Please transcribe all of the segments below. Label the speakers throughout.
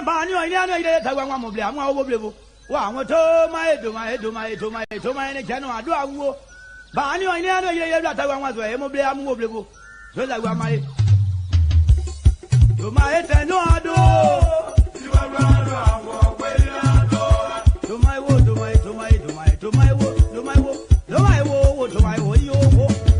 Speaker 1: bani o ina no ide ta gwa mo ble amwa wo blebo wa won to mai do mai ne janu adu awo bani o ina no ide ye ta gwa so e mo ble amwo blebo so la gwa mai do mai te no adu iwa bra do awo we ado do mai wo do mai wo do mai wo yo wo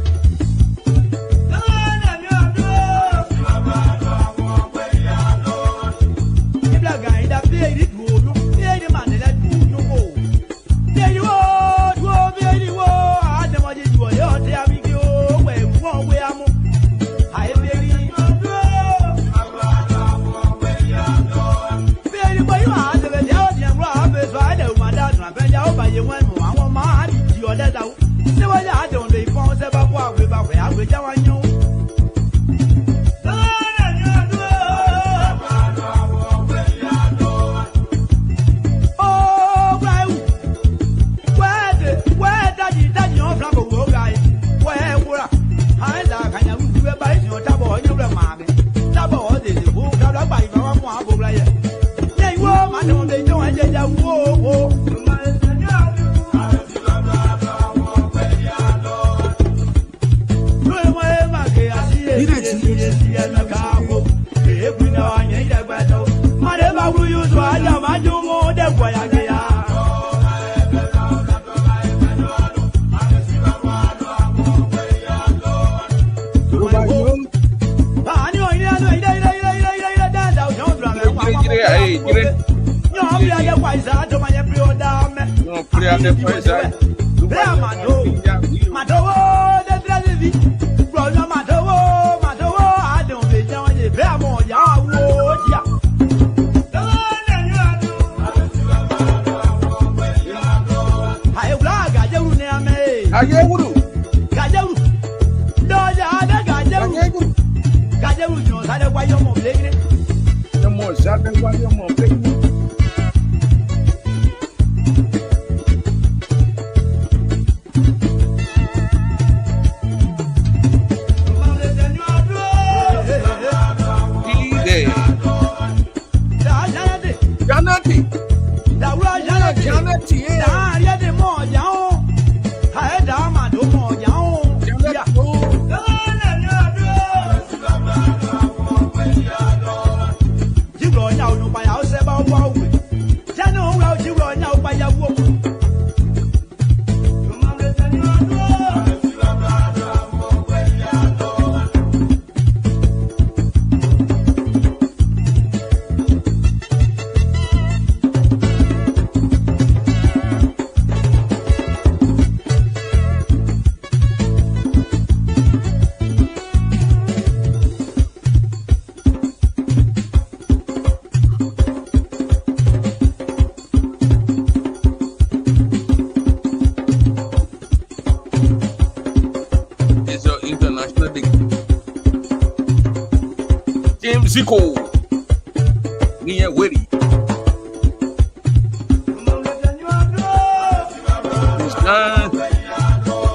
Speaker 2: Zico, Nia Witty,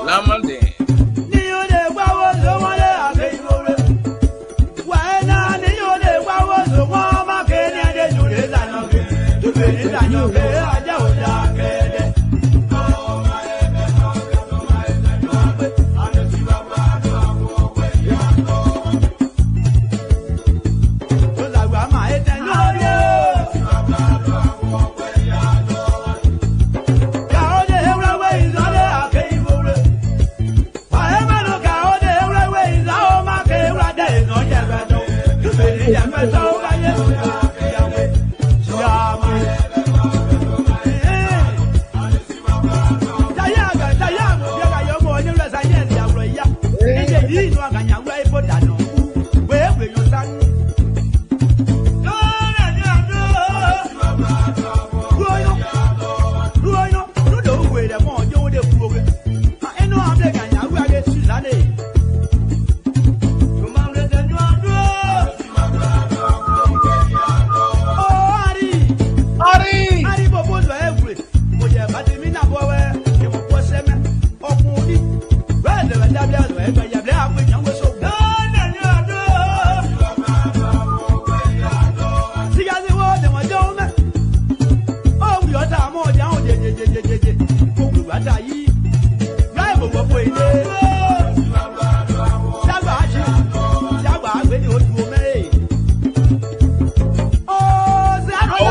Speaker 2: Lamande.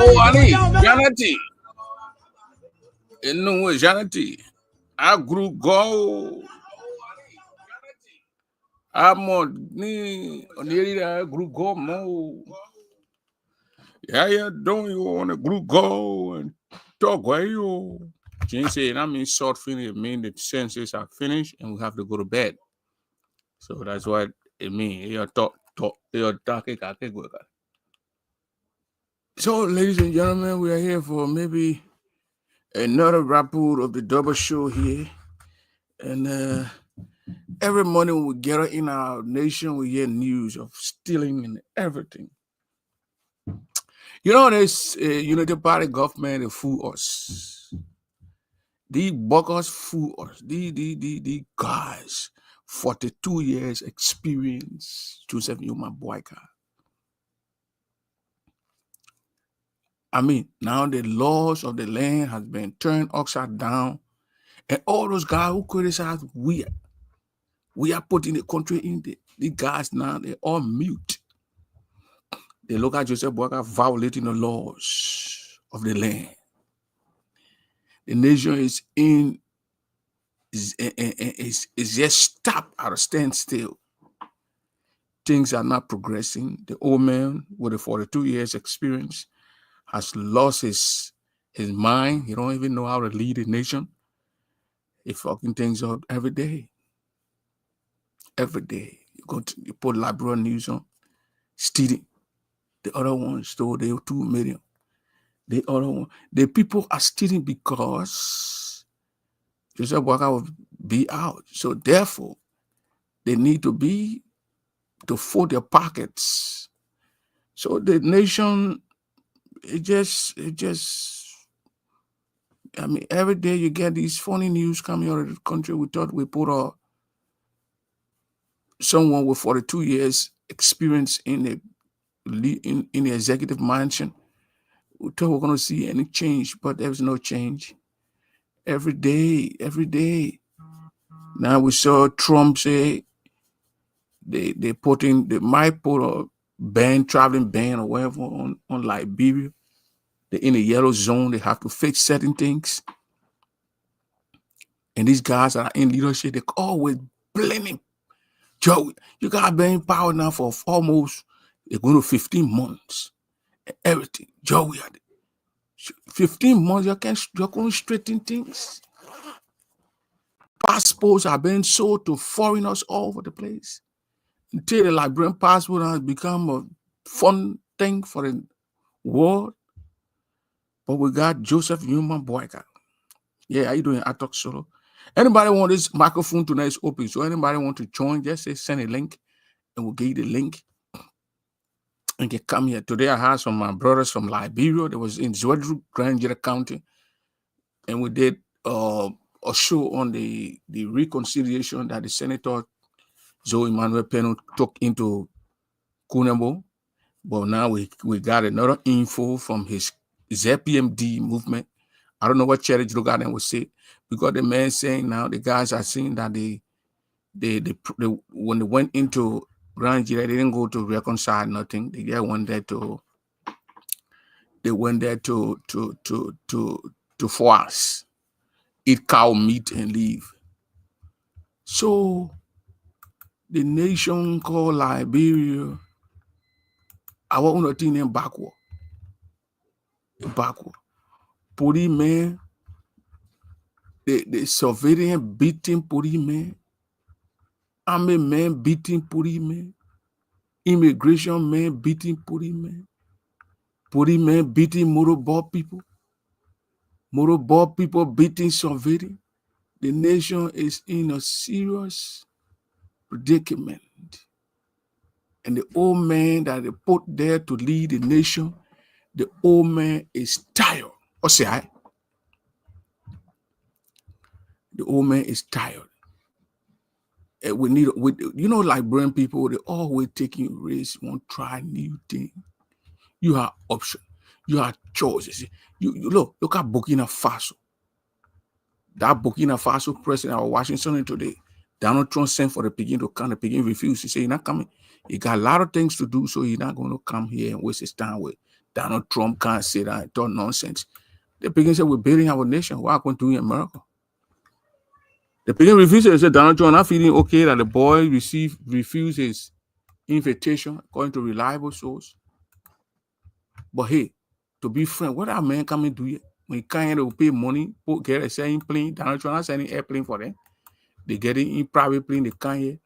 Speaker 2: Oh, Ali, Janati. No, Janati. I grew go. I'm on the group go mo. Yeah, don't you want a group go and talk where you? Jane said, I mean, short finish, it means the sentences are finished and we have to go to bed. So that's what it means. So, ladies and gentlemen, we are here for maybe another rapport of the double show here. And every morning we gather in our nation, we hear news of stealing and everything. You know, this Unity Party government, they fool us. These buggers fool us. These guys, 42 years experience, Joseph Newman Boyka. I mean, now the laws of the land has been turned upside down. And all those guys who criticize, we are putting the country in the guys now, they're all mute. They look at Joseph Boyka violating the laws of the land. The nation is just stopped at a standstill. Things are not progressing. The old man with a 42 years experience has lost his mind. He don't even know how to lead a nation. He fucking things up every day. Every day. You put Liberal News on, stealing. The other one stole their 2 million. The people are stealing because Joseph Boyka will be out. So therefore, they need to fill their pockets. So the nation, it just, I mean, every day you get these funny news coming out of the country. We thought we put someone with 42 years experience in the executive mansion. We thought we were going to see any change, but there's no change. Every day. Now we saw Trump say they might put a traveling ban or whatever on Liberia. They're in a yellow zone. They have to fix certain things. And these guys that are in leadership, they always blaming Joe. You got been in power now for almost, they're going to 15 months. Everything. Joe, 15 months, you're going to straighten things. Passports are being sold to foreigners all over the place. Until the Liberian passport has become a fun thing for the world. But we got Joseph Newman Boyka. Yeah, how you doing? I talk solo. Anybody want this microphone tonight is open. So anybody want to join, just say send a link and we'll give you the link. And can come here. Today I had some of my brothers from Liberia. They was in Zwedru, Grand Jera County. And we did a show on the reconciliation that the Senator Zoe Emmanuel Peno took into Kunabo. But now we got another info from his ZPMD movement. I don't know what Cherry Drogaden would say, because the man saying now the guys are saying that they when they went into Grand Jira, they didn't go to reconcile nothing. They just went there to force, eat cow meat and leave. So the nation called Liberia, I want to think them backward. Police man, the surveillance beating police man, army man beating police man, immigration man beating police man beating motorball people beating surveillance. The nation is in a serious predicament. And the old man that they put there to lead the nation, the old man is tired. Or say I? The old man is tired. And Liberian people, they always taking risks, want to try new things. You have options. You have choices. You look at Burkina Faso. That Burkina Faso president, I was watching something today. Donald Trump sent for the Peking to come. The Peking refused. He said, he's not coming. He got a lot of things to do, so he's not going to come here and waste his time with Donald Trump can't say that and talk nonsense. The Pekins said, we're building our nation. What are we going to do in America? The Pekins refused and said, Donald Trump not feeling okay that the boy refused his invitation according to reliable source. But hey, to be frank, what are men coming to do here? When you can't here, they will pay money, get a sending plane. Donald Trump not sending airplane for them. They get it in private plane, they can't here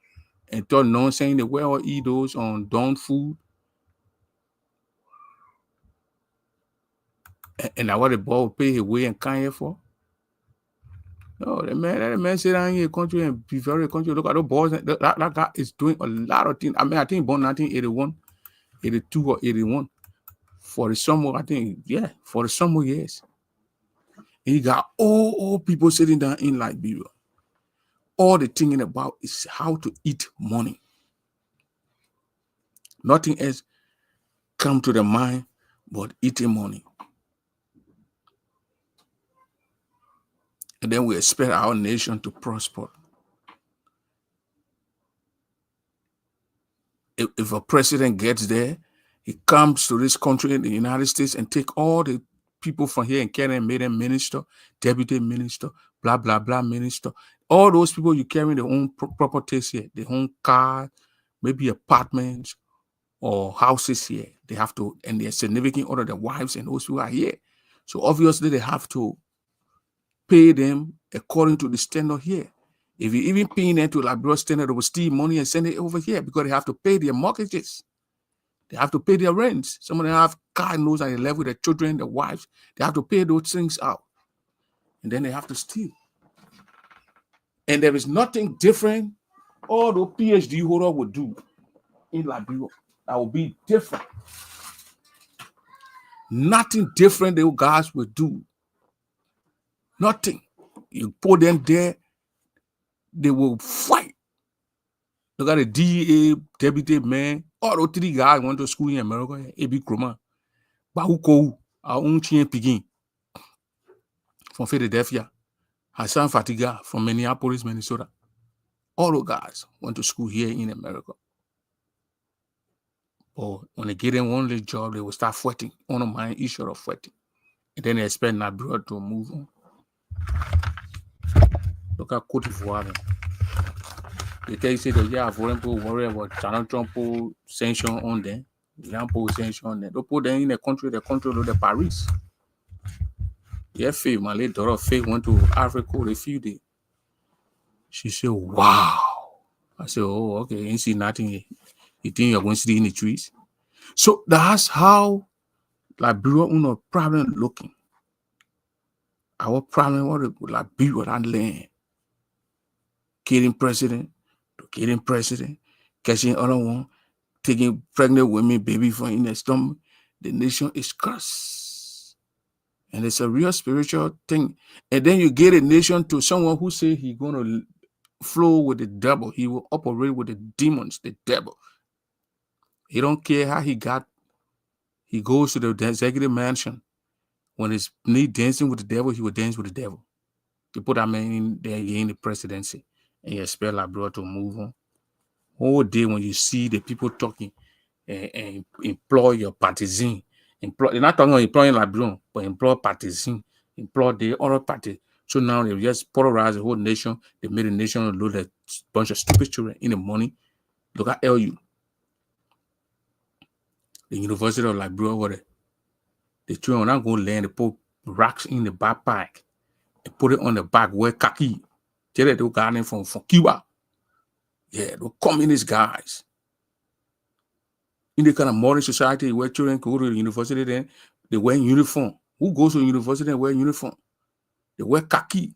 Speaker 2: and talk nonsense. They wear all eat those on done food. And that's what the boy will pay his way and can't here for. No, that man sit down here in the country and be very country. Look at those boys. That guy is doing a lot of things. I mean, I think born 1981, 82 or 81. For the summer, I think, yeah, for the summer years. And you got all people sitting down in Liberia. All they're thinking about is how to eat money. Nothing else come to the mind but eating money. And then we expect our nation to prosper. If a president gets there, he comes to this country in the United States and take all the people from here and carry and made them minister, deputy minister, blah, blah, blah, minister. All those people you carry their own properties here, their own car, maybe apartments or houses here. They have to, and they're significant other, their wives and those who are here. So obviously they have to pay them according to the standard here. If you even pay them to Liberia standard, they will steal money and send it over here because they have to pay their mortgages. They have to pay their rents. Some of them have car notes and they live with their children, their wives. They have to pay those things out. And then they have to steal. And there is nothing different all the PhD holder would do in Liberia. That will be different. Nothing different those guys will do. Nothing. You put them there, they will fight. Look at the DEA deputy man. All those three guys went to school in America. A.B. Kroma, Bahuko, our own Chien Pigin from Philadelphia, Hassan Fatiga from Minneapolis, Minnesota. All those guys went to school here in America. But when they get in one little job, they will start fighting. On a mind issue of fighting. And then they expect Liberia to move on. Look at Cote d'Ivoire. They tell you say that yeah, foreign people worry about Donald Trump sanction on them. They put sanction on them. They put them in the country, they control the Paris. Yeah, Faye, my late daughter Faye went to Africa a few days. She said, wow. I said, oh, okay, you ain't see nothing here. You think you're going to see in the trees? So that's how Liberia no problem looking. Our problem was Liberia that land. Killing president, catching other one, taking pregnant women, baby from in the stomach. The nation is cursed. And it's a real spiritual thing. And then you get a nation to someone who say he's going to flow with the devil. He will operate with the demons, the devil. He don't care how he got. He goes to the executive mansion. When he's dancing with the devil, he will dance with the devil. You put that man in there, he in the presidency. And you expect Liberia to move on. All day when you see the people talking and employ your partisan, they're not talking about employing Liberia, but employ partisan, employ the other party. So now they just polarize the whole nation. They made the nation load a bunch of stupid children in the money. Look at LU. The University of Liberia, what the children are not going to land, they put rocks in the backpack and put it on the back where khaki. Tell that they got them from Cuba. Yeah, the communist guys. In the kind of modern society where children go to the university, then they wear uniform. Who goes to the university and wear uniform? They wear khaki.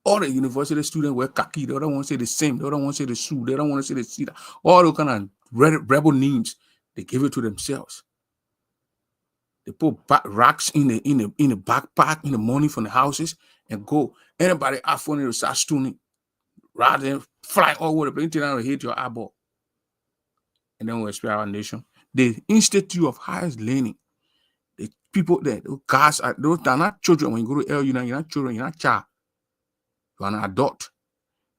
Speaker 2: All the university students wear khaki. They don't want to say the same. They don't want to say the shoe. They don't want to say the cedar. All those kind of rebel names, they give it to themselves. They put racks in the backpack in the morning from the houses and go. Anybody after to start stooning, rather than fly all over the place and hit your eyeball. And then we expect our nation. The Institute of Highest Learning, the people there, those guys are not children. When you go to LU, you're not children, you're not child. You're an adult.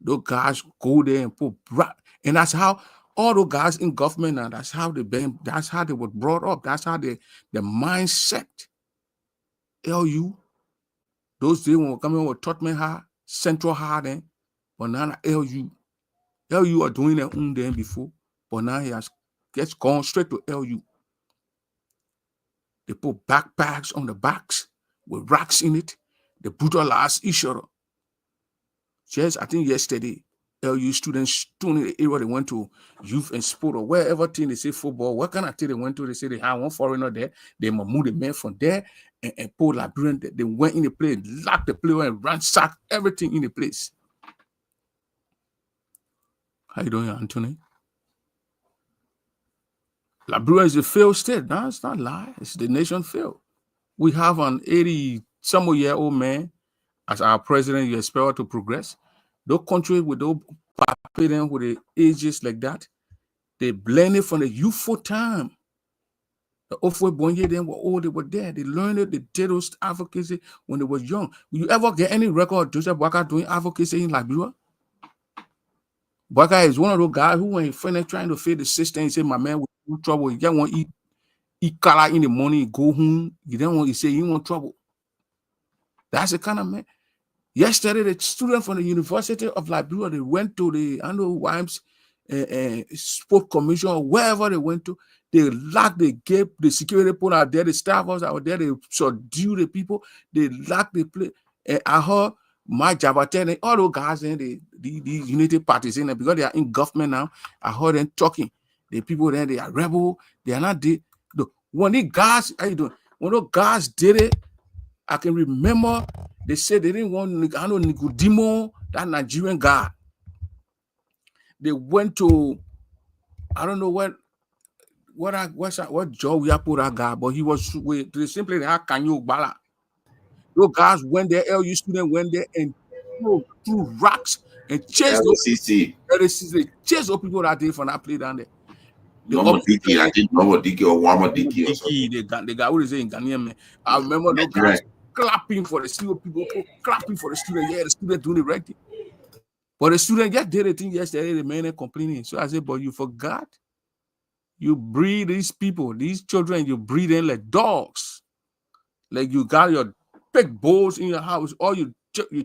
Speaker 2: Those guys go there and put and that's how All those guys in government, and that's how they were brought up. That's how the mindset. LU, those days when we coming with Tottenham High, Central High then, but now LU. LU are doing their own then before, but now he has gone straight to LU. They put backpacks on the backs with racks in it. They brutalize each other. Just, I think yesterday, LU students in the area, they went to youth and sport or wherever thing they say football, what kind of thing they went to, they say they had one foreigner there, they move the men from there and Paul Liberian, they went in the place, locked the player and ransacked everything in the place. How you doing, Anthony? Liberia is a failed state. No, it's not a lie. It's the nation failed. We have an 80-some-year-old man as our president. You expect to progress. Those countries with those parents with the ages like that, they blend it from the youthful time. The Ofwe Bonye, then were old, they were there. They learned it, they did those advocacy when they were young. Will you ever get any record of Joseph Boakai doing advocacy in Liberia? Boakai is one of those guys who, when he finished trying to feed the system, he said, my man, we're in trouble. You just want to eat color in the morning, go home. You don't want to say you want trouble. That's the kind of man. Yesterday, the student from the University of Liberia, they went to the Wimes Sport Commission or wherever they went to. They locked the gate, the security put out there, the staff was out there, they subdue the people, they locked the place. And I heard my Jabate and all those guys and the unity parties in there, because they are in government now. I heard them talking. The people there, they are rebel, they are not the when the guys, how you doing? When those guys did it, I can remember they said they didn't want Nicodemo, that Nigerian guy. They went to, I don't know what job we have put that guy, but he was with simply they had Kanyo Bala. Those guys went there, LU students went there and threw rocks and chased those people that day from that play down there.
Speaker 3: Normal Dickey, I think Normal Dickey or Wama Dickey or something.
Speaker 2: The guy who is in Ghanaian, man. I remember those guys clapping for the student, people clapping for the student. Yeah, the student doing the right thing. But the student just did a thing yesterday, the man complaining. So I said, but you forgot. You breed these people, these children, you breed them like dogs. Like you got your big bulls in your house. All you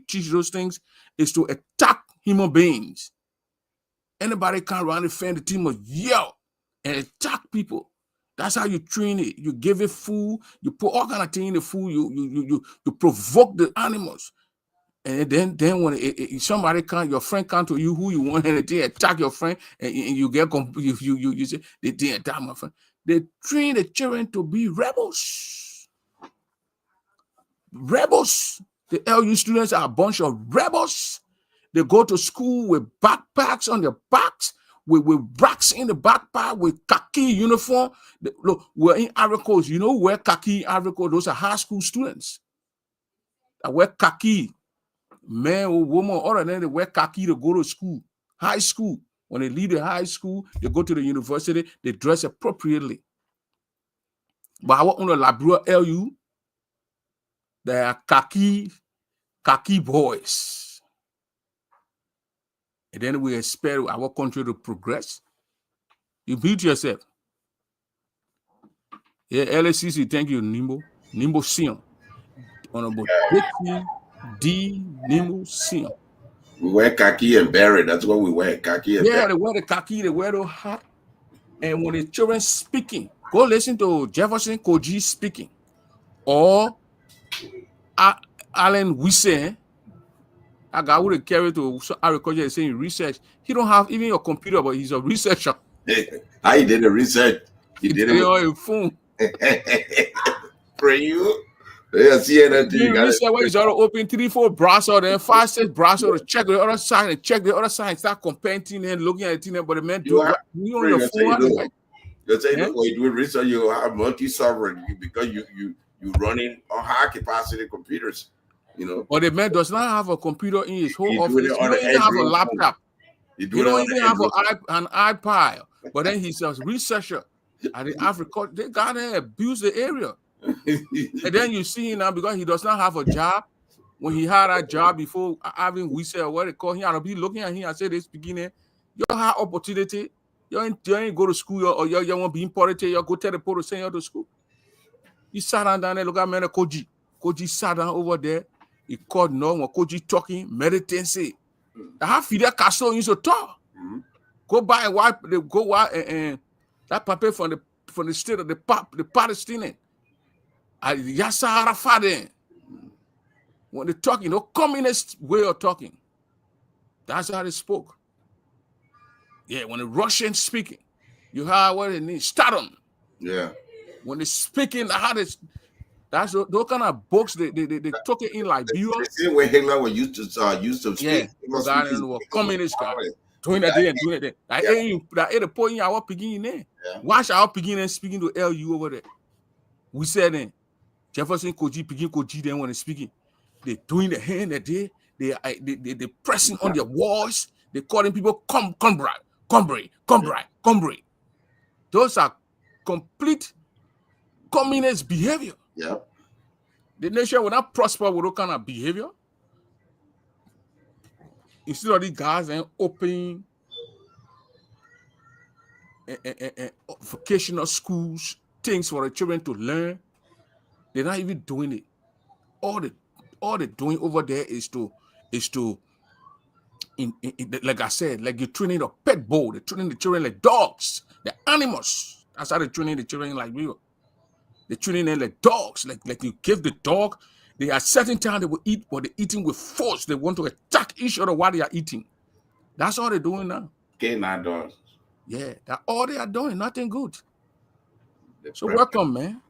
Speaker 2: teach those things is to attack human beings. Anybody come around and defend the team must yell and attack people. That's how you train it. You give it food. You put all kind of things in the food. You provoke the animals. And then when somebody your friend come to you who you want, and they attack your friend, and you get you say they didn't attack my friend. They train the children to be rebels. Rebels. The LU students are a bunch of rebels. They go to school with backpacks on their backs, with racks in the backpack, with khaki uniform. Look, we're in Ivory Coast. You know where khaki Ivory Coast? Those are high school students that wear khaki. Man or woman, all of them, they wear khaki to go to school, high school. When they leave the high school, they go to the university, they dress appropriately. But I want on the Liberia LU, they are khaki boys. And then we expect our country to progress. You mute yourself. Yeah, LSCC, thank you, Nimbo Sion. Honorable Dixie D. Nimbo Sion.
Speaker 3: We wear khaki and beret. That's what we wear, khaki and beret.
Speaker 2: They wear the khaki, they wear the hat. And when the children speaking, go listen to Jefferson Koji speaking. Or Alan Wisse, a guy who carry to agriculture is saying research. He don't have even a computer, but he's a researcher.
Speaker 3: How he did the research? He did it
Speaker 2: on a phone.
Speaker 3: For you. Yeah, see that
Speaker 2: you research when you start to open 3-4 browser, then 5-6 browser to check the other side and check the other side and start comparing and looking at it. But the man do on your phone.
Speaker 3: You're saying when you do research, you have multi-sovereign because you running on high capacity computers. You know,
Speaker 2: but the man does not have a computer in his whole office. He don't even have a laptop. He don't even have an iPad. But then he's a researcher at the Africa. They got to abuse the area. And then you see him now because he does not have a job. When he had a job before having we say what they call him, I'll be looking at him and say this beginning, you have opportunity You ain't go to school or you won't be imported. You go tell the people to send you to school. You sat down there, look at man Koji. Koji sat down over there. He called no when Koji talking, meditating, say. I have Fidel Castro used to talk. Go buy a wipe, go buy and that paper from the state of the Palestinian. Yasser Arafat. When they talk, communist way of talking. That's how they spoke. Yeah, when the Russians speaking, you have what they need, stardom.
Speaker 3: Yeah.
Speaker 2: When they speaking, that's those kind of books they took it in like
Speaker 3: the same way Hitler was used to speak.
Speaker 2: Yeah, communist guy. Doing that and doing that. That the point our picking there. Watch our picking and speaking to LU over there. We said then Jefferson Koji picking Koji then when they speaking, they doing the hand that they pressing on their walls. They calling people comrade. Those are complete communist behavior.
Speaker 3: Yeah.
Speaker 2: The nation will not prosper with that kind of behavior. Instead of these guys and opening vocational schools, things for the children to learn, they're not even doing it. All they're doing over there is to like I said, like you're training a pet bull, they're training the children like dogs, they're animals. That's how they're training the children like real. They're training them like dogs, like you give the dog. They at certain time they will eat, but they're eating with force. They want to attack each other while they are eating. That's all they're doing now.
Speaker 3: Canine dogs.
Speaker 2: Yeah, that's all they are doing. Nothing good. So welcome, man.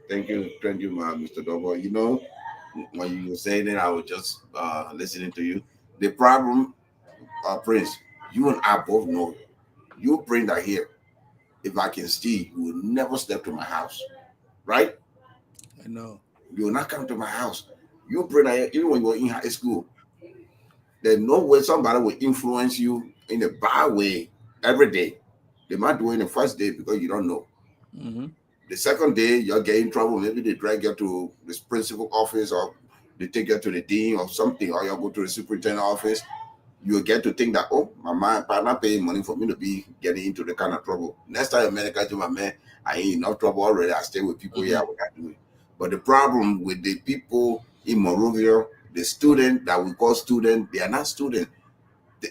Speaker 3: Thank you, Mr. Dobo. You know, when you were saying it, I was just listening to you. The problem, Prince, you and I both know. You bring that here. If I can steal, you will never step to my house, right?
Speaker 2: I know.
Speaker 3: You will not come to my house. You bring that here, even when you were in high school. There's no way somebody will influence you in a bad way every day. They might do it the first day because you don't know.
Speaker 2: Mm-hmm.
Speaker 3: The second day, you're getting in trouble. Maybe they drag you to this principal office or they take you to the dean or something, or you go to the superintendent office. You get to think that, oh, my partner paying money for me to be getting into the kind of trouble. Next time America to my man, I ain't enough trouble already. I stay with people here. What I do. But the problem with the people in Monrovia, the student that we call student, they are not students.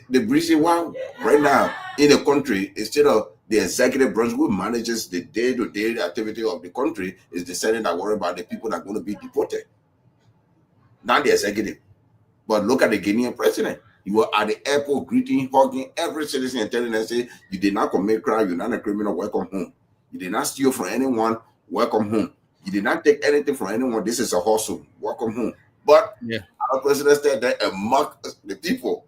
Speaker 3: The reason why right now in the country, instead of the executive branch who manages the day-to-day activity of the country, is the Senate that worry about the people that are going to be deported. Not the executive. But look at the Guinean president. You were at the airport greeting, hugging every citizen and telling them, say, you did not commit crime, you're not a criminal, welcome home. You did not steal from anyone, welcome home. You did not take anything from anyone, this is a hustle, welcome home. But our president said that and mock the people.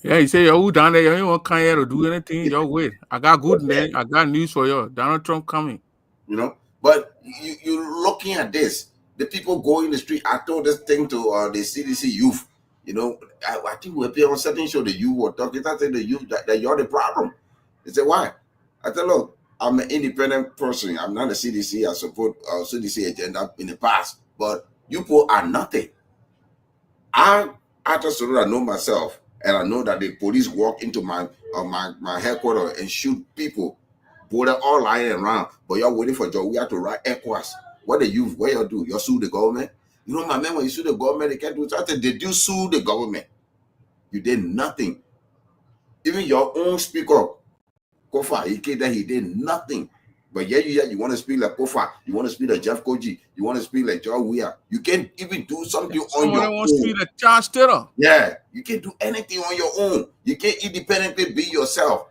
Speaker 2: Yeah, he said, yo, down there, you don't want to come here to do anything, yo, wait. I got good news, I got news for you. Donald Trump coming.
Speaker 3: You know, but you're looking at this. The people go in the street. I told this thing to the CDC youth. You know, I think we'll be on certain show that you were talking. I said the youth that you're the problem. They said, why? I said, look, I'm an independent person. I'm not a CDC. I support CDC agenda in the past. But you people are nothing. I just so that I know myself, and I know that the police walk into my headquarters and shoot people. Border all lying around, but you're waiting for job. We have to write ECOWAS. What do you do? You sue the government. You know, my man, when you sue the government, they can't do something. They do sue the government. You did nothing. Even your own speaker, Kofa, he did nothing. But you want to speak like Kofa. You want to speak like Jeff Koji. You want to speak like Joe Weir. You can't even do something on your own.
Speaker 2: Want to speak like Charles Taylor.
Speaker 3: Yeah, you can't do anything on your own. You can't independently be yourself.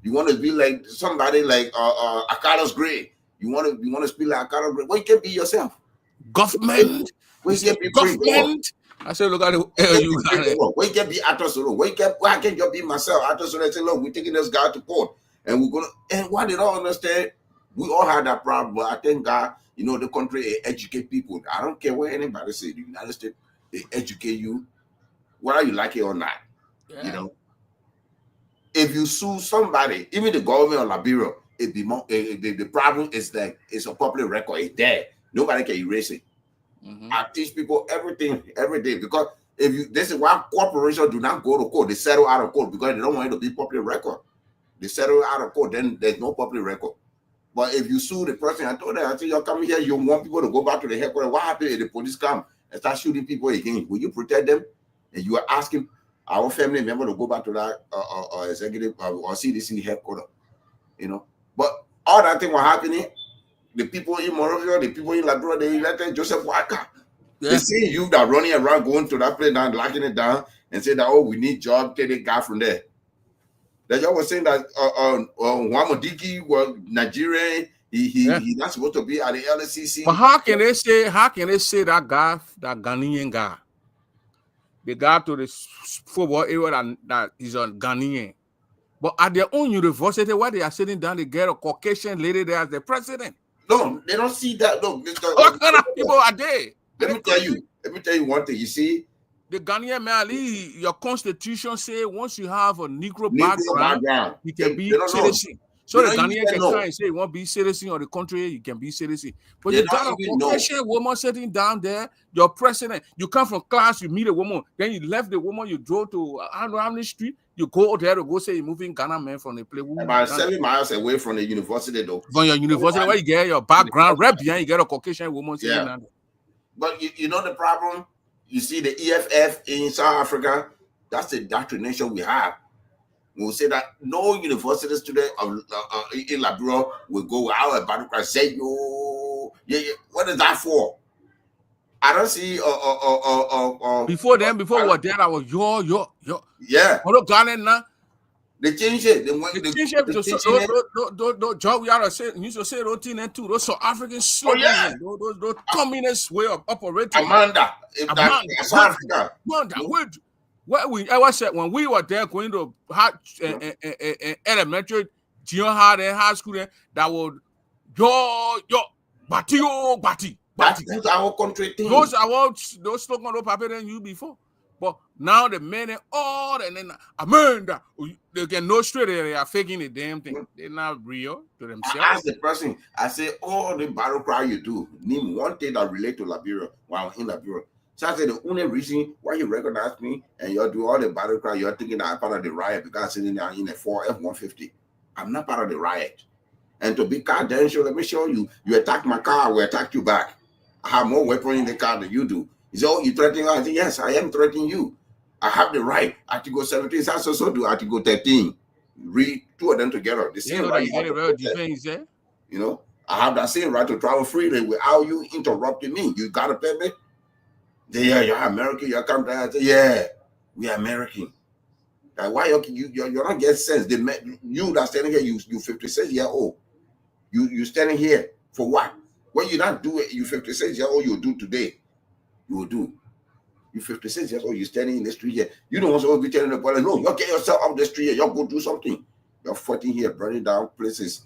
Speaker 3: You want to be like somebody like Carlos Gray. You want to speak like Carlos Gray. Well, you can't be yourself.
Speaker 2: Government.
Speaker 3: Well, you can't be
Speaker 2: government. I said, look at the you got it.
Speaker 3: Well, you can't be Arthur Solo. Why can't you be myself? Arthur Solo say, look, we're taking this guy to court. And we're gonna what they don't understand, we all had that problem. But I think God, you know, the country educate people. I don't care what anybody say. The United States, they educate you, whether you like it or not. Yeah. You know. If you sue somebody, even the government of Liberia, the problem is that it's a public record. It's there. Nobody can erase it. Mm-hmm. I teach people everything every day because this is why corporations do not go to court. They settle out of court because they don't want it to be public record. They settle out of court, then there's no public record. But if you sue the person, I told them, I said, you're coming here, you want people to go back to the headquarters. What happens if the police come and start shooting people again? Will you protect them? And you are asking our family member to go back to that executive or CDC headquarters, you know. But all that thing was happening. The people in Monrovia, the people in Labrador, they elected Joseph Walker. Yeah. They see you that running around going to that place now, locking it down, and say that, oh, we need job, take the guy from there. That y'all was saying that Wamodiki was Nigerian. He's not supposed to be at the LCC.
Speaker 2: But how can they say that guy, that Ghanaian guy, the guy to the football area that is a Ghanaian, but at their own university where they are sitting down, they get a Caucasian lady there as the president.
Speaker 3: No, they don't see that. No,
Speaker 2: what kind of people are they?
Speaker 3: Let me tell you one thing. You see,
Speaker 2: the Ghanaian man, your constitution say once you have a Negro background, you can be citizen. So the Ghanaian can try and say you won't be citizen of the country, you can be citizen. But you got a Caucasian woman sitting down there, your president. You come from class, you meet a woman, then you left the woman, you drove to Hamlin Street, you go there to go say you're moving Ghana man from the play.
Speaker 3: About 7 miles away from the university, though.
Speaker 2: From your university, where you get your background, right behind you get a Caucasian woman sitting down there.
Speaker 3: But you know the problem? You see the EFF in South Africa, that's the indoctrination we have. We'll say that no university student in Labrador will go out and battle cry, say, yo, yeah. What is that for? I don't see
Speaker 2: before we were there, I was yo.
Speaker 3: Yeah.
Speaker 2: What Ghana now?
Speaker 3: They changed it.
Speaker 2: They changed it. Job we are saying used to say routine and two. Those South African slogans, those communist way of operating.
Speaker 3: Amanda, South Africa.
Speaker 2: What we ever said when we were there going to elementary, junior high, and high school, that would bati.
Speaker 3: That's our country thing.
Speaker 2: Those slogans don't happen than you before. But now the men and all, and then Amanda, they can know straight they are faking the damn thing. They're not real to themselves.
Speaker 3: I asked the person, I say, all the battle cry you do, name one thing that relate to Liberia while in Liberia. So I said, the only reason why you recognize me and you do all the battle cry, you're thinking that I'm part of the riot because I'm sitting there in a Ford F-150. I'm not part of the riot. And to be confidential, let me show you. You attack my car, I will attack you back. I have more weapons in the car than you do. He said, oh, you threatening us? I said, yes, I am threatening you. I have the right. Article 17, I also do Article 13. Read two of them together. The same right. You know, I have that same right to travel freely without you interrupting me. You got a permit? Yeah, you're American. You're coming down. Yeah, we are American. Like, why you're not getting sense? You that standing here, you 56 years old. You standing here for what? What you not do? You 56 years old. You do today. You will do. You 56 years old. You standing in the street here. You don't want to be telling the boy, no, you get yourself out the street here. You go do something. You're fighting here, burning down places.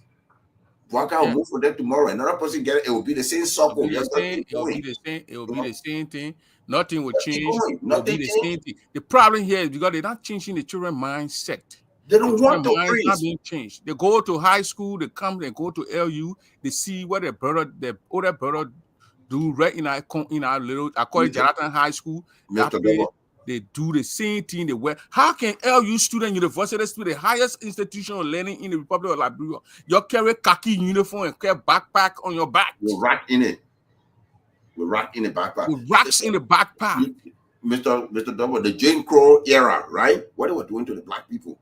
Speaker 3: Waka will move for them tomorrow. Another person get it. It will be the same circle.
Speaker 2: It will be the same thing. Nothing will change. It will be the same thing. The problem here is because they're not changing the children's mindset.
Speaker 3: They don't want to
Speaker 2: minds not being changed. They go to high school. They come. They go to LU. They see what their older brother do right in our little. I call it Jonathan High School. They do the same thing. They wear. How can LU student, university student, the highest institution of learning in the Republic of Liberia, you carry khaki uniform and carry backpack on your back?
Speaker 3: You rack in it. We rack in the backpack.
Speaker 2: With racks in the backpack.
Speaker 3: Mr. Double, the Jane Crow era, right? What they were doing to the black people.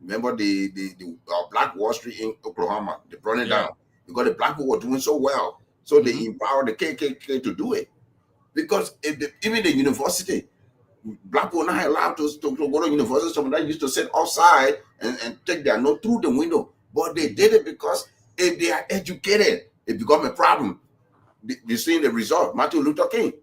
Speaker 3: Remember the Black Wall Street in Oklahoma? They brought it down because the black people were doing so well. So they empowered the KKK to do it. Because even the university, black people not allowed to go to university. Some of them used to sit outside and take their note through the window. But they did it because if they are educated, it become a problem. You see the result, Martin Luther King.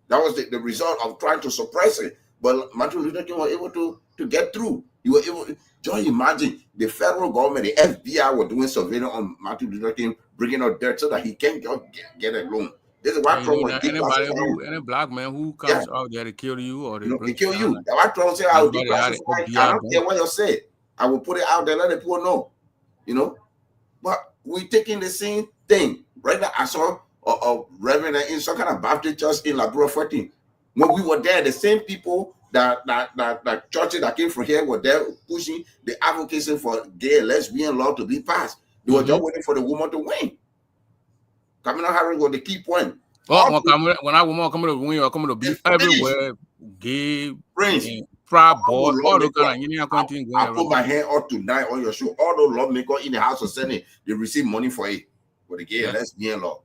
Speaker 3: That was the result of trying to suppress it. But Martin Luther King was able to get through. You were able. Just imagine the federal government, the FBI, were doing surveillance on Martin Luther King, bringing out dirt so that he can't get a loan. This is why Trump was
Speaker 2: any black man who comes out there to kill you or
Speaker 3: they kill you. That's why Trump said, I don't care what you say. I will put it out there, let the people know. You know, but we're taking the same thing. Right now, I saw a reverend in some kind of Baptist church in Labrador 14. When we were there, the same people that churches that came from here were there pushing the advocacy for gay and lesbian law to be passed. They were just waiting for the woman to win. Kamala Harris was the key point.
Speaker 2: When I woman coming to win or coming to be everywhere, gay,
Speaker 3: Prince,
Speaker 2: proud boy, all the kind of thing going
Speaker 3: I put my hand up tonight on your show. All those lawmakers in the House of Senate, they receive money for it, for the gay and lesbian law.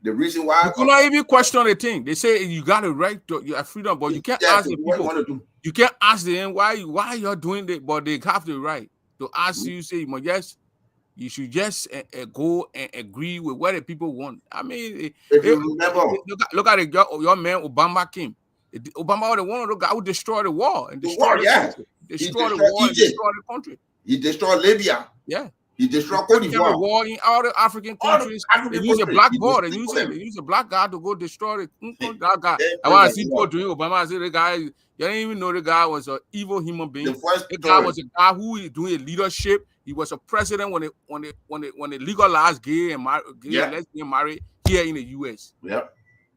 Speaker 3: The reason why
Speaker 2: you cannot even question the thing. They say you got a right to your freedom, but you can't ask the people. You can't ask them why you're doing it, but they have the right to ask you. Say, yes, you should just go and agree with what the people want. I mean,
Speaker 3: if you remember,
Speaker 2: look at your man Obama came. Obama was the one of the guy who destroyed the wall and destroyed destroyed the wall and destroyed the country.
Speaker 3: He destroyed Libya.
Speaker 2: Yeah.
Speaker 3: He destroyed Cote d'Ivoire.
Speaker 2: War in all the African countries. They use a black boy. They use a black guy to go destroy that guy. I want to see people doing Obama. I say the guy, you didn't even know the guy was an evil human being. The guy was a guy who is doing leadership. He was a president when they legalized gay and lesbian marriage here in the U.S.
Speaker 3: Yeah.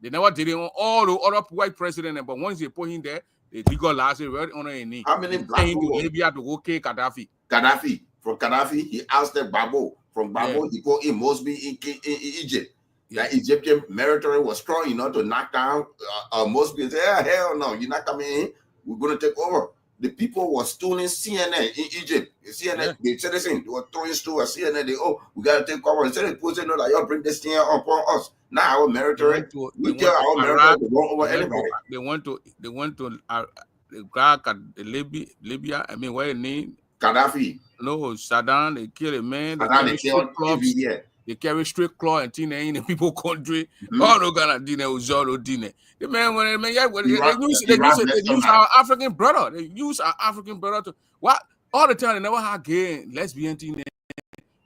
Speaker 2: They never did it on all the other white presidents, but once they put him there, they legalized it right on a knee.
Speaker 3: How many black people?
Speaker 2: To Libya to go kill Gaddafi.
Speaker 3: From Gaddafi, he ousted Gbagbo. From Gbagbo, he put in Mosby in Egypt. That Egyptian military was strong enough to knock down Mosby and say, hell no, you're not coming in. We're going to take over. The people were stealing CNN in Egypt. CNN, they said the same. They were throwing stool at CNN. We got to take over. Instead of people saying, no, that y'all bring this thing upon us. Now our military, we tell our military to go over anybody.
Speaker 2: They went to Libya. I mean, what his name?
Speaker 3: Gaddafi.
Speaker 2: No, Saddam. They killed a man. They carry straight claw and tin in the people country. Oh no, gonna dinner Uzoro dinner. The man when they use our African brother. They use our African brother to what all the time. They never had gay and lesbian thing.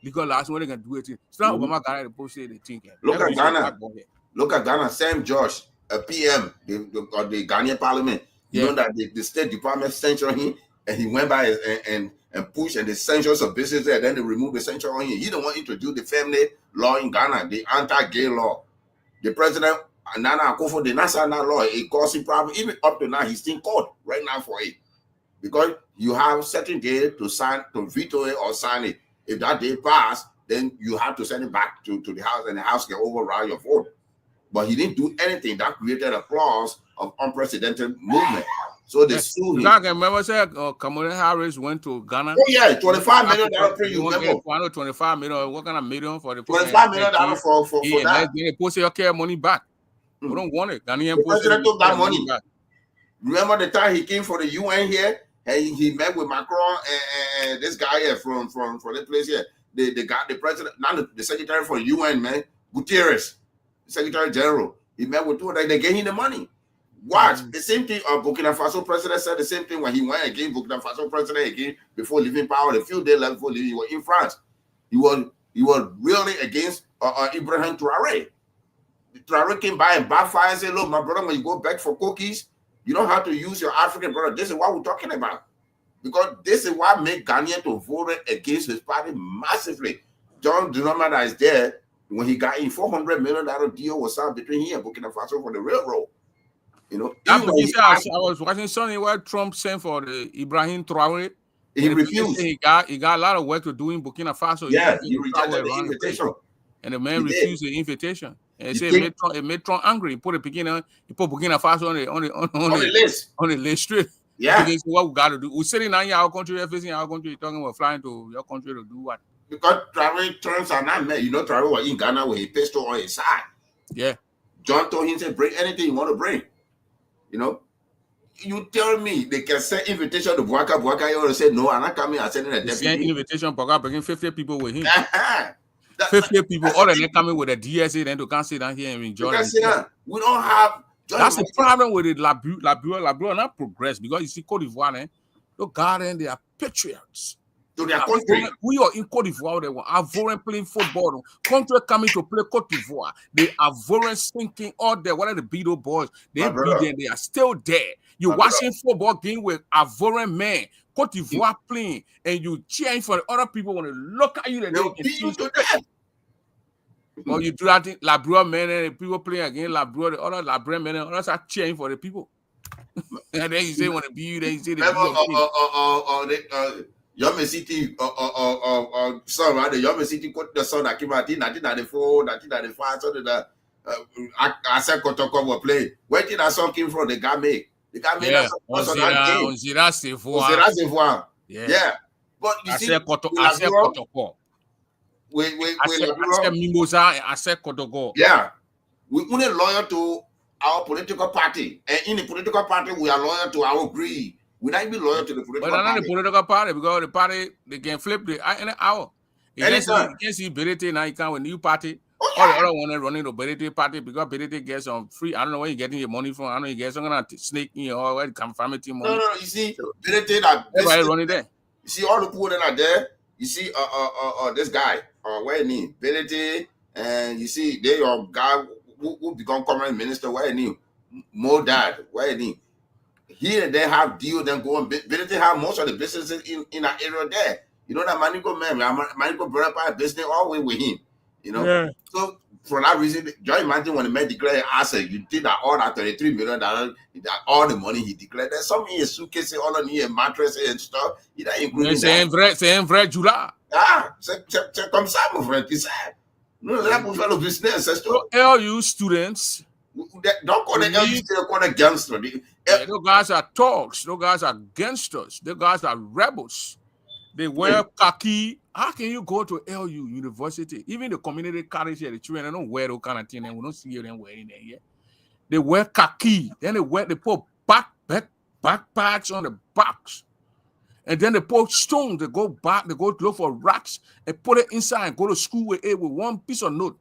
Speaker 2: Because last one they can do it. It's not Obama got to post it.
Speaker 3: Look at Ghana. Look at Ghana. Sam George, a PM, the Ghanaian Parliament. You know that the State Department censored him, and he went by and pushed, and the censors of business there. Then they removed the censure on him. He don't want to introduce the family law in Ghana, the anti-gay law. The president Nana Akufo, the national law, it causing problem. Even up to now, he's still in court right now for it, because you have certain day to sign, to veto it or sign it. If that day passed, then you have to send it back to the House, and the House can override your vote. But he didn't do anything. That created a clause of unprecedented movement. So they sued him.
Speaker 2: I can remember saying Kamala Harris went to Ghana.
Speaker 3: Oh yeah, $25 million. You remember?
Speaker 2: $25 million. What kind of million for the
Speaker 3: $25 million for that?
Speaker 2: They post your care money back. We don't want it. Ghanaian
Speaker 3: the president took that money back. Remember the time he came for the UN here? And he met with Macron and this guy here from the place here. The guy, the president, not the secretary for the UN, man, Guterres, Secretary General. He met with two of them. They gave him the money. Watch the same thing. Burkina Faso president said the same thing when he went again. Burkina Faso president again before leaving power. A few days left before leaving, he was in France. He was really against Ibrahim Traoré. Traoré came by and backfired and said, "Look, my brother, when you go back for cookies, you don't have to use your African brother. This is what we're talking about, because this is what made Ghanaian to vote against his party massively." John Dramani is there when he got in $400 million deal was signed between him and Burkina Faso for the railroad. You know, I
Speaker 2: was watching something where Trump sent for the Ibrahim Traoré.
Speaker 3: He refused.
Speaker 2: He got a lot of work to do in Burkina Faso.
Speaker 3: Yeah, he rejected the invitation.
Speaker 2: And the man refused the invitation. And he said it made Trump angry. He put Burkina Faso on the list straight.
Speaker 3: Yeah.
Speaker 2: Because what we got to do. We're sitting in our country, facing our country, talking about flying to your country to do what?
Speaker 3: Because Traoré terms are not met. You know, Traoré was in Ghana with a pistol on his side.
Speaker 2: Yeah.
Speaker 3: John told him to bring anything you want to bring. You know, you tell me they can send invitation to Bouaka. Bouaka, you want to say, no, I'm not coming. I'm sending a deputy.
Speaker 2: Send invitation, Bouaka, bringing 50 people with him. 50 people, all of them coming with a DSA, then to come sit down here and enjoy it.
Speaker 3: We don't have.
Speaker 2: That's the problem with it. Labua not progress, because you see Cote d'Ivoire, look, God, they are patriots.
Speaker 3: To their country.
Speaker 2: We are in Cote d'Ivoire. They were Ivorian playing football. Country coming to play Cote d'Ivoire. They are Ivorian sinking all there. What are the Beto boys? They beat them. They are still there. You watching football game with Ivorian men, Cote d'Ivoire playing, and you cheering for the other people when they look at you.
Speaker 3: They'll beat you to death.
Speaker 2: Well, you do that thing, Labua men and people playing against Labua, the other Labua men and others are cheering for the people. And then you say want to be you, then you say the
Speaker 3: Yome City son, right? The Yome City quote the son that came out in 1994, 1995, so that I said Kotoko were playing. Where did that song came from? The guy made that song on that game. Yeah. But you see,
Speaker 2: I said Kotoko. I said Mimosa, I said Kotoko.
Speaker 3: Yeah. We only loyal to our political party. And in the political party, we are loyal to our creed. We not be loyal to the political party.
Speaker 2: But not the political party, because the party, they can flip the in an hour. You can see Berete now, you can with new party.
Speaker 3: Oh,
Speaker 2: yeah. All the other one running the Berete party because Berete gets some free. I don't know where you're getting your money from. I don't know you get some kind of snake in your where confirmatory money.
Speaker 3: No, you see, Berete that
Speaker 2: everybody running there.
Speaker 3: You see all the people that are there. You see this guy, where he Berete, and you see they your guy who become common minister, where he Mo Dad, where he. Here they have deal, then go on. Berete have most of the businesses in that area there. You know that Manico man, Manico brought up business all the way with him. You know,
Speaker 2: yeah.
Speaker 3: So for that reason, just imagine when the man declared asset, you did that all that $33 million, that all the money he declared. There's some in a suitcase, all on here, mattress and stuff. He that including
Speaker 2: c'est un vrai Jula.
Speaker 3: C'est comme ça, mon frère. C'est nous là pour faire le business.
Speaker 2: So LU students.
Speaker 3: Don't call the LU students, call the gangster.
Speaker 2: Those guys are thugs. Those guys are gangsters. Those guys are rebels. They wear khaki. How can you go to LU University? Even the community college here, the children, they don't wear those kind of things, and we don't see them wearing it here. They wear khaki. Then they put backpacks on the backs. And then they put stones. They go back, they go look for rocks and put it inside and go to school with it with one piece of note.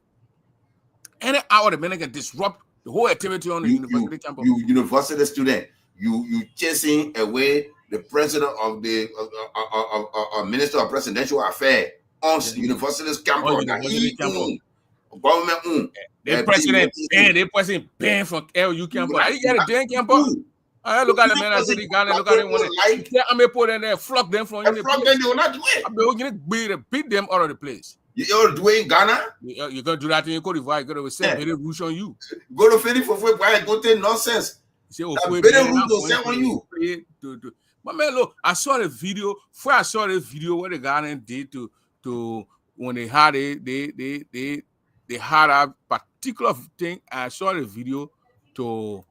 Speaker 2: Any hour the man can disrupt the whole activity on the university campus.
Speaker 3: You university student, you chasing away the president of the minister of presidential affairs on university's campus. Government
Speaker 2: the president paying for LU campus. I get a damn campus. I look at the man. I said, "Look at him. I'm gonna put in there, flock them from you.
Speaker 3: Flock them, they will not do it.
Speaker 2: I'm gonna beat them out of the place.
Speaker 3: You're doing Ghana.
Speaker 2: You're gonna do that in Cote d'Ivoire. You're gonna say very rush on you.
Speaker 3: Go to Philly for why go take nonsense. Very rude on you.
Speaker 2: But man, look, I saw the video. Before I saw the video what the Ghanaians did to when they had they had a particular thing. I saw the video to.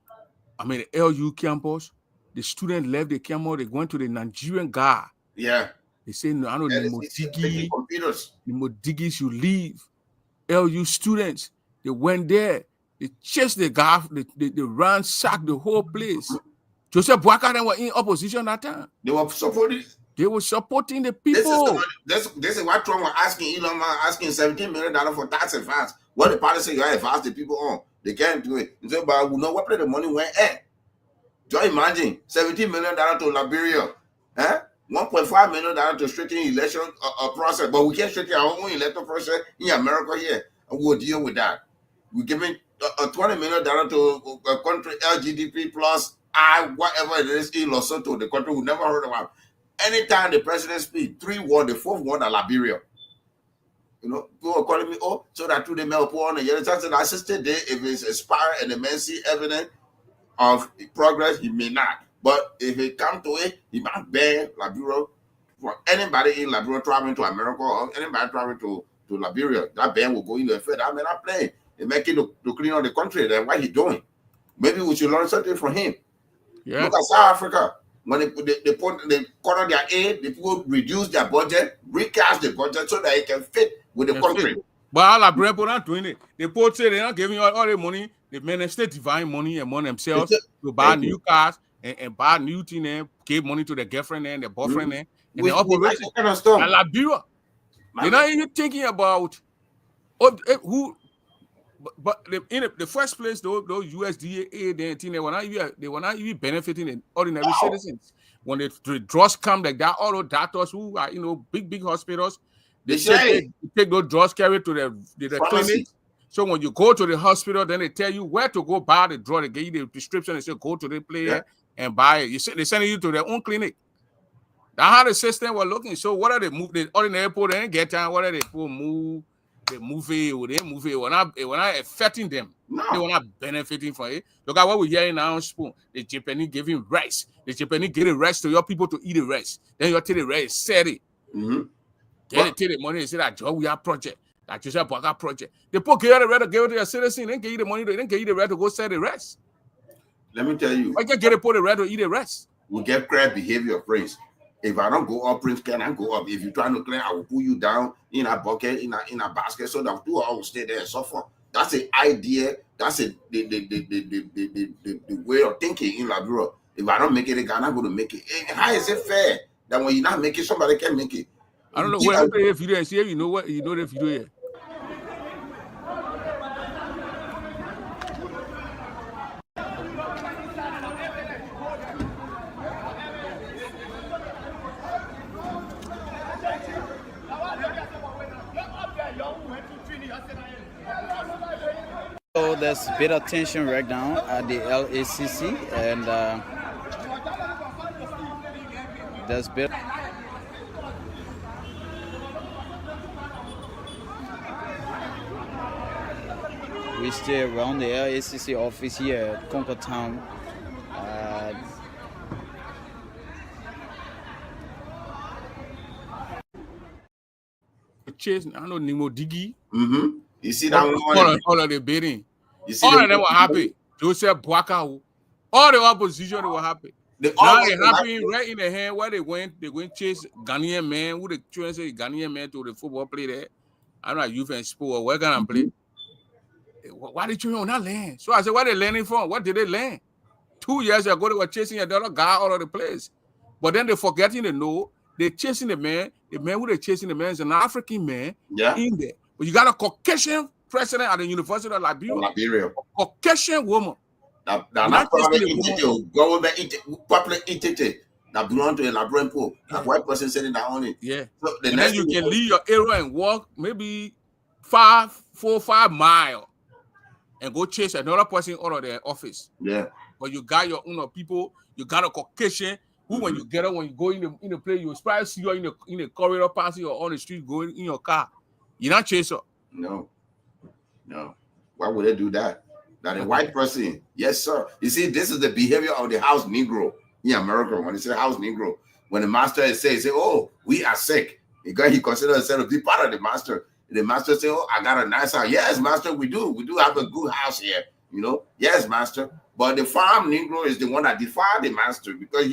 Speaker 2: I mean, the LU campus, the student left the campus, they went to the Nigerian guy.
Speaker 3: Yeah.
Speaker 2: They say, no, I know the Modigi should leave. LU students, they went there, they chased the guy, they ransacked the whole place. Joseph Boakai were in opposition that time.
Speaker 3: They were supporting.
Speaker 2: They were supporting the people.
Speaker 3: This is what Trump was asking Elon Musk, asking $17 million for tax advance. What the party say you advance the people on. They can't do it. They say, but we know what the money went at. Just imagine $17 million to Liberia, $1.5 million to straighten election process. But we can't straighten our own election process in America here, and we'll deal with that. We're giving $20 million to a country LGDP plus whatever it is in Lesotho, the country we never heard about. Anytime the president speaks, 3 words, the 4th word are Liberia. You know, people are calling me, so that through the mail pour on the yellow tax and assisted there, if it's expired and the man see evidence of progress, he may not. But if it comes to it, he might ban Liberia for anybody in Liberia traveling to America or anybody traveling to Liberia. That ban will go into effect. I mean, not playing. They make it to clean up the country. Then what he doing? Maybe we should learn something from him. Yeah. Look at South Africa. When they cut on their aid, the people reduce their budget, recast the budget so that it can fit with the country.
Speaker 2: But all the people not doing it. The port say they're not giving you all the money. The minister divine money among themselves to buy new cars and buy new things and give money to their girlfriend and their boyfriend and they operate kind of stuff. And Liberia, they're not even thinking about who. But in the first place, those USDA they were not even benefiting the ordinary citizens. When the drugs come like that, all those doctors who are big hospitals, they take those drugs carried to the clinic. So when you go to the hospital, then they tell you where to go buy the drug. They give you the prescription and say go to the place and buy it. They send you to their own clinic. That's how the system was looking. So what are they move the ordinary people? They didn't get time. What are they people move? they move it, or they move it, we're not affecting them.
Speaker 3: No.
Speaker 2: They were not benefiting from it. Look at what we're hearing now on Spoon. The Japanese giving rice. The Japanese give the rice to your people to eat the rice. Then you take the rice, sell it.
Speaker 3: Mm-hmm.
Speaker 2: Then they take the money and say that job we have project. That Joseph Boakai project. They put the right to give it to your citizen, then give you the money, then give you the right to go sell the rest.
Speaker 3: Let me tell you.
Speaker 2: Why can't get the right to eat the rest?
Speaker 3: We get crab behavior, Prince. If I don't go up, Prince cannot go up. If you're trying to clean, I will pull you down in a bucket, in a basket, so that you all will stay there and suffer. That's the idea. That's the way of thinking in Liberia. If I don't make it, I'm not going to make it. How is it fair that when you not make it, somebody can make it?
Speaker 2: I don't know. Where if you didn't see it, you know what? You know if you do it.
Speaker 4: So there's a bit of tension right now at the LACC, and there's bit. We stay around the LACC office here at Concord Town.
Speaker 2: Chase, I know Nemo Diggy.
Speaker 3: Mm-hmm. You see that
Speaker 2: all of the bidding.
Speaker 3: You see
Speaker 2: all of them were happy. Joseph Boakai, all the opposition were happy. Now they happy right in the hand where they went chase Ghanaian man, who the children say Ghanaian man to the football play there. I don't know youth and sport, where can I play? Why did you on that land? So I said, what are they learning from? What did they learn? 2 years ago, they were chasing another guy all over the place. But then they forgetting to know they're chasing the man who they're chasing the man is an African man in there. But you got a Caucasian president at the University of Liberia. A Caucasian woman.
Speaker 3: Not government public entity that belong to a Liberian pool. A white person sitting down on it.
Speaker 2: Yeah.
Speaker 3: So
Speaker 2: and then you can leave your area and walk maybe 4 or 5 miles and go chase another person out of their office.
Speaker 3: Yeah.
Speaker 2: But you got your own people, you got a Caucasian who when you get up, when you go in the play, you probably see you in the corridor passing or on the street going in your car. You're not chaser.
Speaker 3: No. Why would they do that? That a white person, yes, sir. You see, this is the behavior of the house Negro in America. When they say house Negro, when the master say, oh, we are sick. Because he considers himself to be part of the master. The master say, oh, I got a nice house. Yes, master, we do. We do have a good house here. You know, yes, master. But the farm Negro is the one that defied the master because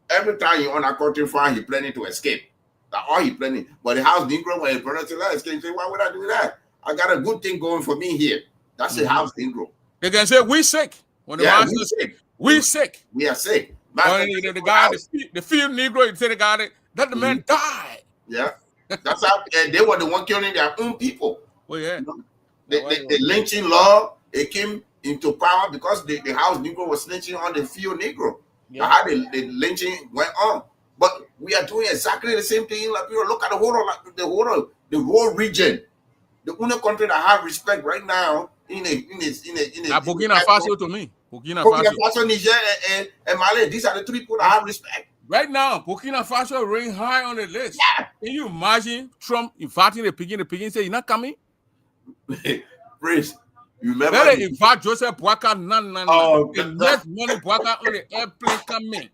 Speaker 3: every time you on a country farm, he planning to escape. That's all he planning. But the house Negro, when he planning to escape, say, why would I do that? I got a good thing going for me here. That's the house Negro.
Speaker 2: They can say we sick. When the master
Speaker 3: we sick.
Speaker 2: We sick.
Speaker 3: We are sick.
Speaker 2: The guy, the field Negro, you say the guy that the man died.
Speaker 3: Yeah. That's how they were the one killing their own people.
Speaker 2: Well, yeah.
Speaker 3: You know? The lynching law, it came into power because the house Negro was lynching on the field Negro. Yeah. How the lynching went on. But we are doing exactly the same thing in Liberia. Look at the whole region. The only country that have respect right now in
Speaker 2: Burkina Faso to me. Burkina
Speaker 3: Faso, Niger, and Mali. These are the 3 people that have respect.
Speaker 2: Right now, Burkina Faso rank high on the list.
Speaker 3: Yeah.
Speaker 2: Can you imagine Trump inviting the pigeon say, you're not coming?
Speaker 3: Prince, you remember?
Speaker 2: Better invite Joseph Boakai, the next money Boakai on the airplane coming.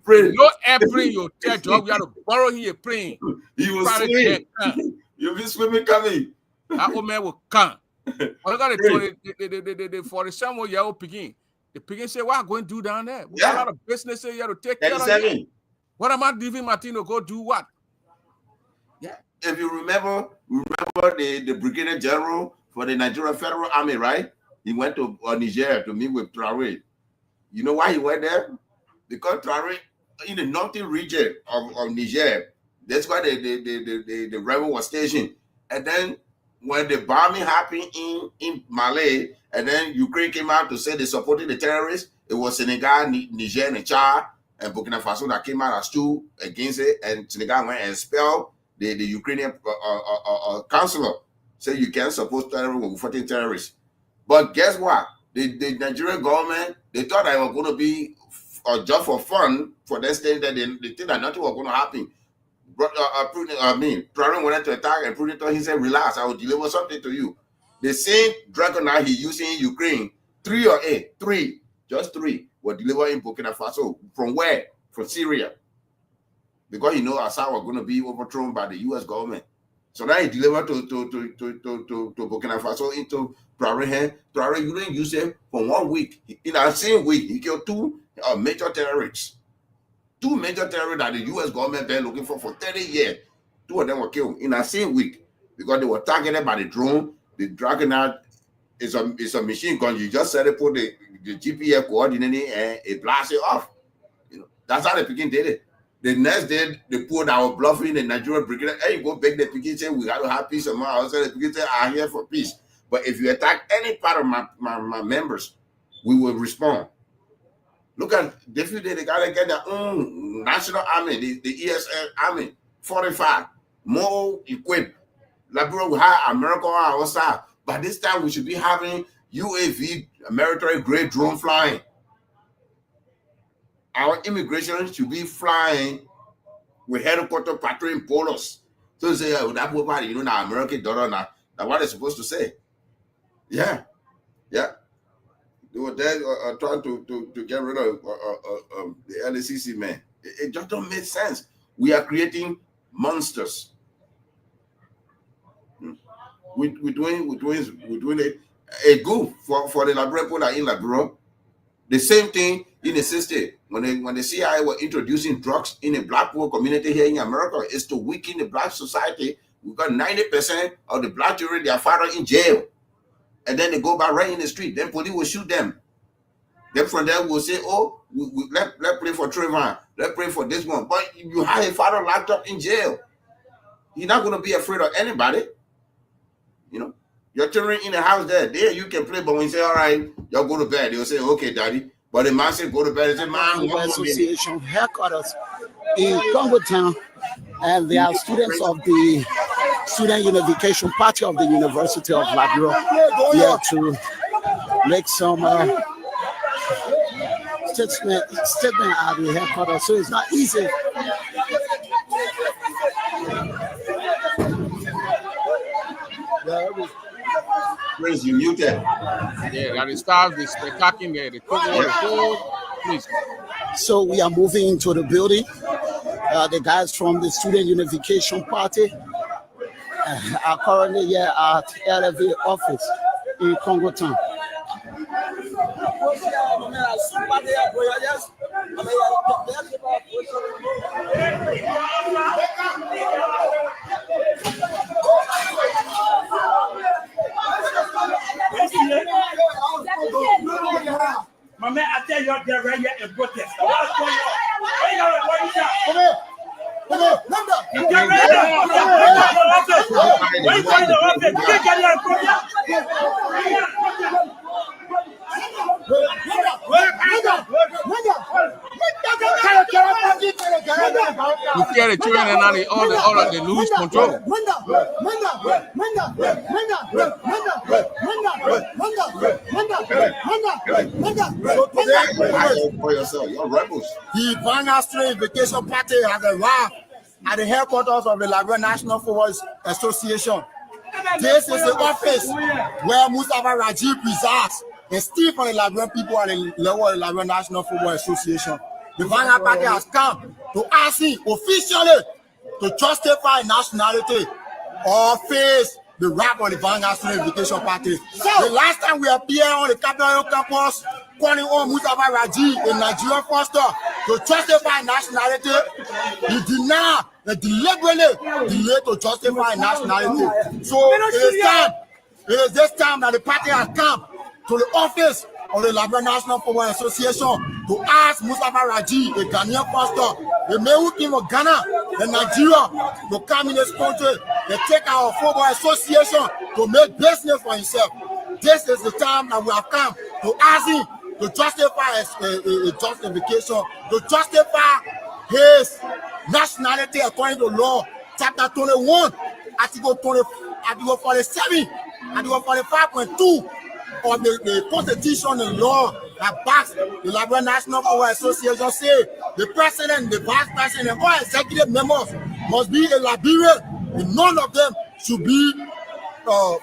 Speaker 3: Prince.
Speaker 2: No airplane, you tell job, you have to borrow him a plane.
Speaker 3: He will swim. You'll be swimming coming.
Speaker 2: That old man will come. I got the 47-year-old picking. The picking say, what am I going to do down there? We got a lot of business here to take care of it. What am I leaving Martino go do what?
Speaker 3: Yeah. If you remember the Brigadier General for the Nigerian Federal Army, right? He went to Niger to meet with Traoré. You know why he went there? Because Traoré, in the northern region of Niger, that's why the rebel was stationed. And then when the bombing happened in Mali, and then Ukraine came out to say they supported the terrorists, it was Senegal, Niger, and Chad, and Burkina Faso that came out as two against it, and Senegal went and expelled the Ukrainian counselor. Say you can't support terrorism fighting terrorists. But guess what? The Nigerian government, they thought that it was going to be a job for fun for them, saying that they think that nothing was going to happen. Traoré wanted to attack, and Prudent, he said, relax, I will deliver something to you. The same Dragonite he using in Ukraine, 3 were delivered in Burkina Faso. From where? From Syria. Because he knows Assad was going to be overthrown by the U.S. government. So now he delivered to Burkina Faso into Traoré. Traoré, you didn't use it for 1 week. In that same week, he killed 2 major terrorists. 2 major terrorists that the U.S. government been looking for 30 years. 2 of them were killed in that same week because they were targeted by the drone. The Dragonite is a machine gun. You just set it, put the GPS coordinate and it blasts it off. You know, that's how the Peking did it. The next day, they pulled our bluffing the Nigerian brigade. Hey, you go back the Peking say we got to have peace among ourselves. The Peking say I'm here for peace. But if you attack any part of my members, we will respond. Look at they gotta get their own national army, the ESL army, 45, more equipped. Liberia will have America on our side. By this time, we should be having UAV, military grade drone flying. Our immigration should be flying with helicopter patrolling polos. So you say, oh, that body, you know, now American dollar now. That's what they're supposed to say. Yeah. They were there trying to get rid of the LACC man. It just don't make sense. We are creating monsters. We're doing a good for the Liberian people that are in Liberia. The same thing in the system. When the CIA were introducing drugs in the black poor community here in America, is to weaken the black society. We got 90% of the black children, their father in jail. And then they go back right in the street. Then police will shoot them. Then from there we'll say, oh, let's pray for Trayvon. Let's pray for this one. But you have a father locked up in jail. You're not going to be afraid of anybody. You know, your children in the house there you can play. But when you say, all right, y'all go to bed, they'll say, okay, daddy. But the man say, go to bed. They say, man,
Speaker 5: Association headquarters in Congo Town. And they are students of the Student Unification Party of the University of Liberia here to make some statement at the headquarters. So it's not easy.
Speaker 3: Prince, you muted.
Speaker 2: Yeah, that starts the spectacle there. The cold, please.
Speaker 5: So we are moving into the building. The guys from the Student Unification Party are currently here at LFA office in Congo Town.
Speaker 1: My man, I tell you, they're right here in protest. What's going on? Where you going? Come here. Get ready. Where you going to office? You can't get here in protest.
Speaker 2: You carry the children and all they lose control.
Speaker 3: For yourself, you're rebels.
Speaker 6: The Banga Student Unification Party has arrived at the headquarters of the Liberian National Football Association. This is the office where Mustafa Rajib resides. And still from the Liberian people at the level of the Liberian National Football Association. The Banga Party has come to ask him officially to justify nationality or face the rap of the Banga Student Unification Party. The last time we appeared on the Capitol campus, calling on Mustafa Rajib, a Nigerian foster, to justify nationality, he denied and deliberately delayed to justify nationality. So it is this time that the party has come to the office of the Liberian National Football Association to ask Mustafa Rajib, a Ghanaian pastor, the male king of Ghana and Nigeria, to come in this country and take our football association to make business for himself. This is the time that we have come to ask him to justify a justification, to justify his nationality according to law, chapter 21, article 47, article 45.2 of the Constitution and law that backs the Liberian National Football Association. Say the president, the vice president, and all executive members must be a Liberian. And none of them should be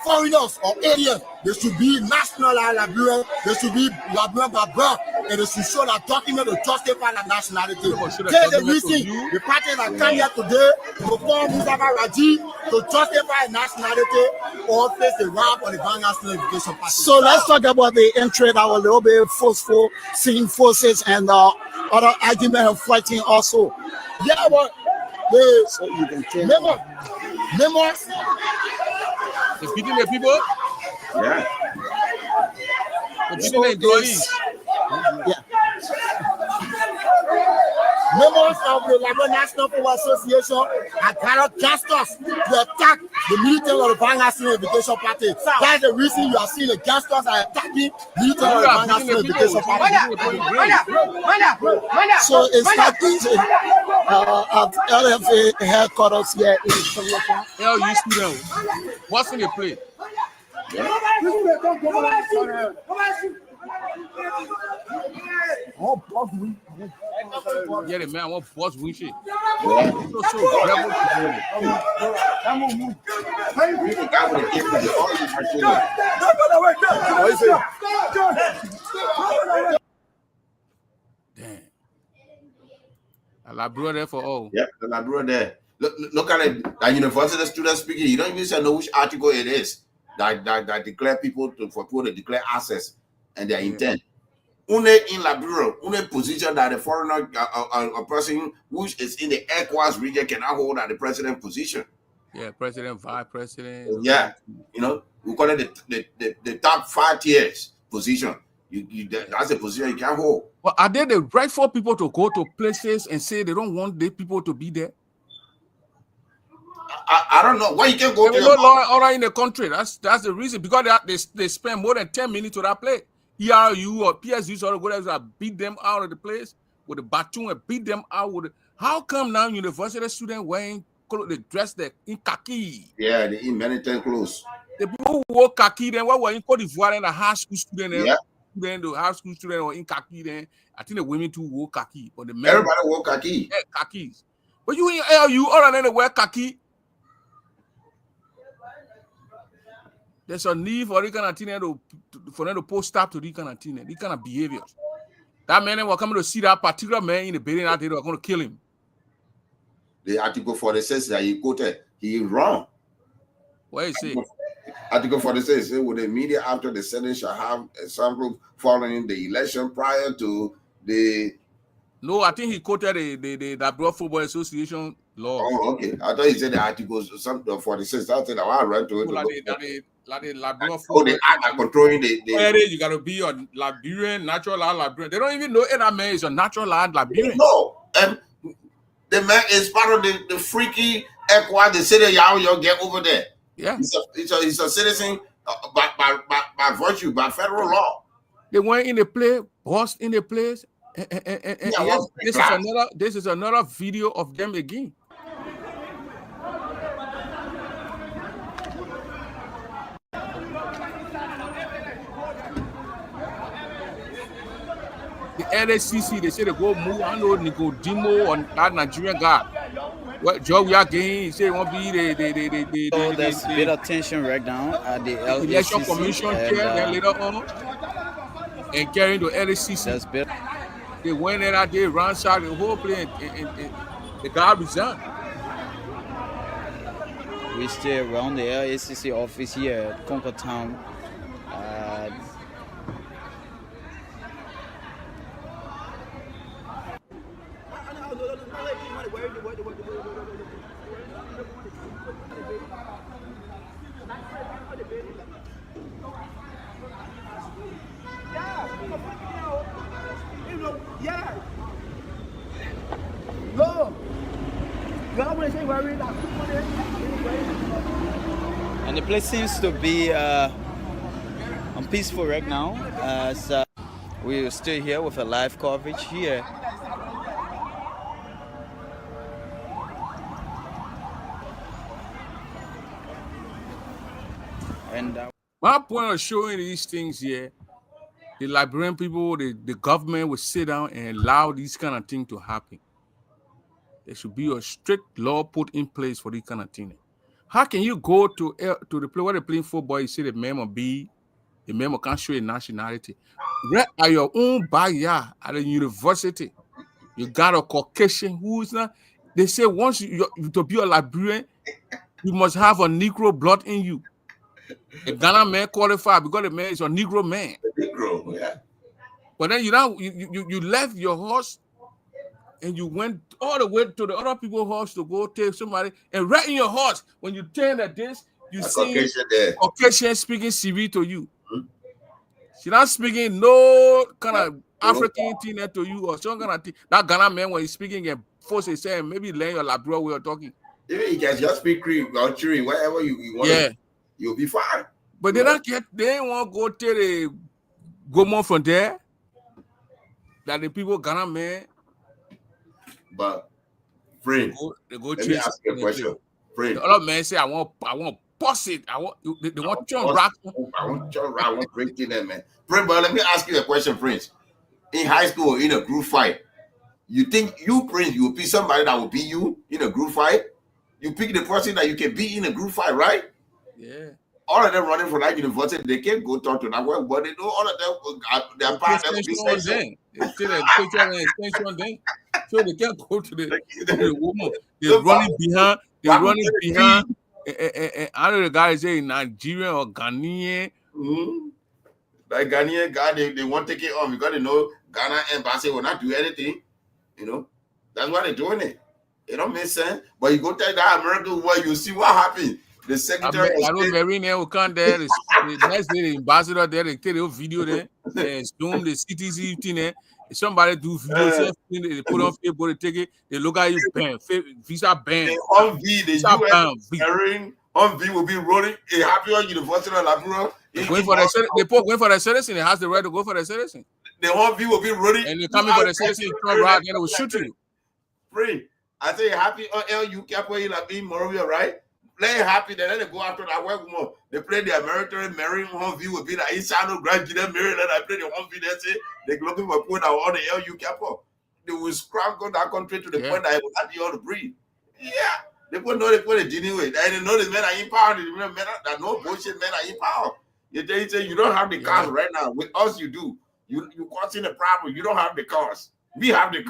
Speaker 6: foreigners or aliens. They should be national Liberian. They should be Liberian by birth, and they should show that document to justify that nationality. That's the reason the party that come here today to form Mustafa Raji to justify nationality or face the wrath of the Ghana National Education Party.
Speaker 5: So let's talk about the entry that was a little bit forceful, seeing forces and other argument of fighting also.
Speaker 6: Yeah, but
Speaker 5: So you can change.
Speaker 6: members.
Speaker 2: They're beating the people.
Speaker 3: Yeah.
Speaker 2: They're beating the employees.
Speaker 5: Yeah.
Speaker 6: Members of the Liberian National Football Association have carried gangsters to attack the military of the Ghana National Education Party. That's the reason you are seeing the gangsters are attacking military of the Ghana National Education Party.
Speaker 5: So it's happening at LFA headquarters here in Singapore.
Speaker 2: LU student. What's in the play? Yeah, the man want boss win shit. So rebel to damn. A Labrador there for all.
Speaker 3: Yeah, the Labrador there. Look at it. That university student speaking. You don't even know which article it is that declare people for people to declare access and their intent. Only in Labrador, only position that the foreigner, a person which is in the ECOWAS region cannot hold at the president position.
Speaker 2: Yeah, president, vice president.
Speaker 3: Yeah, you know, we call it the top 5 tiers position. That's a position you can't hold.
Speaker 2: Well, are they the rightful people to go to places and say they don't want the people to be there?
Speaker 3: I don't know why you can't go
Speaker 2: There
Speaker 3: to
Speaker 2: is no law order in the country. That's the reason, because they spend more than 10 minutes to that place. ERU or PSU sort of go there and beat them out of the place with a baton and beat them out with. How come now university students wearing clothes, they dress in khaki?
Speaker 3: Yeah, they in military clothes.
Speaker 2: The people who wore khaki then, what were in Cote d'Ivoire and a high school student?
Speaker 3: Yeah.
Speaker 2: Then the high school student were in khaki. Then I think the women too wore khaki, but the men
Speaker 3: Everybody wore khaki.
Speaker 2: yeah, khakis. But you in LU, other than they wear khaki. There's a need for the kind of thing for them to post up to the kind of thing, these kind of behaviors. That man were coming to see that particular man in the building out there, they were going to kill him.
Speaker 3: The article 46 that he quoted, he wrong.
Speaker 2: What you say?
Speaker 3: Article 46 says, with the media after the Senate shall have a sample following the election prior to the.
Speaker 2: No, I think he quoted the Labrador Football Association law.
Speaker 3: Oh, okay. I thought he said the articles something 46. I said I read to it.
Speaker 2: Like the Labrador
Speaker 3: Oh,
Speaker 2: Football.
Speaker 3: they are controlling the
Speaker 2: You got to be a Liberian, natural land Liberian. They don't even know that man is a natural land Liberian.
Speaker 3: No, the man is part of the freaky ECOWAS, the city y'all get over there.
Speaker 2: Yeah,
Speaker 3: He's a citizen by virtue, by federal law.
Speaker 2: they went in the play, bossed in the place, and yes, this is another video of them again. The NSCC, they say they go move. I know Nicodemo on that Nigerian guy. What job we are getting? He say it won't be the
Speaker 4: So there's a bit of tension right now at the
Speaker 2: election
Speaker 4: LACC,
Speaker 2: commission
Speaker 4: and,
Speaker 2: chair. Then later on, and carrying the NSCC.
Speaker 4: there's bit.
Speaker 2: They went in out there, ransacked the whole place, and the guy resigned.
Speaker 4: We stay around the LACC office here at Concord Town. And the place seems to be peaceful right now, as we're still here with a live coverage here. And
Speaker 2: My point of showing these things here, the Liberian people, the government will sit down and allow these kind of things to happen. There should be a strict law put in place for this kind of thing. How can you go to the play where they're playing football? You see the man can't show a nationality. Right at your own backyard at the university, you got a Caucasian who's not. They say once you to be a Liberian, you must have a Negro blood in you. A Ghana man qualified because the man is a Negro man.
Speaker 3: Negro, yeah.
Speaker 2: But then you left your horse and you went all the way to the other people's horse to go take somebody, and right in your horse, when you turn at this, you see Caucasian speaking CV to you. She not speaking no kind of African thing to you or some kind of thing. That Ghana man when he's speaking and force is saying maybe learn your Labrador way of talking.
Speaker 3: Even you can just speak Cree or Chiri, whatever you want.
Speaker 2: Yeah,
Speaker 3: you'll be fine.
Speaker 2: But they don't get. They want to go to the Gomon from there. That the people Ghana man.
Speaker 3: But friend,
Speaker 2: let
Speaker 3: me ask you a question. Friend,
Speaker 2: the other man say I want bust it. They want John Rock.
Speaker 3: I want John Rock. I want break in there, man. Friend, but let me ask you a question, Prince. In high school, in a group fight, you think Prince, you will pick somebody that will beat you in a group fight? You pick the person that you can beat in a group fight, right?
Speaker 2: Yeah.
Speaker 3: All of them running for that university, they can't go talk to that work, but they know all of them. Their parents will be saying
Speaker 2: so they can't go to the woman. They're running behind. They're running behind. I know the guy say Nigerian or Ghanaian.
Speaker 3: Mm-hmm. That Ghanaian guy, they won't take it on because they know Ghana embassy will not do anything. You know, that's why they're doing it. It don't make sense. But you go tell that American world, you see what happened. The secretary.
Speaker 2: I know Marine will come there. The next day, the ambassador there, they take the video there, they zoom the CTC thing there. If somebody do video, they put on Facebook, they take it, they look at you, ban, visa ban.
Speaker 3: The Humvee will be rolling a happy university of Labrador.
Speaker 2: Going for the citizen, it has the right to go for the citizen.
Speaker 3: The Humvee will be rolling.
Speaker 2: And you're coming for the citizen, right, then they will shoot you.
Speaker 3: Free. I say happy you kept where you like being Moravia, right? Play happy, then let them go after that work more. They play the American Marine Humvee will be like inside of Grand Guinea Maryland. I play the Humvee, they say they're looking for people that on the LU Capo. They will scramble that country to the point that it will not be able to breathe. Yeah. They put the dealing with. And they know the men are in power. They know that no bullshit men are in power. You say you don't have the cars right now. With us, you do. You causing a problem. You don't have the cars. We have the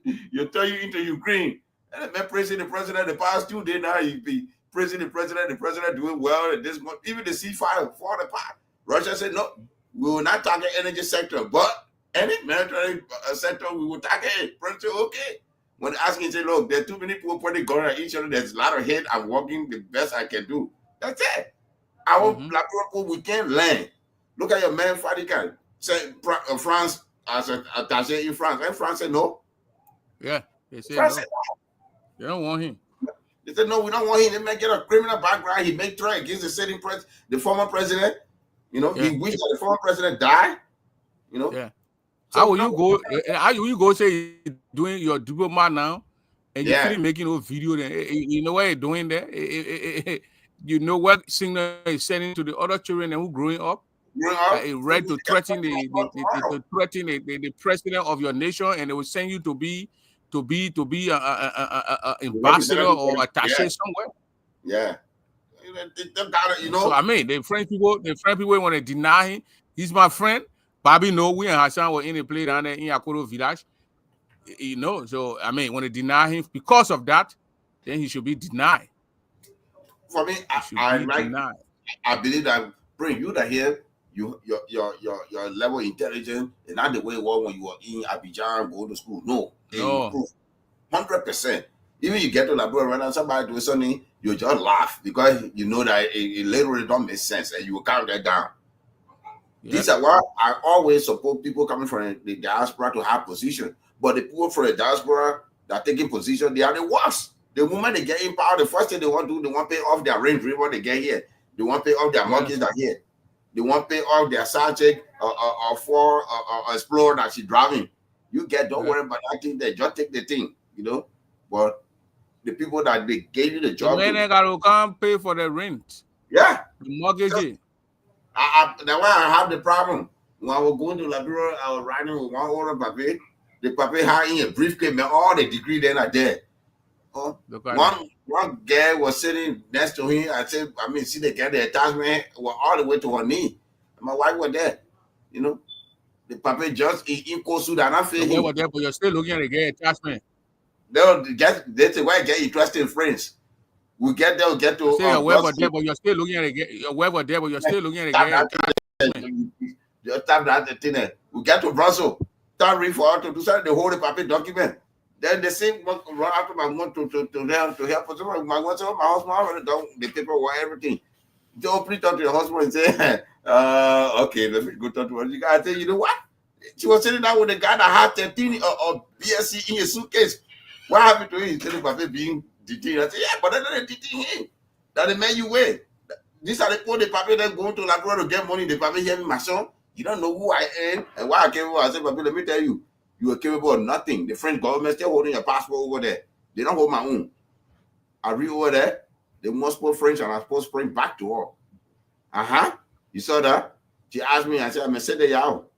Speaker 3: you tell you into Ukraine. And the president the past 2 days now, he be praising the president doing well. And this month, even the ceasefire fall apart. Russia said, no, we will not target energy sector, but any military sector, we will target it. President said, okay. When asking, say, look, there are too many people putting gun at each other. There's a lot of hate. I'm working the best I can do. That's it. Our black people, we can't learn. Look at your man, Fadikan. Say, France, as an attaché in France. And France said, no.
Speaker 2: Yeah, they said
Speaker 3: France
Speaker 2: no.
Speaker 3: said no.
Speaker 2: They don't want him.
Speaker 3: They said, no, we don't want him. They may get a criminal background. He may try against the former president. You know, he wished that the former president died. You know?
Speaker 2: Yeah. So how will you go say doing your diploma now and you're still making no video then? You know what you're doing there? You know what signal is sending to the other children who growing up? Right to threaten the president of your nation, and they will send you to be a ambassador or attaché somewhere.
Speaker 3: Yeah. You know.
Speaker 2: So I mean, the French people want to deny him. He's my friend. Bobby know we and Hassan were in a play down there in Yakoto village. You know, so I mean, when they deny him because of that, then he should be denied.
Speaker 3: For me, I believe that bring you that here, your level of intelligence is not the way it was when you were in Abidjan going to school. No. 100%. Even you get to Labrador right now, somebody do something, you just laugh because you know that it literally don't make sense and you will calm that down. Yeah. These are why I always support people coming from the diaspora to have position. But the people from the diaspora that are taking position, they are the worst. The moment they get in power, the first thing they want to do, they want to pay off their Range Rover they get here. They want to pay off their mortgage that here. They want to pay off their Sajik or Ford or Explorer that she's driving. You don't worry about that thing there. Just take the thing, you know. But the people that they gave you the job,
Speaker 2: the men got to come pay for the rent.
Speaker 3: Yeah,
Speaker 2: the mortgage.
Speaker 3: That's why I have the problem. When I was going to Liberia, I was riding with one older baby. The papi had in a briefcase, man, all the degree then are there. One girl was sitting next to him. I said, I mean, see the girl, the attachment was all the way to her knee. My wife was there. You know, the papi just equal suit and I feel
Speaker 2: him. Were there, but you're still looking at the girl attachment.
Speaker 3: They'll get that's why get interesting friends. We get there, get to
Speaker 2: whoever there, but you're still looking at it. Whoever there, but you're still looking at it.
Speaker 3: Just tap that thing there. We get to Brussels. Start read for her to do something. They hold the paper document. Then the same run after my mom to help us. My husband already done the paperwork, everything. They open talk to the husband and say, okay, let me go talk to her. You guys say, you know what? She was sitting down with a guy that had 13 or BSc in a suitcase. What happened to him? He's telling Papi being detained. I said, yeah, but they're detaining him. That the man you wear. These are the poor, the Papi that going to Labrador to get money. The Papi hear me, my son. You don't know who I am and why I came over. I said, Papi, let me tell you, you are capable of nothing. The French government still holding your passport over there. They don't hold my own. I read over there. They must speak French and I supposed to bring back to her. You saw that? She asked me, I said, I'm a city out.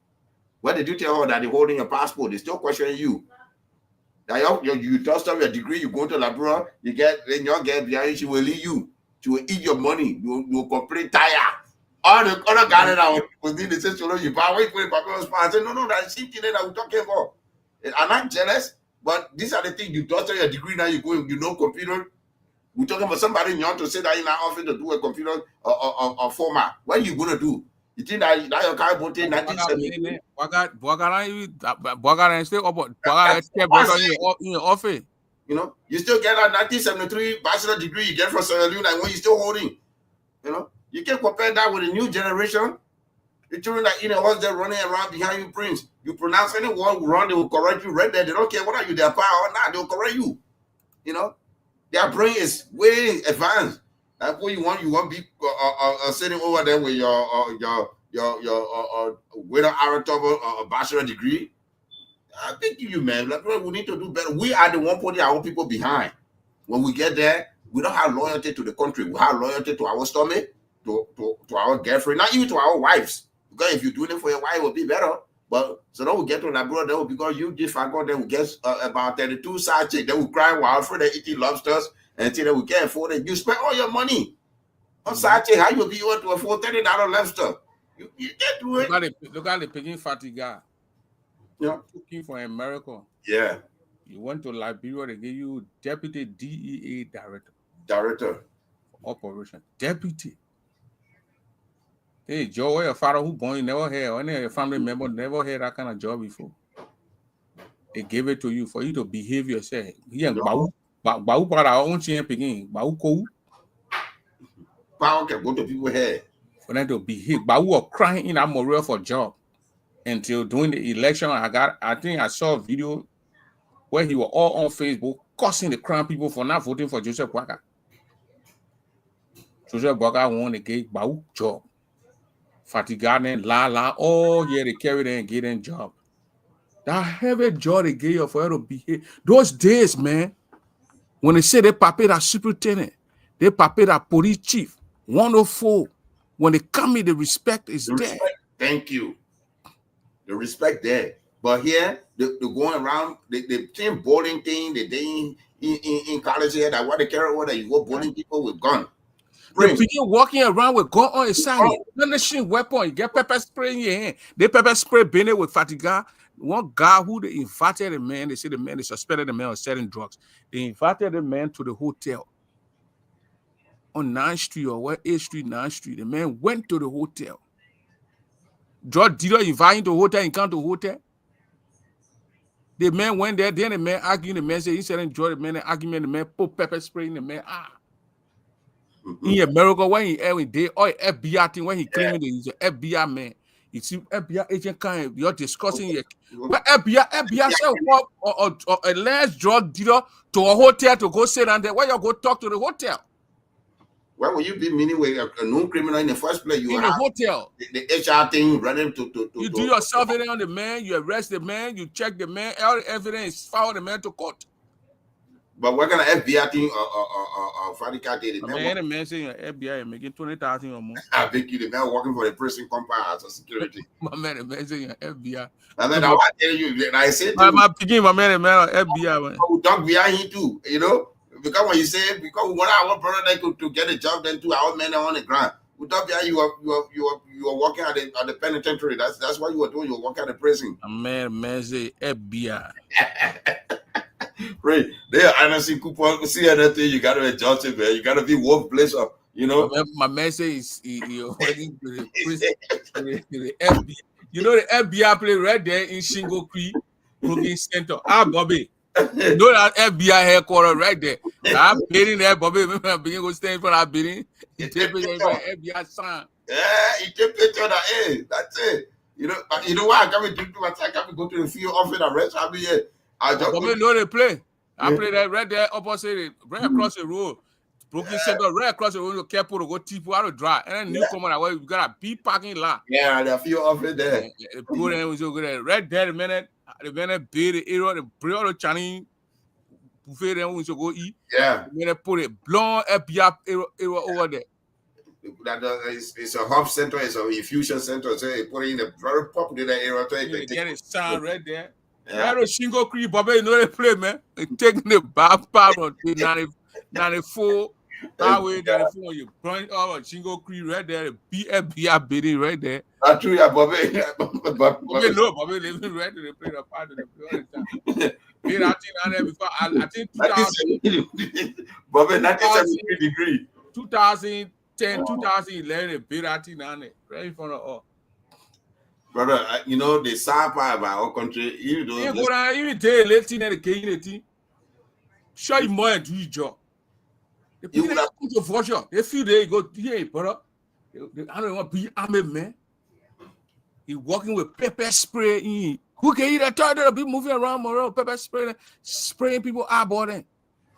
Speaker 3: What did you tell her that they're holding your passport? They still questioning you. That you dust up your degree, you go to Labrador, you get, then you get behind, she will leave you. She will eat your money. You will complete tire. All the other guys that was in the system, you buy away for the I said, no, that's the same thing that we're talking about. I'm not jealous, but these are the things you dust up your degree now, you go, you know computer. We're talking about somebody you want to sit down in our office to do a computer or format. What are you going to do? You think that your car bought in 1970?
Speaker 2: In your office.
Speaker 3: You know, you still get a 1973 bachelor degree you get from Sierra Leone and when you're still holding. You know, you can compare that with a new generation. The children that was there running around behind you, Prince. You pronounce any word wrong, they will correct you right there. They don't care whether you their power or not, they'll correct you. You know, their brain is way advanced. That's what you want to be sitting over there with your whether Aratoba bachelor degree. I think you, man. Like, we need to do better. We are the one putting our people behind. When we get there, we don't have loyalty to the country. We have loyalty to our stomach, to our girlfriend, not even to our wives. Because if you're doing it for your wife, it will be better. But so then we get to Labrador, because you did forgot, then we get about 32 side chick. Then we cry while for the eating lobsters until then we can't afford it. You spend all your money on side chick. How you be able to afford $30 lobster? You can't do it.
Speaker 2: Look at the picking Fatiga.
Speaker 3: Yeah.
Speaker 2: Looking for America.
Speaker 3: Yeah.
Speaker 2: You went to Liberia, they give you deputy DEA director.
Speaker 3: Director.
Speaker 2: Operation. Deputy. Hey, Joe, your father who born, you never had, any of your family member never had that kind of job before. They gave it to you for you to behave yourself. Yeah, Bau para our own champion, Bau Ko.
Speaker 3: Power can go to people's head.
Speaker 2: For them to behave. Bau are crying in a morale for job. Until during the election, I think I saw a video where he was all on Facebook cursing the Crown people for not voting for Joseph Boakai. Joseph Boakai won the gate Bau job. Fatigaden, all year they carry them and get them job. That heavy job they gave you for her to behave. Those days, man, when they say they paid that superintendent, they paid that police chief, 104. When they come in, the respect is there.
Speaker 3: Thank you. The respect there. But here, they're going around, the same bowling thing, they in college here, that what they carry over there, you go bowling people with gun.
Speaker 2: They begin walking around with gun on his side. Machine weapon, you get pepper spray in your hand. They pepper spray Bennett with Fatiga. One guy who they invited the man, they say the man, they suspected the man of selling drugs. They invited the man to the hotel on 9th Street or what 8th Street, 9th Street. The man went to the hotel. Drug dealer invite him to the hotel and come to the hotel. The man went there, then the man arguing, the man said he said enjoy the man, the argument, the man put pepper spray in the man. In America, when he every day, or FBI thing, when he claiming he's an FBI man, you see FBI agent kind, you're discussing it. But FBI said or a last drug dealer to a hotel to go sit down there. Why you go talk to the hotel?
Speaker 3: Why would you be meaning with a known criminal in the first place? You
Speaker 2: in the hotel.
Speaker 3: The HR thing running to
Speaker 2: you do your survey on the man, you arrest the man, you check the man, all the evidence, follow the man to court.
Speaker 3: But what kind of FBI thing or Fadika did?
Speaker 2: The man saying FBI making 20,000 or more.
Speaker 3: I think you the man working for the prison compound as a security.
Speaker 2: My man, the man saying FBI.
Speaker 3: And then I tell you, I said,
Speaker 2: my picking my man, FBI. Man.
Speaker 3: We talk behind him too, you know, because when you say because we want our brother to get a job, then two our men are on the ground. We talk behind you are working at the penitentiary. That's what you are doing. You are working at the prison.
Speaker 2: A man say FBI.
Speaker 3: Right there, I don't see coupon. See anything, you gotta adjust it, man. You gotta be workplace up, you know.
Speaker 2: My man says he's working to the FBI. You know the FBI play right there in Shingo Creek Booking Center. Bobby. You know that FBI headquarters right there. I'm bidding there, Bobby. Remember, I'm beginning to stand for that bidding. He take picture of FBI sign.
Speaker 3: Yeah, he take picture of that. Hey, that's it. You know why I can't do my time. I can't go to the field office and rest. I mean, I just
Speaker 2: Bobby know they play. I play that right there opposite, right across the road. Brooklyn Center, right across the road. You can't put to go Tipo out of drive. And then newcomer that way, we got a big parking lot.
Speaker 3: Yeah, the field office there.
Speaker 2: Put in, we so good. Right there, the minute build the area, the bread of Chinese buffet, then we should go eat.
Speaker 3: Yeah.
Speaker 2: The minute put it blonde FBI area over there.
Speaker 3: It's a hub center, it's an infusion center. So they put it in a very popular area.
Speaker 2: They get it sound right there.
Speaker 3: Yeah.
Speaker 2: Right Shingo Creek, Bobby, you know they play, man. They taking the bypass on 94. That way, 94, when you burn all of Shingo Creek right there, the FBI bidding right there.
Speaker 3: That's true, yeah, Bobby.
Speaker 2: Bobby, no, Bobby living right there. They play the part of the play all the time. Bid I think on there before, I think 2000.
Speaker 3: Bobby, 1973 degree.
Speaker 2: 2010, 2011, they bid I think on it. Right in front of all.
Speaker 3: Brother, you know, the sad part about our country, you know.
Speaker 2: You go down, even tell late teen and the king, show you more and do your job. The people that come to fortune, they feel they go, yeah, brother. I don't want to be army man. He walking with pepper spray in. Who can eat that toilet? Be moving around more pepper spray, spraying people eyeball then.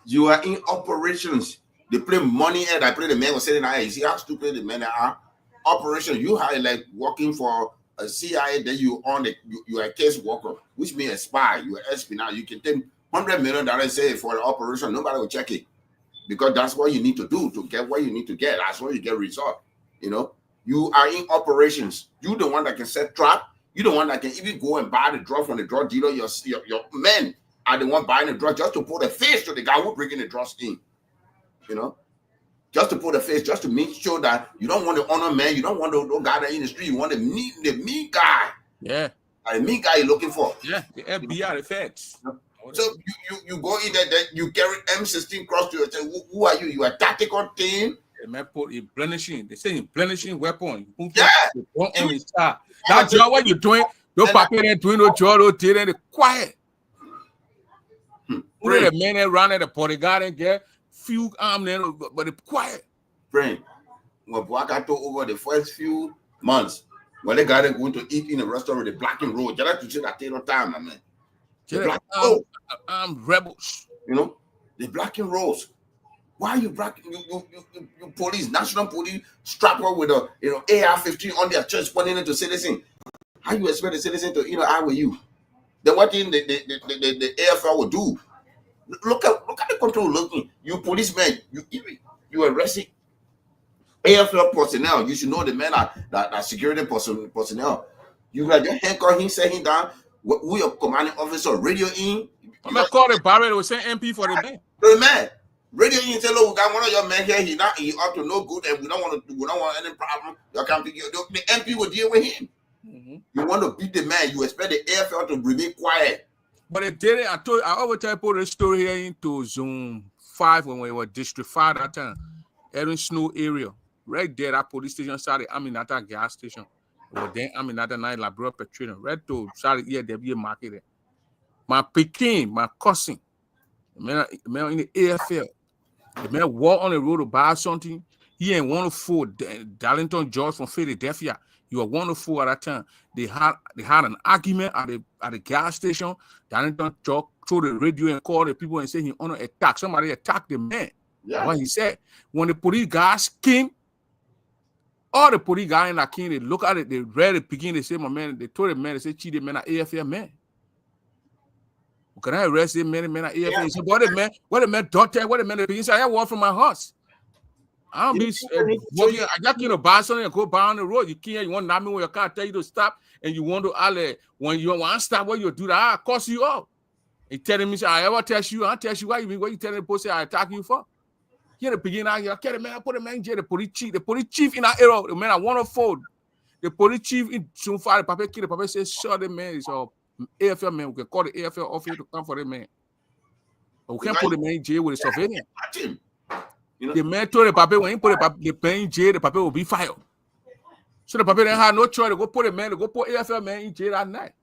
Speaker 3: You are in operations. They play money and I play the man was saying, you see how stupid the men are. Operation, you are like working for a CIA, then you are a case worker, which means a spy. You are SP now. You can take $100 million say for the operation. Nobody will check it because that's what you need to do to get what you need to get. That's where you get result. You know, you are in operations. You the one that can set trap. You the one that can even go and buy the drug from the drug dealer. Your men are the one buying the drug just to put a face to the guy who bringing the drugs in. You know. Just to put a face, just to make sure that you don't want the honor man, you don't want the guy that in the street, you want the mean guy.
Speaker 2: Yeah.
Speaker 3: The mean guy you're looking for.
Speaker 2: Yeah, the FBI, the feds.
Speaker 3: So you go in there, then you carry M16 cross to your chest. Who are you? You are a tactical team.
Speaker 2: The man put replenishing. They say replenishing weapon.
Speaker 3: Yeah.
Speaker 2: That job what you doing, no paper ain't doing no job, no deal, and quiet. The men around at the party garden get few armed, but it's quiet.
Speaker 3: Friend, when Boakato over the first few months, when they got going to eat in a restaurant, the blacking road, you like to say that take no time, my man.
Speaker 2: I'm rebels.
Speaker 3: You know, the blacking roads. Why are you blacking? You police, national police, strap up with a AR-15 on their chest, pointing into citizen. How you expect the citizen to eye with you? Then what thing the AFL will do? Look at the control looking. You policemen, you arresting AFL personnel. You should know the men that security personnel. You got your handcuff him, set him down. Who your commanding officer radio in?
Speaker 2: I'm gonna call the barrier to send MP for the man.
Speaker 3: The man radio in say, look, we got one of your men here. He up to no good, and we don't want any problem. You can pick the MP will deal with him. Mm-hmm. You want to beat the man. You expect the AFL to remain quiet.
Speaker 2: But it didn't. I always tell people the story here into Zone 5 when we were District 5 that time. Erin Snow area. Right there, that police station started Aminata gas station. Well, then Aminata night Labrador Petroleum. Right to started here, there be a market there. My Pekin, my cousin, the man in the AFL, the man walk on the road to buy something. He ain't 104 Darlington George from Philadelphia. You were 104 at that time. They had an argument at the gas station. Darlington George throw the radio and call the people and say he on attack. Somebody attacked the man. Yeah. What he said, when the police guys came, all the police guys in that came, they look at it, they read it, begin, they say, my man, they told the man, they say, the man, AFL man. Can I arrest him? Man, at AFL. He said, what the man daughter, what the man, he said, I walk from my house. I don't be walking. I got you to buy something and go buy on the road. You can't, you want to knock me with your car, tell you to stop, and you want to, when you want to stop, what you do that, I'll cost you up. He telling me, I ever test you, I'll test you, what you telling the police I attack you for? Here the beginning out here, okay, the man, I put the man in jail, the police chief in that era, the man I want to fold. The police chief in soon far, the papa kid, the papa says, sure, the man is a AFL man, we can call the AFL officer to come for the man. But we can't put the man in jail with a surveillance. The man told the papa when he put the man in jail, the papa will be fired. So the papa then had no choice to go put the man, to go put AFL man in jail that night.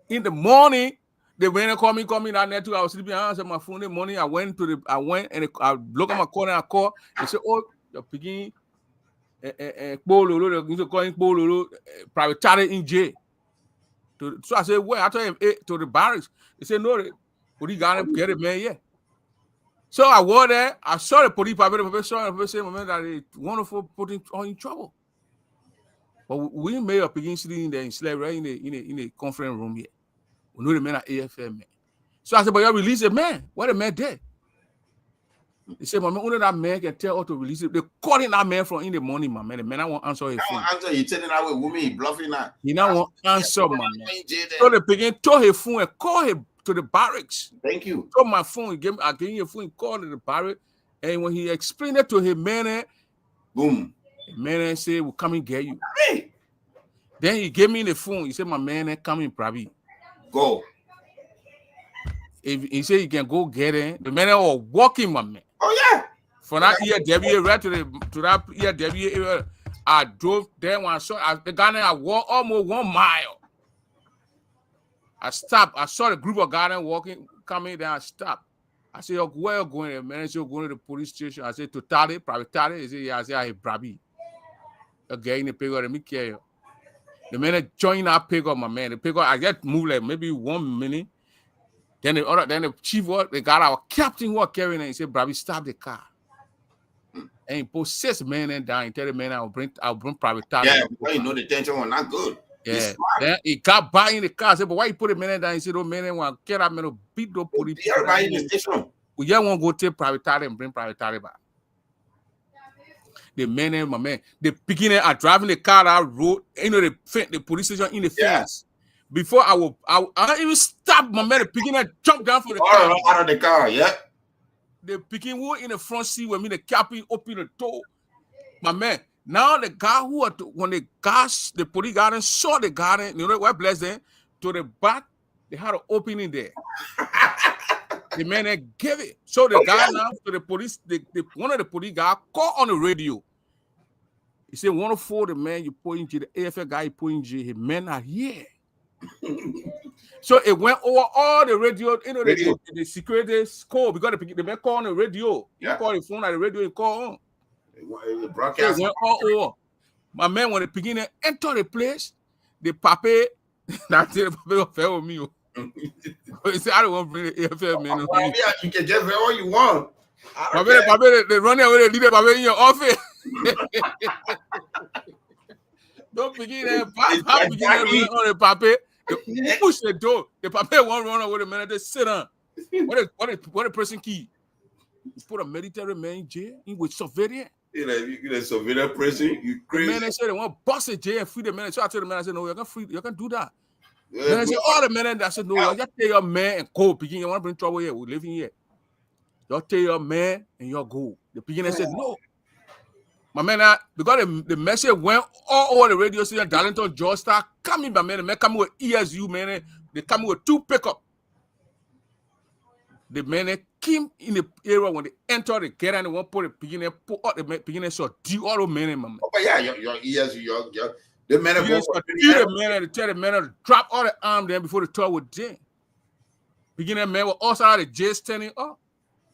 Speaker 2: In the morning, the man called me that night too. I was sleeping, I answered my phone in the morning. I went and I look at my corner, I call and say, oh, you're picking private charity in jail. So I said, well, I told him to the barracks. He said, no, we got to get it, man, yeah. So I was there. I saw the police. The said, man, that it's wonderful putting all in trouble. But we made a begin sitting in there in slave right in the conference room here. We know the man at AFL, man. So I said, but you release the man. What the man did? They said, my man, only that man can tell how to release it. They calling that man from in the morning, my man. The man, I won't answer his phone.
Speaker 3: Answer, you telling that with woman, he bluffing that.
Speaker 2: He now won't answer, my man. So they begin to his phone and call him to the barracks.
Speaker 3: Thank you.
Speaker 2: So my phone, I gave him your phone, called to the barracks. And when he explained it to him, man,
Speaker 3: boom.
Speaker 2: The man said, we'll come and get you.
Speaker 3: Hey.
Speaker 2: Then he gave me the phone. He said, my man, come in, Prabi.
Speaker 3: Go.
Speaker 2: If he said you can go get it, the man was walking, my man.
Speaker 3: Oh, yeah.
Speaker 2: From that ERW right to that ERW area, I drove there when I saw the guy. I walked almost 1 mile. I stopped. I saw the group of guys walking, coming there. I stopped. I said, where are you going? The man said, going to the police station. I said, to Tali, private Tali. He said, yeah. I said, I Brabi. Okay, in the pickup, let me carry you. The man joined that pickup, my man. The pickup, I just moved like maybe 1 minute. Then the chief, the guy, our captain was carrying it. He said, Brabi, stop the car. And he put 6 men in down and tell the man I'll bring private Tali.
Speaker 3: Yeah, because you know the tension was not good.
Speaker 2: Yeah. Then he got by in the car. I said, but why you put the man down? He said, oh, man, want to get up and beat the police.
Speaker 3: Everybody in the station.
Speaker 2: We just want to go take private Tali and bring private Tali back. The men and my man, the beginner are driving the car out road, the police station in the fence. Before I even stop, my man, the beginner jump down from the car.
Speaker 3: Out of the car, yeah.
Speaker 2: The picking who in the front seat with me, the captain open the door. My man, now the guy when the police garden saw the garden, you know what bless them to the back, they had an opening there. The man gave it. So the guy now to the police, one of the police guys called on the radio. He said, 104, the man you put in jail, the AFL guy you put in jail, his men are here. So it went over all the radio, the security call because the man called on the radio.
Speaker 3: Yeah.
Speaker 2: He called the phone at the radio, he called on.
Speaker 3: The broadcast.
Speaker 2: So it went all over. My man, when the beginner entered the place, the pape, that's the pape fell with me. He said, I don't want to bring the AFL man.
Speaker 3: You can just wear all you want.
Speaker 2: Pape, they run away, they leave the pape in your office. Don't begin there. How begin there on the pape? They push the door. The pape won't run away. The man, they sit down. What a person key? You put a military man in jail with surveillance.
Speaker 3: You a surveillance prison. You crazy.
Speaker 2: The man said they want to bust a jail and free the man. So I told the man, I said, no, you can do that. Then I said, all the men that said, no, you just tell your man and go. Begin, you want to bring trouble here. We're living here. You tell your man and you go. The beginner said, no. My man, because the message went all over the radio station, Darlington, Georgetown, coming, my man, the man coming with ESU, man, they coming with 2 pickup. The man came in the area when they entered the gate and they want to put the beginner, so do all the men, my man.
Speaker 3: Oh, but yeah, your ESU, the man
Speaker 2: go for the man, they tell the man to drop all the arm there before the tour was in. Beginner man was also out of the jail standing up.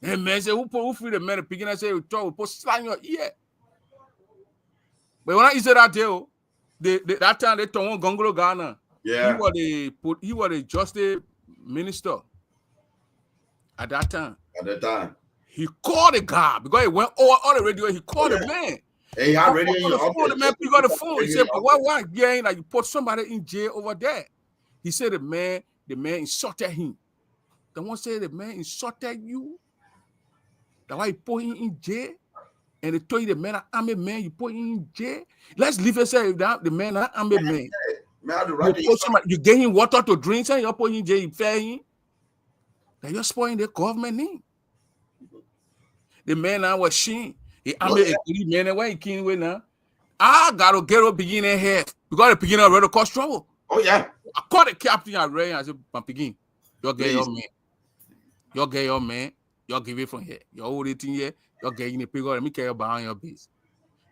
Speaker 2: And man said, who free the man? The beginner said, we put slap in your ear. But when I said that deal, that time they told one Gongolo Ghana.
Speaker 3: Yeah.
Speaker 2: He was the justice minister at that time. He called the guy because he went all the radio. He called the man.
Speaker 3: Hey, he had radio in your
Speaker 2: phone. The man picked up the phone. He said, but why? Yeah, like you put somebody in jail over there. He said, the man, the man insulted him. The one said the man insulted you. That's why you put him in jail. And they told you the man, I'm a man, you put him in jail. Let's leave it say that the man, I'm a man. You gave him water to drink, and you put him in jail, you fed him. Now you're spoiling the government name. The man I was seen. I'm a man, why he came away now? I gotta get up beginning here. Because the beginning already cause trouble.
Speaker 3: Oh, yeah.
Speaker 2: I called the captain and ran. I said, my begin. You're gay, your man. You're gay, your man. You're giving from here. You're all eating here. You're getting a pig. Let me carry behind your base.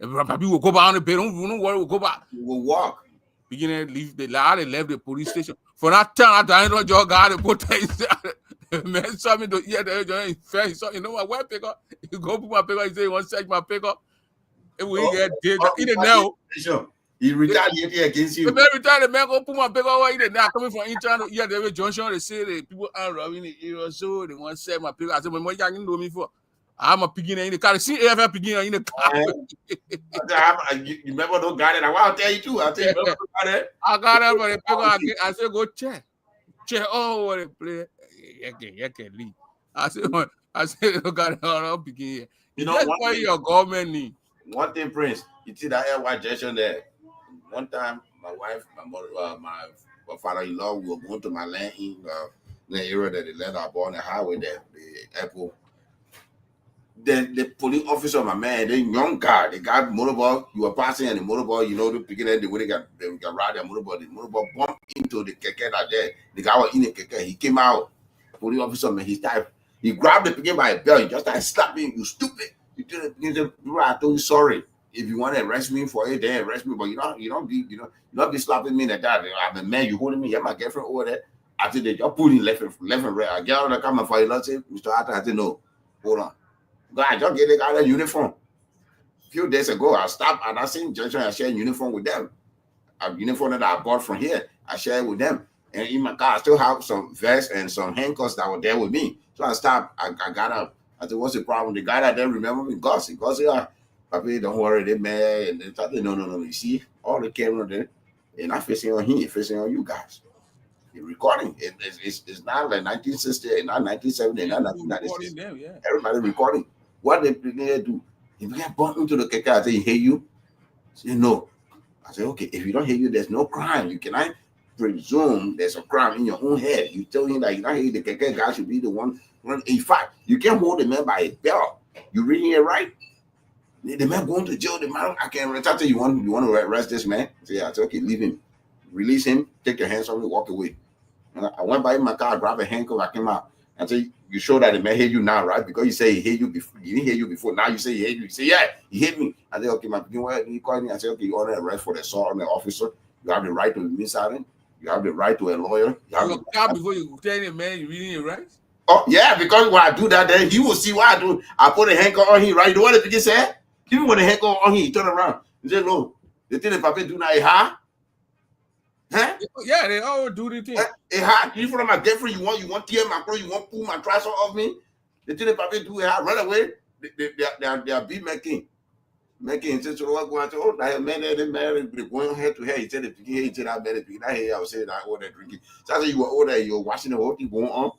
Speaker 2: Everybody will go behind the bed. Don't worry, we'll go back.
Speaker 3: We'll walk.
Speaker 2: Beginning leave the lad and left the police station. For that time, I don't know guy to put the man saw me to hear the face. So you know what? Where pick up? You go put my pick up. He say you want to search my pick up. And we get dead. He didn't know.
Speaker 3: He retaliated against you.
Speaker 2: Every time the man go put my pick up, he didn't know. Coming from internal, yeah, the junction. They say the people are robbing the area, so they want to sell my pick up. I said, "But what you know me for? I'm a beginner in the car. See, ever beginner in the car."
Speaker 3: You remember those guys that I'll tell you too. I'll tell you.
Speaker 2: I got up for the pick up. I said, "Go check. Oh, what a play. You can leave." I said, "You got it all up beginning. You know what your government need."
Speaker 3: One thing, Prince, you see that air gesture there. One time, my wife, my mother, my father-in-law, we were going to my land in the area that they let our boy on the highway there, the airport. The police officer, my man, the young guy, the guy motorball, you were passing and the motorball, you know, the beginning, they would get ride their motorball. The motorball bumped into the keke that day. The guy was in the keke. He came out. Police officer, man, he grabbed the picking by a belt. He just started slapping. You stupid. You did it. I told you sorry. If you want to arrest me for it, then arrest me. But you don't be slapping me like that. I'm a man. You holding me. You're my girlfriend over there. I said they just pulling left and right. I get out of the car, my father said, Mr. Arthur, I said no. Hold on. God, just get the guy a uniform. A few days ago, I stopped at that same junction. I shared uniform with them. A uniform that I bought from here. I shared with them. And in my car, I still have some vests and some handcuffs that were there with me. So I stopped. I got up. I said, what's the problem? The guy that didn't remember me, Gus, Papi, don't worry, they mad. And they thought, no. You see, all the camera there, they're not facing on him, facing on you guys. You're recording. It's not like 1960, not 1970, not 1996. Yeah. Everybody recording. What they do? He began bumping into the keke. I said, he hate you? He said, no. I said, okay, if you don't hate you, there's no crime. You cannot presume there's a crime in your own head. You tell him that you don't hate the keke guy should be the one. In fact, you can't hold the man by a belt. You reading it right? The man going to jail. The man, I can retire. You want to arrest this man? I said, yeah. I said, okay, leave him. Release him. Take your hands off him. Walk away. And I went by in my car, grabbed a handcuff. I came out. I said, you show that the man hate you now, right? Because you say he hate you before. He didn't hate you before. Now you say he hate you. You say, yeah, he hate me. I said, okay, you call me. I said, okay, you want to arrest for the assault on the officer. You have the right to remain silent. You have the right to a lawyer. You have
Speaker 2: before you tell the man you reading it right?
Speaker 3: Oh, yeah, because when I do that, then he will see what I do. I put a handcuff on him, right? You know what the picture said? Even when the handcuff on him, he turn around. He said, no, the thing that Papi do now is hard. Huh?
Speaker 2: Yeah, they all do the thing.
Speaker 3: It's hard. You from my girlfriend, you want tear my clothes, you want pull my trousers off me. The thing that Papi do is hard. Run away. They are beat making. Making said, so what going to, oh, that man, they married, they're going head to head. He said, he said, I better be that here. I was saying, I ordered drinking. So I said, you were older, you were watching the whole thing going on.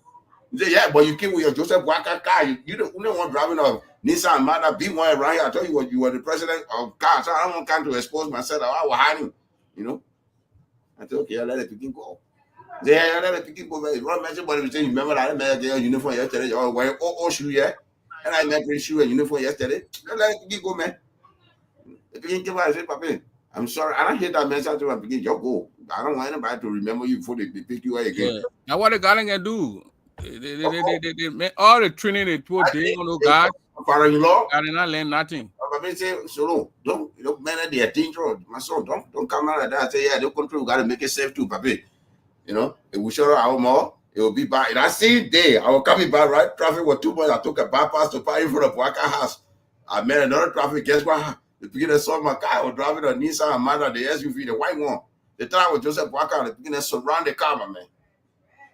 Speaker 3: He said, yeah, but you came with your Joseph Waka car. You the only one driving a Nissan Mazda B1 around here. I told you what, you were the president of cars. So I don't want to come to expose myself. I was hiding, you know. I said, okay, I let the picking go. Yeah, I let the picking go. Run mention, but you remember that I made a uniform yesterday. You wear all shoe, yeah. And I made a shoe and uniform yesterday. I let the picking go, man. The picking came out. I said, Papi, I'm sorry. I don't hear that message to my picking. You go. I don't want anybody to remember you before they pick you again.
Speaker 2: Yeah. Now what the guy can do? They all the training they put there on those guys.
Speaker 3: Father-in-law,
Speaker 2: I did not learn nothing.
Speaker 3: Papi say, so don't man, they are dangerous. My son, don't come out like that. I say, yeah, the country we gotta make it safe too, Papi. You know, if we show our more, it will be bad. And that same day, I was coming back, right? Traffic was 2 months. I took a bypass to park in front of Waka house. I met another traffic. Guess what? The beginner saw my car. I was driving a Nissan Mazda, the SUV, the white one. The time was Joseph Waka. The beginner surround the car, my man.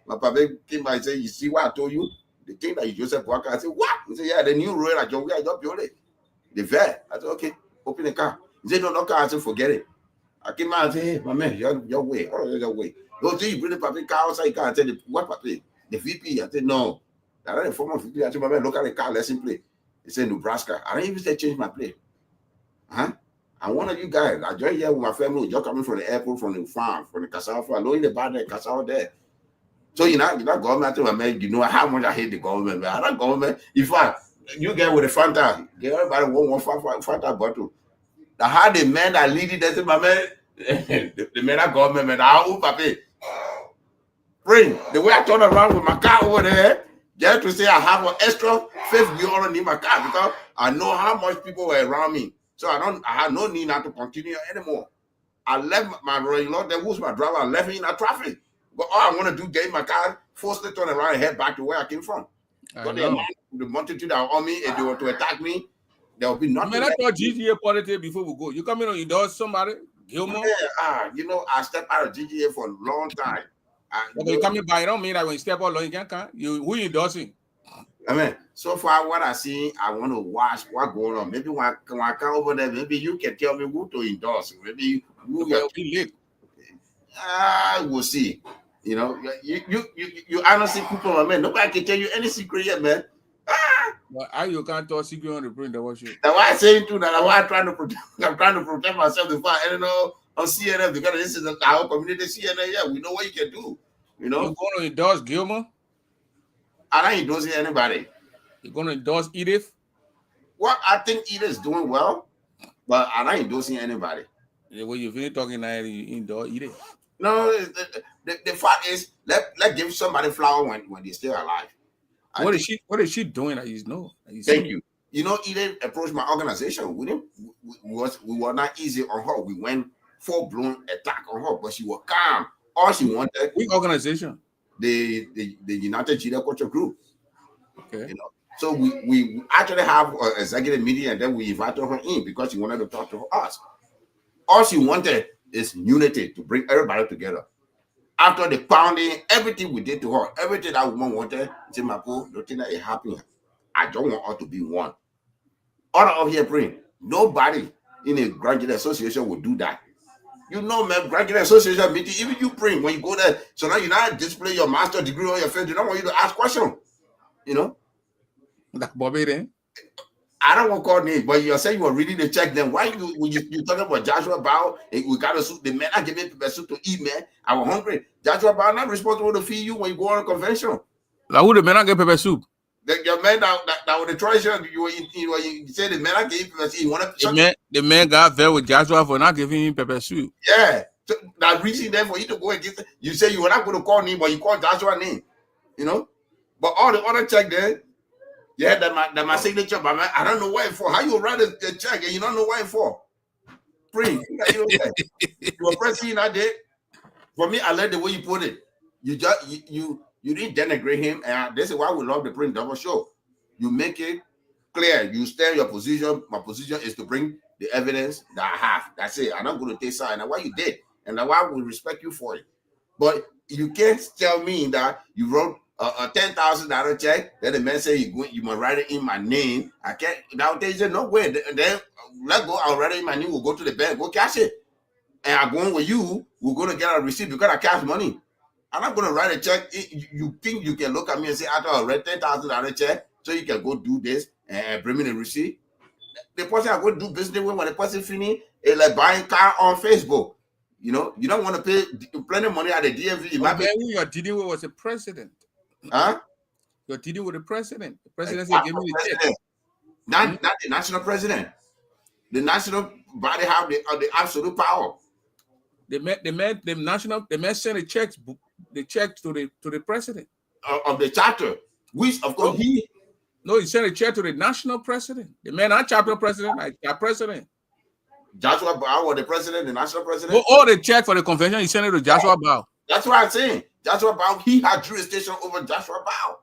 Speaker 3: My papa came by and said, you see what I told you? The thing that you Joseph Waka. I said, what? He said, yeah, the new road I just built it. The vet. I said, okay, open the car. He said, no car. I said, forget it. I came out and say, hey, my man, your way. Oh, your way. Go to you bring the papi car outside. You can't tell the what papi? The VP. I said, no. I don't inform of VP. I said, my man, look at the car, let's him play. He said, Nebraska. I didn't even say change my play. Huh? And one of you guys, I joined here with my family, just coming from the airport, from the farm, from the cassava farm, knowing the bad cassava there. So you know government, my man, you know how much I hate the government, man. I don't government. If you get with the Fanta, everybody want Fanta bottle. I had the men that lead it, they say, my man, the men that government, man, I hope I pay. Bring the way I turn around with my car over there, just to say I have an extra fifth gear in my car because I know how much people were around me. So I had no need now to continue anymore. I left my brother-in-law, there was my driver, I left him in that traffic. But all I want to do, get in my car, forcefully turn around and head back to where I came from. But the multitude that are on me, if they were to attack me, there will be nothing.
Speaker 2: Man, I thought GGA politics before we go. You come in and endorse somebody, Gilmore?
Speaker 3: Yeah, you know, I stepped out of GGA for a long time.
Speaker 2: You come in by, don't mean that when you step out, you can't. Who you endorsing?
Speaker 3: I mean, so far what I see, I want to watch what's going on. Maybe when I come over there, maybe you can tell me who to endorse. Maybe who we'll see. You know, you honestly people, my man. Nobody can tell you any secret yet, man.
Speaker 2: Well, you can't talk secret on the print. That's
Speaker 3: why I'm saying too that. That's why I'm trying to protect myself before I don't know on CNN because this is our community CNN. Yeah, we know what you can do. You know,
Speaker 2: you're going to endorse Gilmore?
Speaker 3: I don't endorse anybody.
Speaker 2: You're going to endorse Edith?
Speaker 3: Well, I think Edith is doing well, but I'm not endorsing anybody.
Speaker 2: The way you've been talking now, you endorse Edith.
Speaker 3: No, the fact is, let give somebody flower when they're still alive.
Speaker 2: What is she doing that you know?
Speaker 3: Thank you. You know, Edith approached my organization. We were not easy on her. We went full-blown attack on her, but she was calm. All she wanted.
Speaker 2: Which organization?
Speaker 3: The United Judea Culture Group.
Speaker 2: Okay.
Speaker 3: You know, so we actually have an executive meeting and then we invited her in because she wanted to talk to us. All she wanted is unity to bring everybody together. After the pounding, everything we did to her, everything that woman wanted, say, my poor, nothing that is happening. I don't want her to be one. All of here praying. Nobody in a graduate association will do that. You know, man, graduate association meeting, even you praying when you go there. So now you not display your master's degree on your face. They don't want you to ask questions. You know?
Speaker 2: Like Bobby then?
Speaker 3: I don't want to call names, but you're saying you were reading the check. Then why you talking about Joshua Bow? We got a soup. The man I gave me the soup to eat, man. I was hungry. Joshua Bow not responsible to feed you when you go on a convention.
Speaker 2: Like who the man I get pepper soup?
Speaker 3: Your man that was the treasurer, you said the man I gave pepper soup.
Speaker 2: The man got there with Joshua for not giving him pepper soup.
Speaker 3: Yeah. So that reason there for you to go and get you say you were not going to call him, but you called Joshua name. You know? But all the other check there, yeah, that my signature, but man, I don't know why for. How you write a check and you don't know why for? Free. You were pressing that day. For me, I like the way you put it. You didn't denigrate him, and this is why we love the Print Double Show. You make it clear. You stand your position. My position is to bring the evidence that I have. That's it. I'm not going to take side. And why you did, and why we respect you for it. But you can't tell me that you wrote a $10,000 check. Then the man say you must write it in my name. I can't. Now they say no way. Then let go. I'll write it in my name. We'll go to the bank. Go cash it. And I'm going with you. We're going to get a receipt because I cash money. I'm not going to write a check. You think you can look at me and say, I thought I read $10,000 check, so you can go do this and bring me the receipt. The person I go do business with when the person finish is like buying car on Facebook. You know, you don't want to pay plenty of money at the DMV.
Speaker 2: Who you're dealing with was the president.
Speaker 3: Huh?
Speaker 2: You're dealing with the president. The president said, give me the check.
Speaker 3: Not the national president. The national body have the absolute power.
Speaker 2: The man sent a check. The check to the president
Speaker 3: of the chapter, which of course he
Speaker 2: sent a check to the national president. The man, not chapter president, like president.
Speaker 3: Joshua Bow was the president, the national president.
Speaker 2: All the check for the convention, he sent it to Joshua Bow.
Speaker 3: That's what I'm saying. Joshua Bow, he had jurisdiction over Joshua Bow.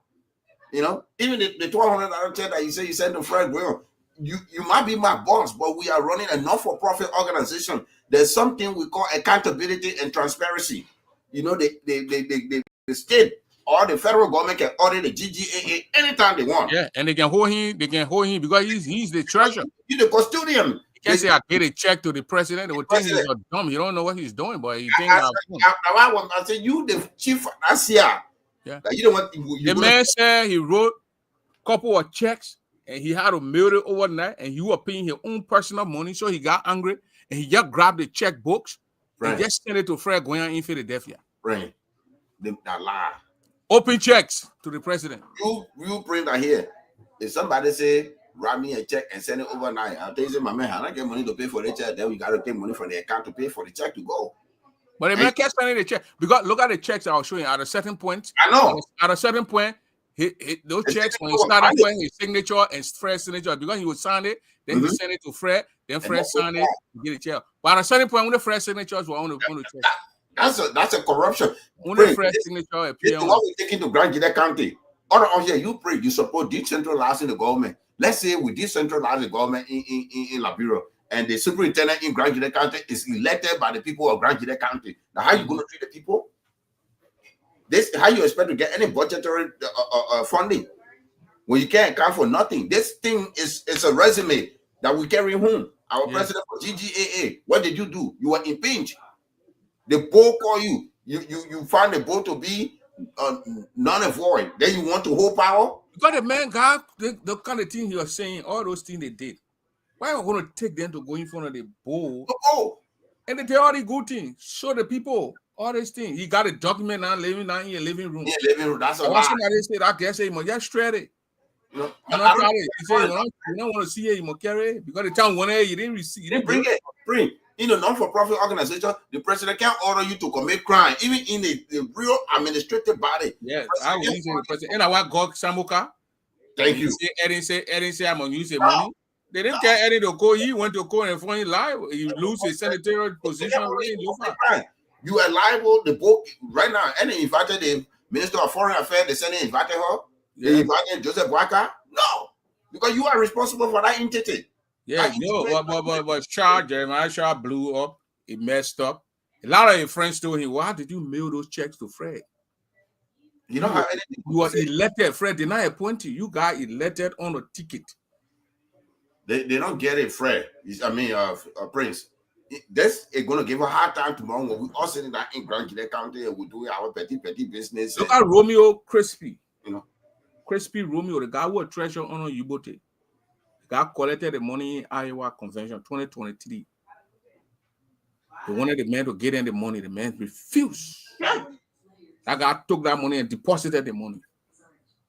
Speaker 3: You know, even the $1,200 check that you say you sent to Fred Will, you might be my boss, but we are running a not-for-profit organization. There's something we call accountability and transparency. You know, the state or the federal government can audit the GGAA anytime they want.
Speaker 2: Yeah, and they can hold him. They can hold him because he's the treasurer.
Speaker 3: He's the custodian.
Speaker 2: He can't say I gave a check to the president. They would think he's dumb. He don't know what he's doing, but he thinks
Speaker 3: I said, you the chief financier.
Speaker 2: Yeah.
Speaker 3: Like, you don't want
Speaker 2: the man said he wrote a couple of checks and he had to mail it overnight, and he was paying his own personal money, so he got angry and he just grabbed the checkbooks and just sent it to Fred Goyan in Philadelphia.
Speaker 3: Right. That lie.
Speaker 2: Open checks to the president.
Speaker 3: You print that here. If somebody say write me a check and send it overnight, I'll tell you, my man, I don't get money to pay for the check. Then we got to pay money from the account to pay for the check to go.
Speaker 2: But the man kept sending the check because look at the checks I was showing. At a certain point,
Speaker 3: I know.
Speaker 2: At a certain point, those checks when he started putting his signature and Fred's signature, because he would sign it, then he sent it to Fred, then Fred signed it to get the check. But at a certain point, when the Fred signatures were on the check,
Speaker 3: that's a corruption.
Speaker 2: When the Fred signature appeared,
Speaker 3: what we taking to Grand Gila County. On here, you pray, you support decentralizing the government. Let's say we decentralize the government in Liberia, and the superintendent in Grand Gila County is elected by the people of Grand Gila County. Now, how are you going to treat the people? This how you expect to get any budgetary funding when you can't account for nothing? This thing is a resume that we carry home. Our president for GGAA, what did you do? You were impeached. The board call you. You found the board to be none and void. Then you want to hold power?
Speaker 2: Because the man got the kind of thing he was saying, all those things they did. Why am I going to take them to go in front of the board? And they tell all the good things. Show the people all these things. He got a document now living down in your living room.
Speaker 3: Yeah, living room. That's a lie.
Speaker 2: Somebody said, I guess he must just shred it. You know, he said, you don't want to see it, you must carry it. Because the time when you didn't receive it.
Speaker 3: Bring. In a non-for-profit organization, the president can't order you to commit crime, even in the real administrative body.
Speaker 2: Yes, I will use the president. And I want God Samuka.
Speaker 3: Thank you.
Speaker 2: Eddie say I'm gonna use the money. They didn't care Eddie to go. He went to court and finally lied. He lose his senatorial position.
Speaker 3: You are liable. The book right now. And they invited the Minister of Foreign Affairs. The Senate invited her. They invited Joseph Waka. No, because you are responsible for that entity.
Speaker 2: Yeah, but Jeremiah Shaw blew up. He messed up. A lot of your friends told him, why did you mail those checks to Fred?
Speaker 3: You don't have anything.
Speaker 2: You were elected. Fred did not appoint you. You got elected on a ticket.
Speaker 3: They don't get it, Fred. Prince. This is going to give a hard time tomorrow when we all sitting down in Grand Gila County and we do our petty business.
Speaker 2: Look at Romeo Crispy. Crispy Romeo, the guy who was treasurer on Ubote. God collected the money in Iowa Convention 2023. They wanted the man to get in the money. The man refused. That guy took that money and deposited the money.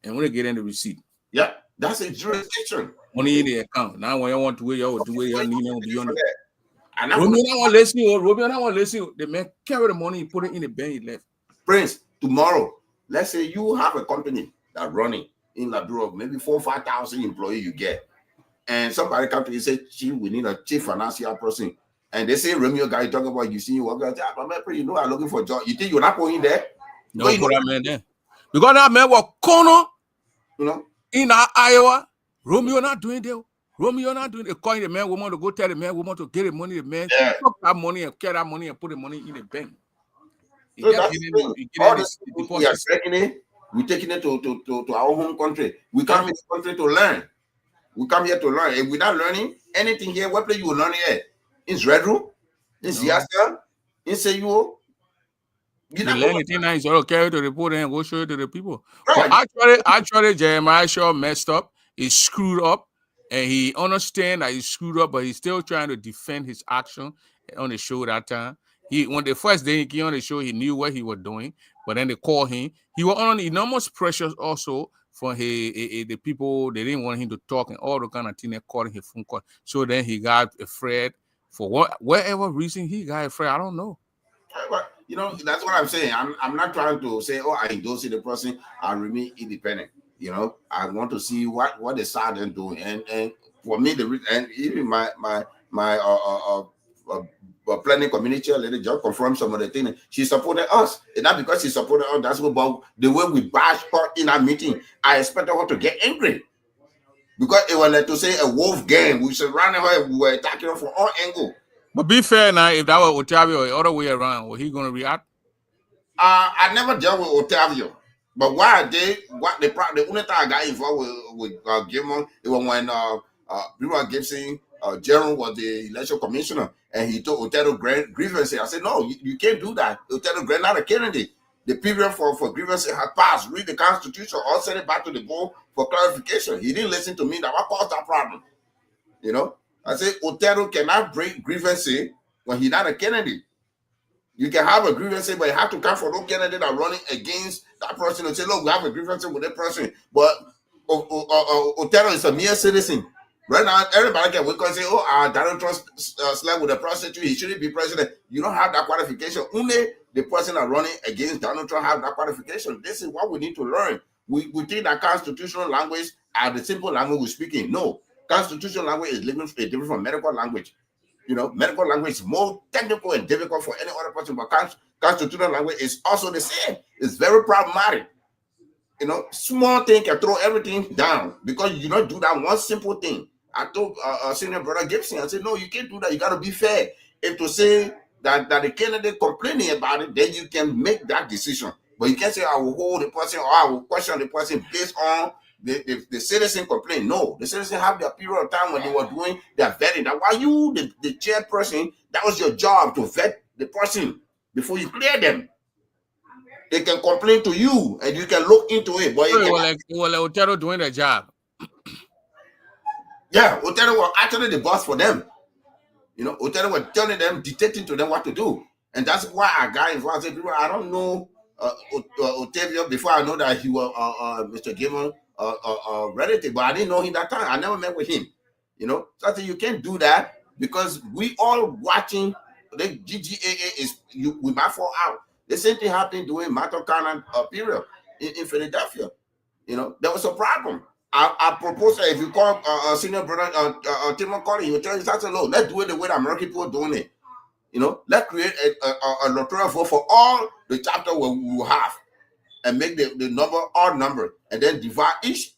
Speaker 2: And when they get in the receipt.
Speaker 3: Yeah, that's a jurisdiction.
Speaker 2: Money in the account. Now when you want to do it, you will do it. You need to be on it. Romeo not want to listen. Romeo not want to listen. The man carried the money, he put it in the bank, he left.
Speaker 3: Prince, tomorrow, let's say you have a company that's running in Liberia, maybe 4,000 or 5,000 employees you get. And somebody come to you and say, Chief, we need a chief financial person. And they say, Romeo guy, you talking about, you see you work out, you know, I'm looking for a job. You think you're not going there?
Speaker 2: No, put that man there. Because that man was corner, in Iowa. Romeo not doing that. Romeo not doing it. Calling the man woman to go tell the man woman to get the money. The man took that money and carry that money and put the money in the bank.
Speaker 3: So we are taking it. We're taking it to our home country. We come in the country to learn. We come here to learn. If we're not learning anything here, what place you will learn here? In Red Room? In Siasta? In Seyo?
Speaker 2: You learn anything now, you carry to the report and go show it to the people. Right. But actually, Jeremiah Shaw messed up. He screwed up. And he understands that he screwed up, but he's still trying to defend his action on the show that time. When the first day he came on the show, he knew what he was doing. But then they called him. He was under enormous pressure also for the people. They didn't want him to talk and all the kind of thing. They called him phone call. So then he got afraid. For whatever reason he got afraid, I don't know.
Speaker 3: But, that's what I'm saying. I'm not trying to say, I endorse the person. I remain independent. I want to see what the Sergeant doing, and for me, and even my planning community lady just confirmed some of the things. She supported us, and not because she supported us. That's about the way we bash her in our meeting. I expected her to get angry because it was like to say a wolf game. We surrounded her, and we were attacking her from all angles.
Speaker 2: But be fair now, if that was Otavio or the other way around, was he going to react?
Speaker 3: I never dealt with Otavio. But the only time I got involved with Gilmore, it was when Brewer Gibson General was the election commissioner, and he told Otero grievance. I said, no, you can't do that. Otero Grant not a candidate. The period for grievance had passed. Read the Constitution or send it back to the board for clarification. He didn't listen to me. That what caused that problem. You know, I said Otero cannot bring grievance when he's not a candidate. You can have a grievance, but you have to come for no candidate that running against that person and say, look, we have a grievance with that person. But Otero is a mere citizen. Right now, everybody can wake up and say, oh, Donald Trump slept with a prostitute. He shouldn't be president. You don't have that qualification. Only the person that running against Donald Trump have that qualification. This is what we need to learn. We think that constitutional language are the simple language we're speaking. No. Constitutional language is different from medical language. You know, medical language is more technical and difficult for any other person, but constitutional language is also the same. It's very problematic. You know, small thing can throw everything down because you don't do that one simple thing. I told Senior Brother Gibson, I said, no, you can't do that. You got to be fair. If to say that the candidate complaining about it, then you can make that decision. But you can't say, I will hold the person or I will question the person based on the citizen complaint. No, the citizen have their period of time when they were doing their vetting. That while you, the chairperson, that was your job to vet the person before you clear them. They can complain to you and you can look into it. But
Speaker 2: well, Otero doing their job.
Speaker 3: Yeah, Otero was actually the boss for them. You know, Otero was telling them, dictating to them what to do. And that's why I got involved. I said, people, I don't know Otavio before I know that he was Mr. Gilman relative, but I didn't know him that time. I never met with him. You know, so I said, you can't do that because we all watching the GGAA we might fall out. The same thing happened during Matokana period in Philadelphia. You know, there was a problem. I proposed that if you call Senior Brother Tim McCauley, he will tell you, I said, look, let's do it the way the American people are doing it. You know, let's create a electoral vote for all the chapter we will have and make the number odd number and then divide each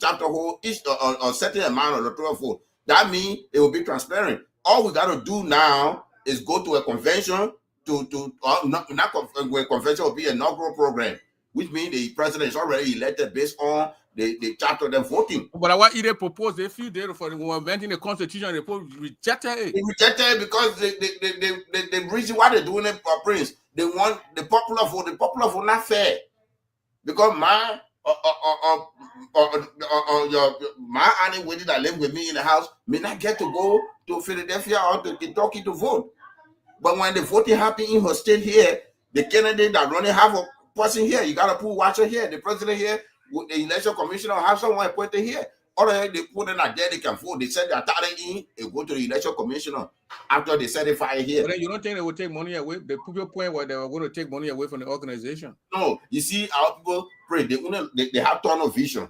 Speaker 3: chapter whole, each a certain amount of electoral vote. That means it will be transparent. All we got to do now is go to a convention a convention will be an inaugural program, which means the president is already elected based on the chapter they're voting.
Speaker 2: But what they proposed a few days for inventing the constitution, they rejected it.
Speaker 3: They rejected it because the reason why they're doing it, Prince, they want the popular vote. The popular vote not fair because my auntie Wendy that live with me in the house may not get to go to Philadelphia or to Kentucky to vote. But when the voting happen in her state here, the candidate that running have a person here. You got to put watcher here, the president here. The election commissioner have someone appointed here. Or they put in a day they can vote. They send their talent in and go to the election commissioner after they certify it here.
Speaker 2: But then you don't think they will take money away? The people point where they were going to take money away from the organization.
Speaker 3: No, you see, our people pray. They have tunnel vision.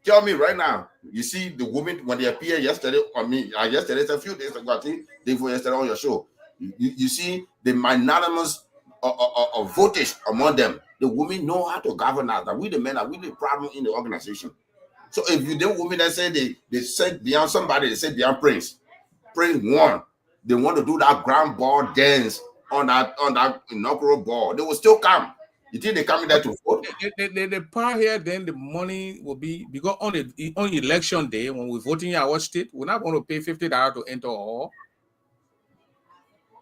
Speaker 3: Tell me right now, you see the women when they appear yesterday on me, yesterday, it's a few days ago, I think, day before yesterday on your show. You see the magnanimous voltage among them. The women know how to govern us. That we the men are really the problem in the organization. So if you the women that say they said beyond somebody, they say beyond Prince won. They want to do that grand ball dance on that inaugural ball. They will still come. You think they coming there to vote?
Speaker 2: The part here, then the money will be because on election day when we're voting in our state, we're not going to pay $50 to enter a hall.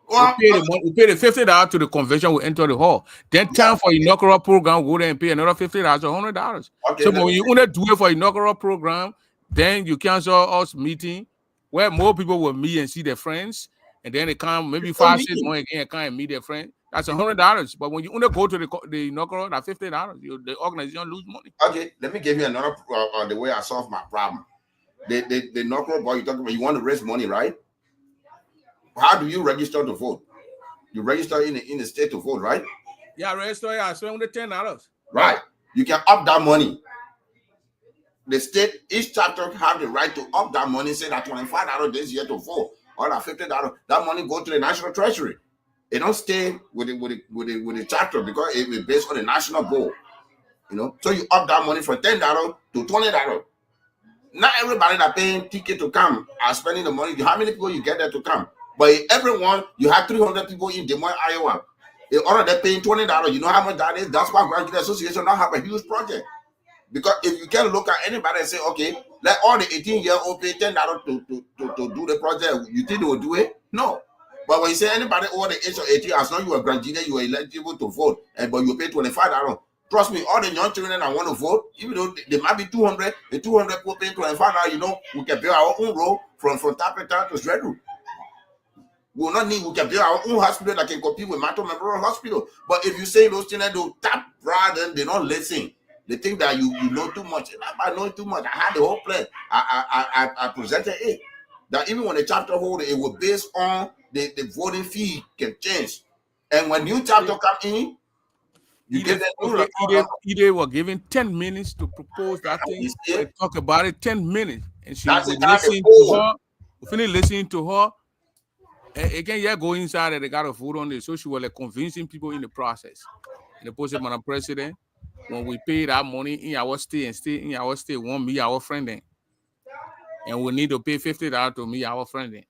Speaker 2: Well, we pay the $50 to the convention, we enter the hall. Then time for inaugural program, go there and pay another $50 or $100. Okay, so when you only do it for inaugural program, then you cancel us meeting where more people will meet and see their friends, and then they come maybe 5 6 more again come and meet their friends. That's $100. But when you only go to the inaugural, that's $50. The organization lose money.
Speaker 3: Okay, let me give you another the way I solve my problem. The inaugural ball you talking about, you want to raise money, right? How do you register to vote? You register in the state to vote, right?
Speaker 2: Yeah, register. I spend $10.
Speaker 3: Right. You can up that money. The state, each chapter have the right to up that money. Say that $25 this year to vote, or that $50. That money go to the national treasury. It don't stay with the chapter because it is based on the national goal. You know, so you up that money from $10 to $20. Not everybody that paying ticket to come are spending the money. How many people you get there to come? But everyone, you have 300 people in Des Moines, Iowa. If all of them paying $20, you know how much that is? That's why Graduate Association now have a huge project. Because if you can look at anybody and say, okay, Let all the 18-year-old pay $10 to do the project. You think they will do it? No. But when you say anybody over the age of 18, as long as you are graduated, you are eligible to vote, but you pay $25. Trust me, all the young children that want to vote, even though they might be 200, the 200 people paying $25, you know, we can build our own road from Tapeta to Zredru. We will not need, we can build our own hospital that can compete with Mato Memorial Hospital. But if you say those children do tap rather, they don't listen. They think that you know too much. And I know too much. I had the whole plan. I presented it. That even when the chapter holder, it was based on the voting fee can change. And when new chapter come in, you get that.
Speaker 2: They were given 10 minutes to propose that thing and talk about it. 10 minutes, and she
Speaker 3: That's
Speaker 2: would listen to her. Finish listening to her. Again, yeah, go inside and they got a vote on it. So she was like convincing people in the process. And the post Madam President, when we pay that money in our state and stay in our state, won't be our friend then. And we need to pay $50 to me, our friend then.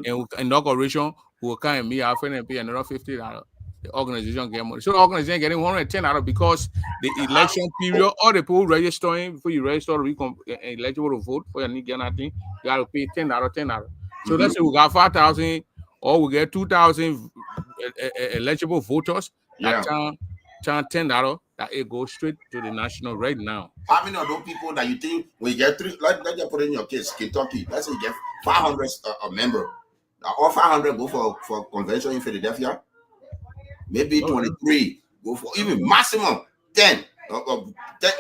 Speaker 2: And inauguration will come and me, our friend, and pay another $50. The organization get money. So the organization getting $110 because the election period, all the people registering before you register to be eligible to vote for your need get nothing, you got to pay $10. So let's say we got 5,000 or we get 2,000 eligible voters. That turn $10 that it goes straight to the national right now.
Speaker 3: How many of those people that you think when you get three, let's just put in your case, Kentucky, let's say you get 500 a member, all 500 go for convention in Philadelphia, maybe 23 go for even maximum 10,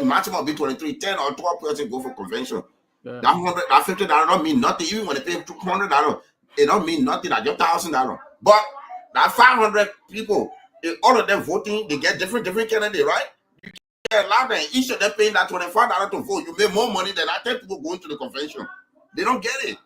Speaker 3: maximum be 23, 10 or 12 person go for convention. That $50 don't mean nothing. Even when they pay $200, it don't mean nothing. That's just $1,000. But that 500 people, all of them voting, they get different candidates, right? You get allowed them, each of them paying that $25 to vote. You make more money than that 10 people going to the convention. They don't get it.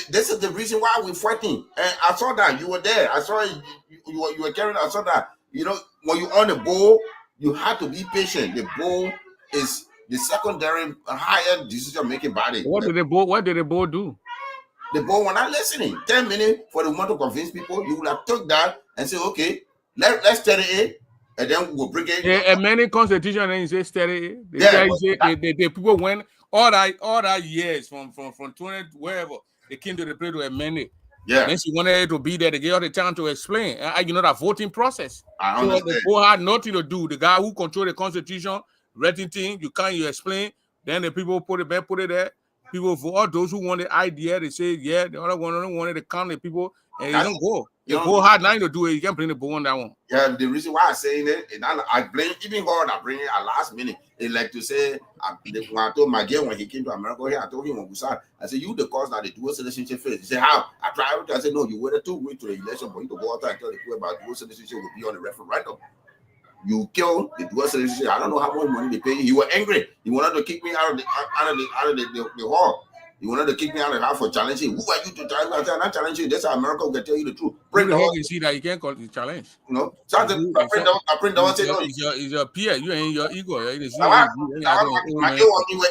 Speaker 3: This is the reason why we're fighting. And I saw that you were there. I saw you were carrying. I saw that. You know, when you're on the bowl, you have to be patient. The bowl is the secondary higher decision-making body.
Speaker 2: What did the bowl do?
Speaker 3: The board were not listening. 10 minutes for the want to convince people. You would have took that and say, okay, let's study it, and then we'll bring it.
Speaker 2: Yeah, and many constitution and you say study it. The people went all that years from 20 wherever they came to the place to amend it.
Speaker 3: Yeah.
Speaker 2: Then she wanted to be there. They gave her the time to explain. You know that voting process.
Speaker 3: I
Speaker 2: so
Speaker 3: understand.
Speaker 2: the board had nothing to do. The guy who controlled the constitution, writing thing, you explain. Then the people put it there. People for all those who want the idea, they say, yeah, the other one don't want to count the people, and you don't go. You go hard now to do it, you can't bring the ball on that one.
Speaker 3: Yeah, the reason why I'm saying it, and I blame even God, I bring it at last minute. They like to say, when I told my girl when he came to America here, I told him on Busan, I said, you the cause that the dual citizenship face. He said, how? I tried it. I said, no, you waited 2 weeks to the election for you to go out and tell the people about dual citizenship will be on the referendum. You kill the dual citizenship. I don't know how much money they pay. He was angry. He wanted to kick me out of the hall. You wanted to kick me out of the house for challenging. Who are you to challenge? I said, I'm not challenging you. That's how America will tell you the truth.
Speaker 2: Bring the whole. You see that you can't call it challenge.
Speaker 3: You know, something. I print down. Say no.
Speaker 2: It's your peer. You ain't your ego. You
Speaker 3: were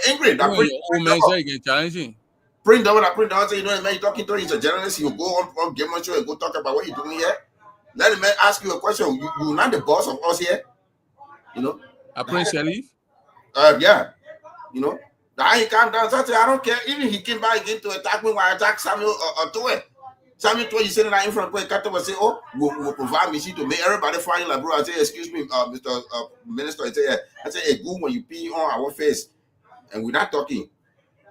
Speaker 3: angry.
Speaker 2: Old man say you can challenge him.
Speaker 3: Print down. Say you know the man you talking to. He's a journalist. You go on Game on Show and go talk about what you're doing here. Let the man ask you a question. You're not the boss of us here. You know.
Speaker 2: Prince Sharif.
Speaker 3: Yeah. You know. Now he calmed down. So I said, I don't care. Even he came back again to attack me when I attacked Samuel Toye. Samuel Toye, you sitting there in front of the Kato and say, oh, we'll provide machine to make everybody find like, bro. I say, excuse me, Mr. Minister. I say, yeah. I say, it's good when you pee on our face and we're not talking.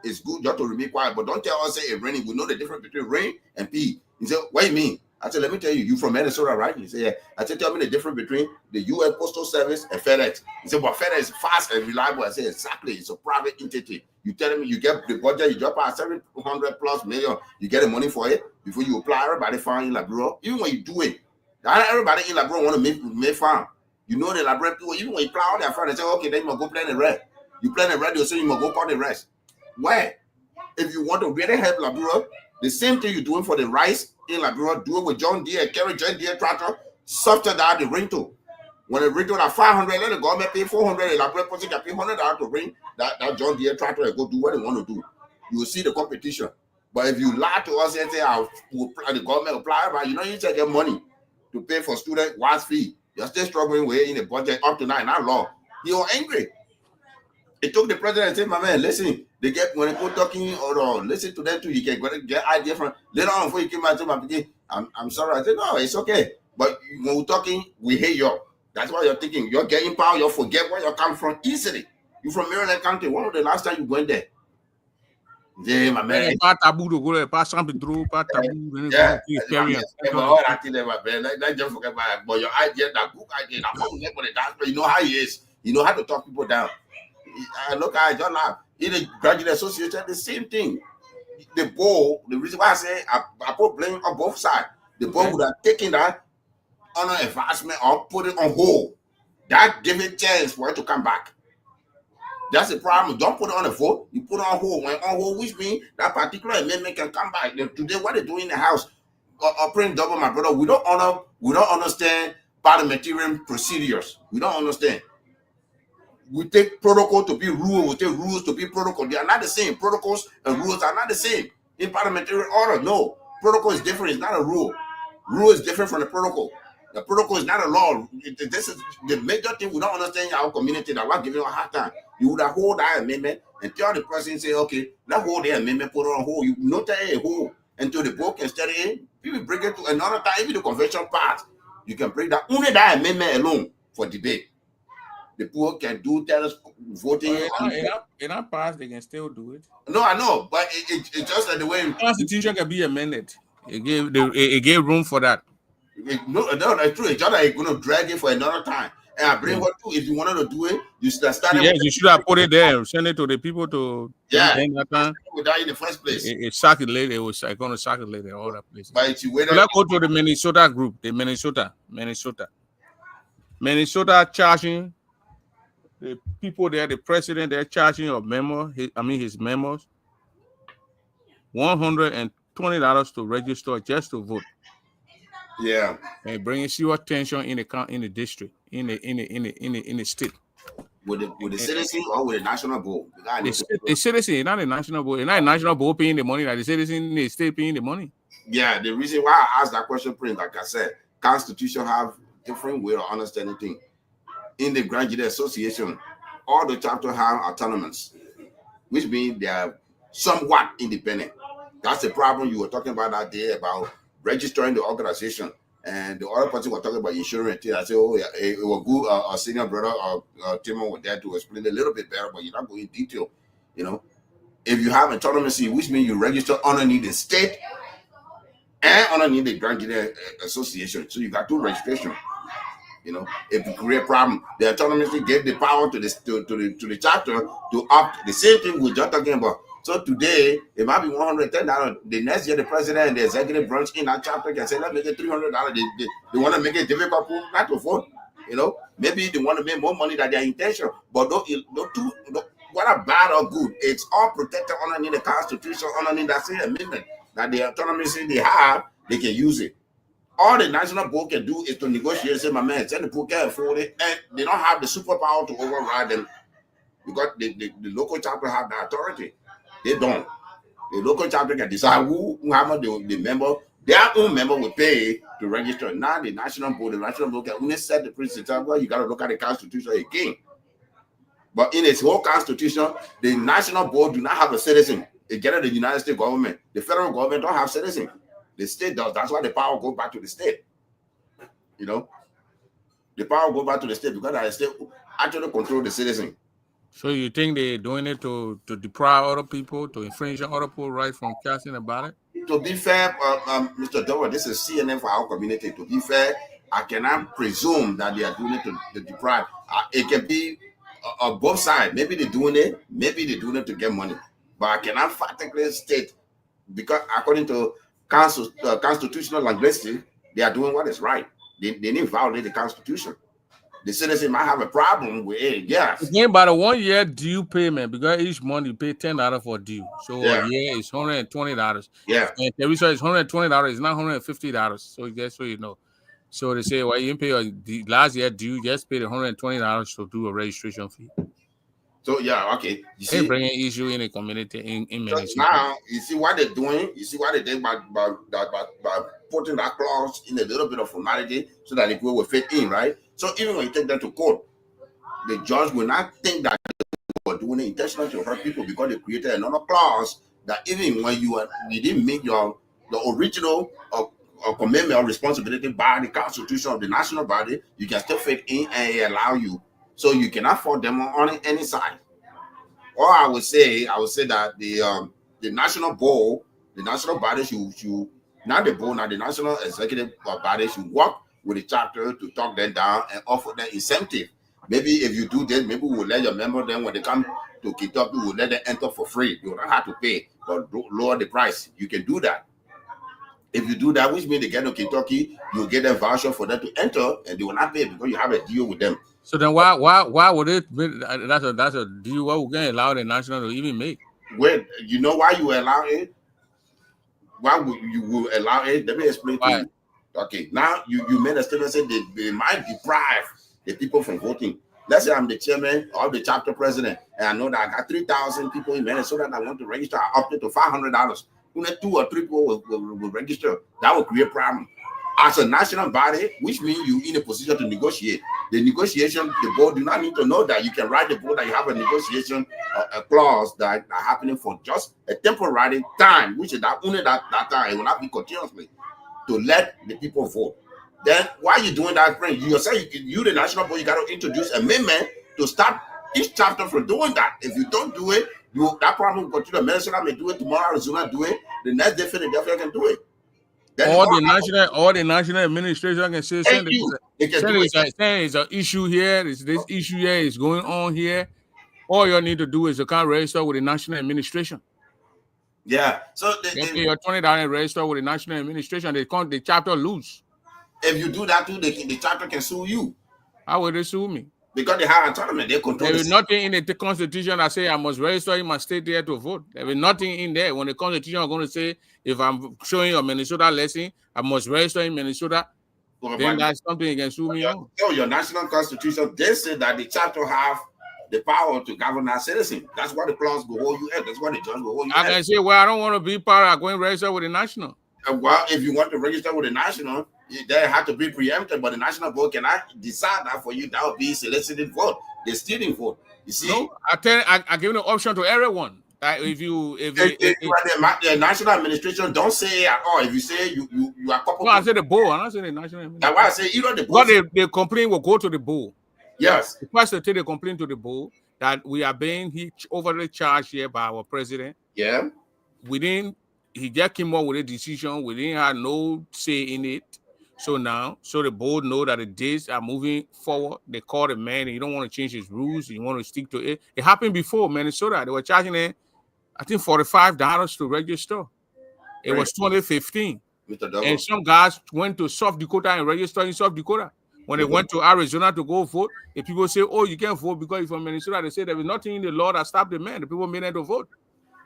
Speaker 3: It's good just to remain quiet, but don't tell us say it's raining. We know the difference between rain and pee. He said, what do you mean? I said, let me tell you, you from Minnesota, right? He said, yeah. I said, tell me the difference between the U.S. Postal Service and FedEx. He said, but FedEx is fast and reliable. I said, exactly. It's a private entity. You telling me you get the budget, you drop out 700 plus million, you get the money for it before you apply. Everybody find in Labrador. Even when you do it, everybody in Labrador want to make farm. You know the Labrador people, even when you plow all their farm, they say, okay, then you must go plant the rest. You plant the rest, they say you must go cut the rest. Why? If you want to really help Labrador, the same thing you're doing for the rice in Labrador, do it with John Deere, carry John Deere tractor, subsidize the rental. When the rental at 500, let the government pay 400, the Labrador person can pay $100 to bring that John Deere tractor and go do what they want to do. You will see the competition. But if you lie to us and say, the government apply, but you know you take your money to pay for student wise fee. You're still struggling with it in the budget up to now, not law. You're angry. It took the president and said, my man, listen, they get when they go talking or listen to them too, you can get idea from later on before you came out to my beginning. I'm sorry. I said, no, it's okay. But when we're talking, we hate you. That's why you're thinking. You're getting power, you'll forget where you come from easily. You're from Maryland County. When was the last time you went there? Yeah, my man.
Speaker 2: Pas tabou to go there, pas something through, pas tabou.
Speaker 3: Yeah, all that thing there, my man. Let's just forget about it. But your idea, that good idea, that whole neck on the dance, you know how he is. You know how to talk people down. I look at it, John Lab. In the graduate association, the same thing. The board, the reason why I say I put blame on both sides. The board would have taken that on an advancement or put it on hold. That give it chance for it to come back. That's the problem. Don't put it on a vote. You put it on hold. When on hold, which means that particular amendment can come back. Today, what they're doing in the House, Prince Double, my brother, we don't understand parliamentarian procedures. We don't understand. We take protocol to be rule. We take rules to be protocol. They are not the same. Protocols and rules are not the same in parliamentary order. No, protocol is different. It's not a rule. Rule is different from the protocol. The protocol is not a law. This is the major thing we don't understand in our community that we're giving a hard time. You would have hold that amendment and tell the person, say, okay, let's hold the amendment, put it on hold. You note a hold until the board can study it. People bring it to another time. Even the convention part, you can bring that only that amendment alone for debate. The poor can do voting.
Speaker 2: In our past, they can still do it.
Speaker 3: No, I know, but it's just like the way
Speaker 2: the Constitution can be amended. It gave room for that.
Speaker 3: No, that's true. It's just like you're gonna drag it for another time. And I bring what too. If you wanted to do it, you start.
Speaker 2: Yes, you should have put it there. Send it to the people to.
Speaker 3: That time. Without in the first place.
Speaker 2: It circulated. It was going to circulate all that places.
Speaker 3: But you wait.
Speaker 2: Let's go to the Minnesota group. The Minnesota charging the people there. The president they're charging a memo. His memos. $120 to register just to vote.
Speaker 3: Yeah,
Speaker 2: and bringing serious tension in the district, in the state.
Speaker 3: With the citizen or with the national board?
Speaker 2: The citizen, not the national board. Not the national board paying the money, like the citizen in the state paying the money.
Speaker 3: Yeah, the reason why I asked that question, Prince, like I said, Constitution have different way of understanding things. In the graduate association, all the chapters have autonomous, which means they are somewhat independent. That's the problem you were talking about that day about registering the organization, and the other person was talking about insurance. I said, oh, yeah, it was good. Our senior brother, Timon, was there to explain a little bit better, but you're not going in detail. You know, if you have autonomy, which means you register underneath the state and underneath the graduate association, so you got two registration. You know, if you create a problem, the autonomy gave the power to the chapter to opt. The same thing we're just talking about. So today, it might be $110. The next year, the president and the executive branch in that chapter can say, let's make it $300. They want to make it difficult for not to vote. You know, maybe they want to make more money than their intention. But whether bad or good, it's all protected underneath the Constitution, underneath that same amendment that the autonomy they have, they can use it. All the national board can do is to negotiate, say, my man, send the poor can't afford it, and they don't have the superpower to override them because the local chapter have the authority. They don't. The local chapter can decide who have the member, their own member will pay to register. Now the national board can only set the principle. Well, you got to look at the Constitution again. But in its whole Constitution, the national board do not have a citizen. They get the United States government. The federal government don't have citizens. The state does. That's why the power goes back to the state. You know, the power goes back to the state because the state actually control the citizen.
Speaker 2: So you think they're doing it to deprive other people, to infringe on other people's right from casting a ballot?
Speaker 3: To be fair, Mr. Dover, this is CNN for our community. To be fair, I cannot presume that they are doing it to deprive. It can be on both sides. Maybe they're doing it to get money. But I cannot practically state because according to constitutional linguistics, they are doing what is right. They didn't violate the Constitution. The citizen might have a problem with it, yes.
Speaker 2: Again, by the 1 year due payment, because each month you pay $10 for due. So a year is $120.
Speaker 3: Yeah.
Speaker 2: And Teresa is $120, it's not $150. So just so you know. So they say, well, you didn't pay the last year due, just pay the $120 to do a registration fee.
Speaker 3: So yeah, okay. You see,
Speaker 2: they bringing issue in the community in Minnesota.
Speaker 3: Now you see what they're doing. You see what they did by putting that clause in a little bit of formality so that it will fit in, right? So even when you take that to court, the judge will not think that they were were doing it intentionally to hurt people because they created another clause that even when you didn't make the original commitment or responsibility by the Constitution of the national body, you can still fit in and allow you. So you cannot fault them on any side. Or I would say that the national board, the national body should not the board, not the national executive body should work with the chapter to talk them down and offer them incentive. Maybe if you do this, maybe we'll let your member then when they come to Kentucky, we'll let them enter for free. You don't have to pay, but lower the price. You can do that. If you do that, which means they get to Kentucky, you'll get a voucher for them to enter, and they will not pay because you have a deal with them.
Speaker 2: So then why would it be, that's a deal what we're gonna allow the national to even make?
Speaker 3: Well, you know why you allow it? Why would you allow it? Let me explain to you. Okay, now you made a statement saying they might deprive the people from voting. Let's say I'm the chairman or the chapter president, and I know that I got 3,000 people in Minnesota that want to register up to $500. Only 2 or 3 people will register. That will create a problem. As a national body, which means you're in a position to negotiate. The negotiation, the board do not need to know that. You can write the board that you have a negotiation a clause that are happening for just a temporary time, which is that only that time. It will not be continuously to let the people vote. Then why you doing that, friend? You yourself, you the national board, you got to introduce amendment to stop each chapter from doing that. If you don't do it, that problem will continue. Minnesota may do it tomorrow, Arizona do it. The next day, Philadelphia can do it.
Speaker 2: All the national administration can say it's an issue here. This issue here is going on here. All you need to do is to come register with the national administration.
Speaker 3: Yeah. So
Speaker 2: they pay your $20 register with the national administration. The chapter lose.
Speaker 3: If you do that too, the chapter can sue you.
Speaker 2: How will they sue me?
Speaker 3: Because they have autonomy, they control.
Speaker 2: There is nothing in the Constitution that say I must register in my state there to vote. There is nothing in there. When the Constitution is going to say, if I'm showing you a Minnesota lesson, I must register in Minnesota, then that's something you can sue me on.
Speaker 3: Your national Constitution, they say that the chapter have the power to govern our citizens. That's what the clause will hold you at. That's what the judge will hold you at.
Speaker 2: I can say, well, I don't want to be part of going register with the national.
Speaker 3: Well, if you want to register with the national, they have to be preempted, but the national board cannot decide that for you. That would be solicited vote. They're stealing vote. You see?
Speaker 2: No, I give the option to everyone. If
Speaker 3: the national administration don't say at all. If you say you are coupled.
Speaker 2: No, I say the board. I'm not saying the national administration.
Speaker 3: That's why I say either the
Speaker 2: board. What they complain will go to the board.
Speaker 3: Yes.
Speaker 2: The first to take the complaint to the board that we are being overly charged here by our president.
Speaker 3: Yeah.
Speaker 2: He just came up with a decision. We didn't have no say in it. So the board know that the days are moving forward. They call the man and you don't want to change his rules. You want to stick to it. It happened before Minnesota. They were charging them, I think, $45 to register. It was 2015. And some guys went to South Dakota and registered in South Dakota. When they went to Arizona to go vote, the people say, oh, you can't vote because you're from Minnesota. They say there is nothing in the law that stopped the man. The people made them to vote.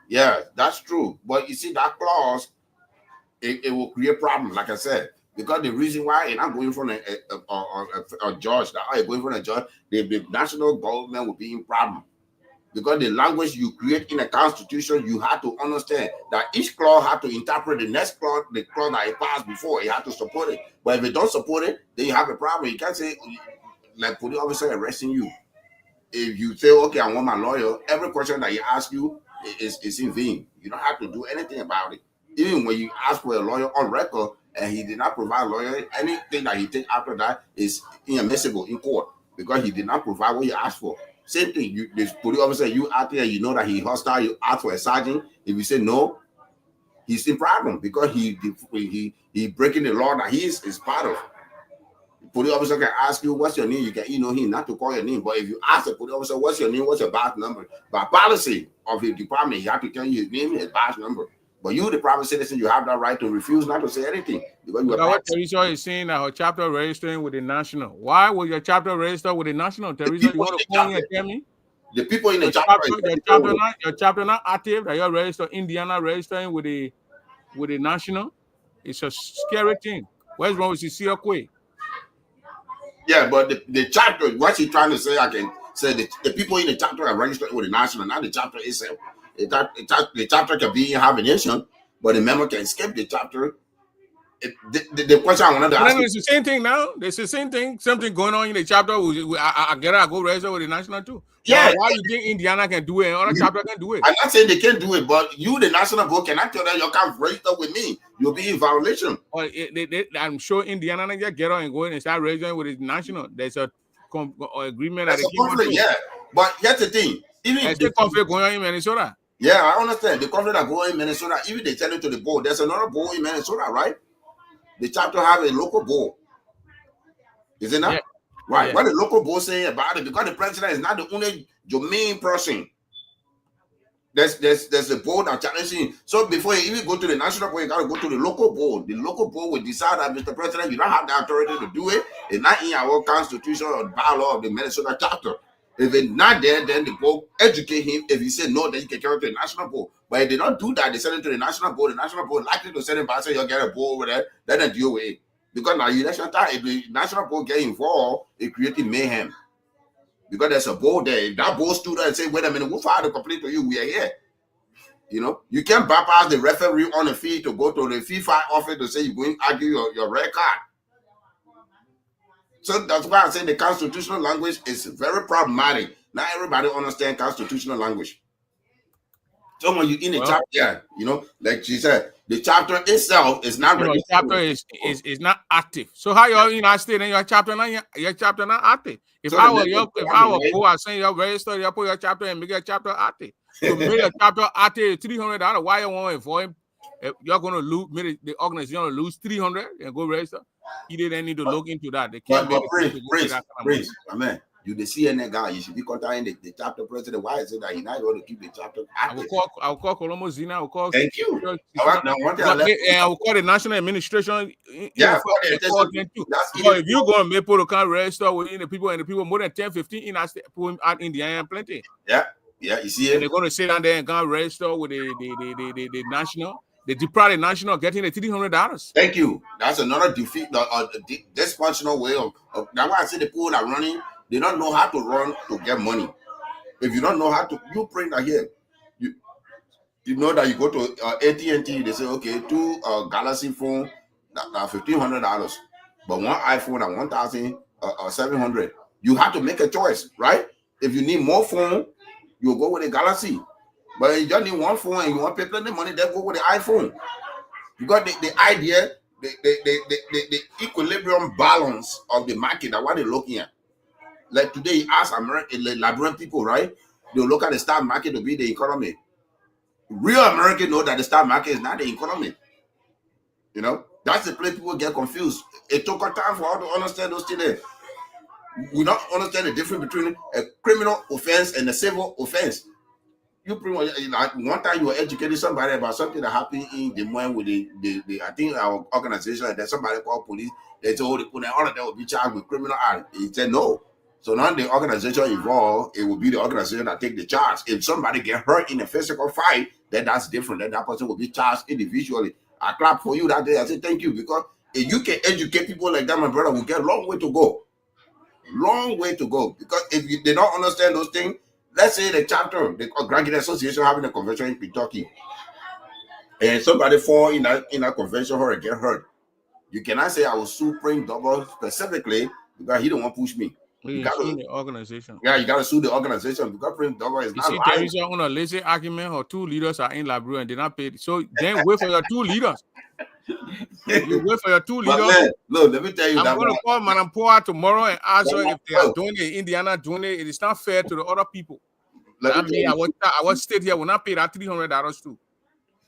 Speaker 3: Yeah, that's true. But you see, that clause, it will create problems, like I said. Because the reason why you're not going from a judge, that you're going from a judge, the national government will be in problem. Because the language you create in a constitution, you have to understand that each clause has to interpret the next clause, the clause that it passed before. You have to support it. But if you don't support it, then you have a problem. You can't say, like police officer arresting you. If you say, okay, I want my lawyer, every question that he asks you is in vain. You don't have to do anything about it. Even when you ask for a lawyer on record, and he did not provide a lawyer, anything that he takes after that is inadmissible in court because he did not provide what he asked for. Same thing, the police officer, you out there, you know that he hostile, you ask for a sergeant. If you say no, he's in problem because he breaking the law that he is part of. The police officer can ask you, what's your name? You can him not to call your name. But if you ask the police officer, what's your name? What's your badge number? By policy of his department, he have to tell you his name and his badge number. But you, the private citizen, you have that right to refuse not to say anything. Because you are
Speaker 2: what Teresa is saying that her chapter registering with the national. Why will your chapter register with the national, Teresa? You want to call me and tell me?
Speaker 3: The people in the
Speaker 2: your chapter not active, that you're registered, Indiana registering with the national. It's a scary thing. What's wrong with Cecilia Quay?
Speaker 3: Yeah, but the chapter, what she's trying to say, I can say the people in the chapter are registered with the national, not the chapter itself. The chapter can be in have a nation, but the member can escape the chapter The question I wanted to ask
Speaker 2: It's the same thing now. It's the same thing. Something going on in the chapter. I go register with the national too.
Speaker 3: Yeah.
Speaker 2: Why you think Indiana can do it and other chapter can do it?
Speaker 3: I'm not saying they can't do it, but you, the national board, cannot tell them you can't register with me. You'll be in violation.
Speaker 2: Or I'm sure Indiana can get on and go in and start registering with the national. There's a agreement that
Speaker 3: That's a conflict, yeah. But here's the thing. Even
Speaker 2: there's a conflict going on in Minnesota.
Speaker 3: Yeah, I understand. The conflict that going in Minnesota, even they tell it to the board. There's another board in Minnesota, right? The chapter have a local board. Is it not?
Speaker 2: Yeah.
Speaker 3: Right.
Speaker 2: Yeah.
Speaker 3: What the local board say about it? Because the president is not the only main person. There's a board that challenging. So before you even go to the national board, you gotta go to the local board. The local board will decide that, Mr. President, you don't have the authority to do it. It's not in our constitution or bylaw of the Minnesota chapter. If it's not there, then the board educate him. If he said no, then you can carry it to the national board. But if they don't do that, they send it to the national board. The national board likely to send it back, say you'll get a board over there, let them deal with it. Because now election time, if the national board get involved, it created mayhem. Because there's a board there. If that board stood there and say, wait a minute, we'll file the complaint to you, we are here. You know, you can't bypass the referee on the field to go to the FIFA office to say you're going to argue your red card. So that's why I say the constitutional language is very problematic. Not everybody understands constitutional language. So when you in the chapter, you know, like she said, the chapter itself is not
Speaker 2: the chapter is not active. So how you're in United States and your chapter not active? If I were poor, I say you're registered, you put your chapter and make your chapter active. To make a chapter active, $300. Why you want to avoid? You're going to lose. The organization going to lose $300 and go register. He didn't need to look into that. They can't
Speaker 3: praise. Amen. You the CNN guy, you should be contacting the chapter president. Why is it that he's not going to keep the chapter active?
Speaker 2: I will call Colombo Zina. I will call.
Speaker 3: Thank you.
Speaker 2: I will call the national administration.
Speaker 3: Yeah,
Speaker 2: if you go and make people can't register within the people more than 10, 15 in Indiana plenty.
Speaker 3: Yeah, you see it.
Speaker 2: And they're going to sit down there and can't register with the national. The deprived national getting the $300.
Speaker 3: Thank you. That's another defeat. Dysfunctional way of. That's why I say the people that are running. They don't know how to run to get money. If you don't know how to, you print that here. You know that you go to AT&T, they say, okay, 2 Galaxy phone, $1,500. But one iPhone at $1,700. You have to make a choice, right? If you need more phone, you go with a Galaxy. But if you just need one phone and you want to pay plenty of money, then go with the iPhone. You got the idea, the equilibrium balance of the market, that's what they're looking at. Like today, you ask Liberian people, right? They'll look at the stock market to be the economy. Real Americans know that the stock market is not the economy. You know, that's the place people get confused. It took a time for us to understand those things. We don't understand the difference between a criminal offense and a civil offense. You pretty much, like one time you were educating somebody about something that happened in Des Moines with the I think our organization, and then somebody called police. They told all of them will be charged with criminal act. He said no. So now the organization involved, it will be the organization that take the charge. If somebody get hurt in a physical fight, then that's different. Then that person will be charged individually. I clap for you that day. I say thank you, because if you can educate people like that, my brother, will get a long way to go. Long way to go. Because if they don't understand those things, let's say the chapter, the Grand Canyon Association having a convention in Kentucky, and somebody fall in a convention hall and get hurt. You cannot say I will sue Prince Double specifically because he don't want to push me.
Speaker 2: You got to sue the organization.
Speaker 3: Yeah, you got to sue the organization because Prince Double is not lying.
Speaker 2: There is a lazy argument or 2 leaders are in Liberia and they're not paid. So then wait for your 2 leaders. You wait for your 2 leaders.
Speaker 3: Man, look, let me tell you
Speaker 2: I'm going to call Madam Poa tomorrow and ask her if they are doing it in Indiana, doing it. It is not fair to the other people. I mean, our state here will not pay that $300 too.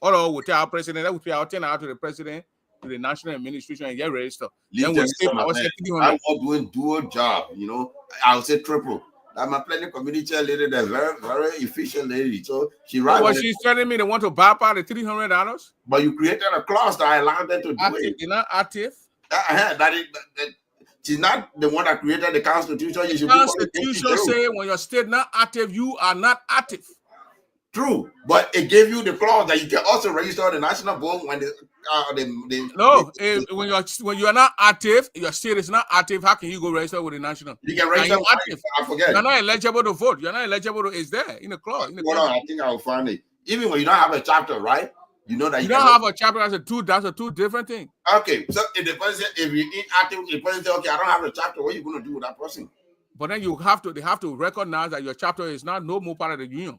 Speaker 2: Or will tell our president, that will pay our 10 out to the president, to the national administration, and get registered. Then we'll say,
Speaker 3: I'm doing dual job, you know. I'll say triple. I'm a planning community chair lady, that's very, very efficient lady. So she
Speaker 2: right. She's telling me they want to bypass the $300.
Speaker 3: But you created a clause that allowed them to do it.
Speaker 2: You're not active.
Speaker 3: She's not the one that created the Constitution.
Speaker 2: The Constitution says when your state not active, you are not active.
Speaker 3: True, but it gave you the clause that you can also register the national board when
Speaker 2: when you are not active, your state is not active. How can you go register with the national?
Speaker 3: You can register.
Speaker 2: Active.
Speaker 3: I forget.
Speaker 2: You're not eligible to vote. You're not eligible to. It's there in the clause.
Speaker 3: I think I will find it. Even when you don't have a chapter, right? You know that
Speaker 2: You don't have a chapter as a two. That's a two different thing.
Speaker 3: Okay, so if the person, if you inactive, the person say, okay, I don't have a chapter, what are you going to do with that person?
Speaker 2: But then you have to. They have to recognize that your chapter is not no more part of the union.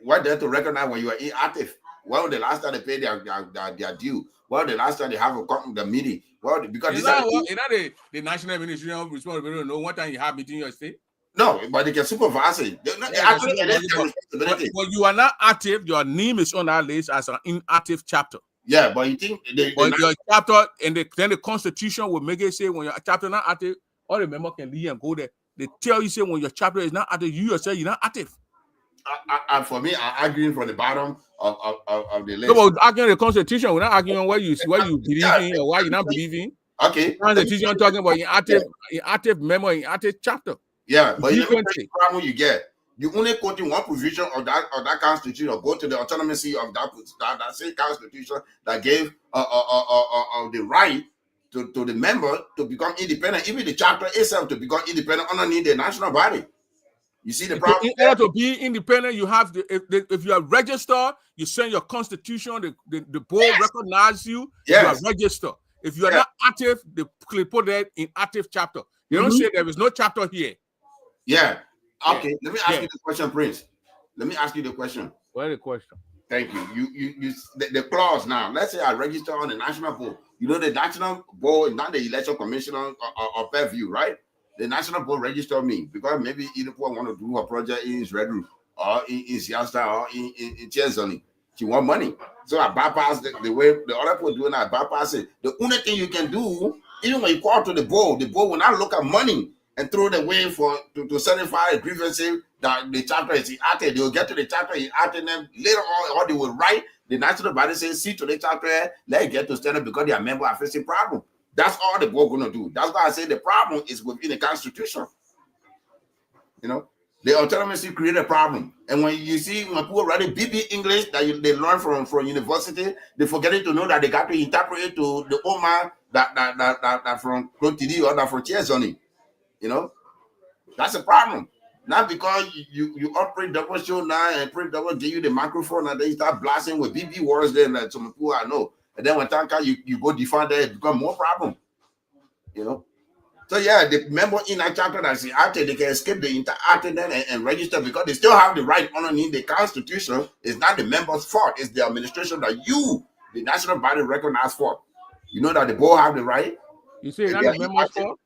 Speaker 3: What they to recognize when you are inactive? Well, the last time they pay their due. Well, the last time they have the meeting. Well, because
Speaker 2: It's not the national administration responsibility. No, one time you have meeting in your state.
Speaker 3: No, but they can supervise it.
Speaker 2: But you are not active. Your name is on that list as an inactive chapter.
Speaker 3: Yeah, but you think
Speaker 2: your chapter and then the Constitution will make it say when your chapter not active, all the members can leave and go there. They tell you say when your chapter is not active, you yourself you're not active.
Speaker 3: And for me, I'm arguing from the bottom of the list.
Speaker 2: So we're arguing the Constitution. We're not arguing what you believe in or why you're not believing.
Speaker 3: Okay.
Speaker 2: Constitution talking about inactive member, inactive chapter.
Speaker 3: Yeah, but the problem you get, you only quoting one provision of that constitution, or go to the autonomy of that same constitution that gave the right to the member to become independent, even the chapter itself to become independent underneath the national body. You see the problem?
Speaker 2: In order to be independent, you have to, if you are registered, you send your constitution, the board recognizes you, you are registered. If you are not active, they put that in active chapter. You don't say there is no chapter here.
Speaker 3: Yeah. Okay. Let me ask you the question, Prince. Let me ask you the question.
Speaker 2: What is the question?
Speaker 3: Thank you. You the clause now. Let's say I register on the national board. You know the national board is not the election commissioner or purview, right? The national board register me because maybe either want to do a project in Red Roof or in Siasta or in Chesney. She want money. So I bypass the way the other people doing. I bypass it. The only thing you can do, even when you call to the board will not look at money and throw the way to certify a grievance that the chapter is inactive. They will get to the chapter inactive, and later on, or they will write the national body says, see to the chapter, let it get to stand up because their member are facing problem. That's all the board gonna do. That's why I say the problem is within the constitution. You know, the autonomy create a problem. And when you see when people write BB English that they learn from university, they forgetting to know that they got to interpret it to the Oma that from Clotidi or that from Chesney. You know, that's a problem. Not because you operate double show now and print double give you the microphone and then you start blasting with BB words there that some people I know. And then when Tanka you go define that, it becomes more problem. You know. So yeah, the member in a chapter that's active, they can escape the interacting and register because they still have the right underneath the constitution. It's not the member's fault, it's the administration that you, the national body, recognize for. You know that the board have the right.
Speaker 2: You say it's not the member's fault?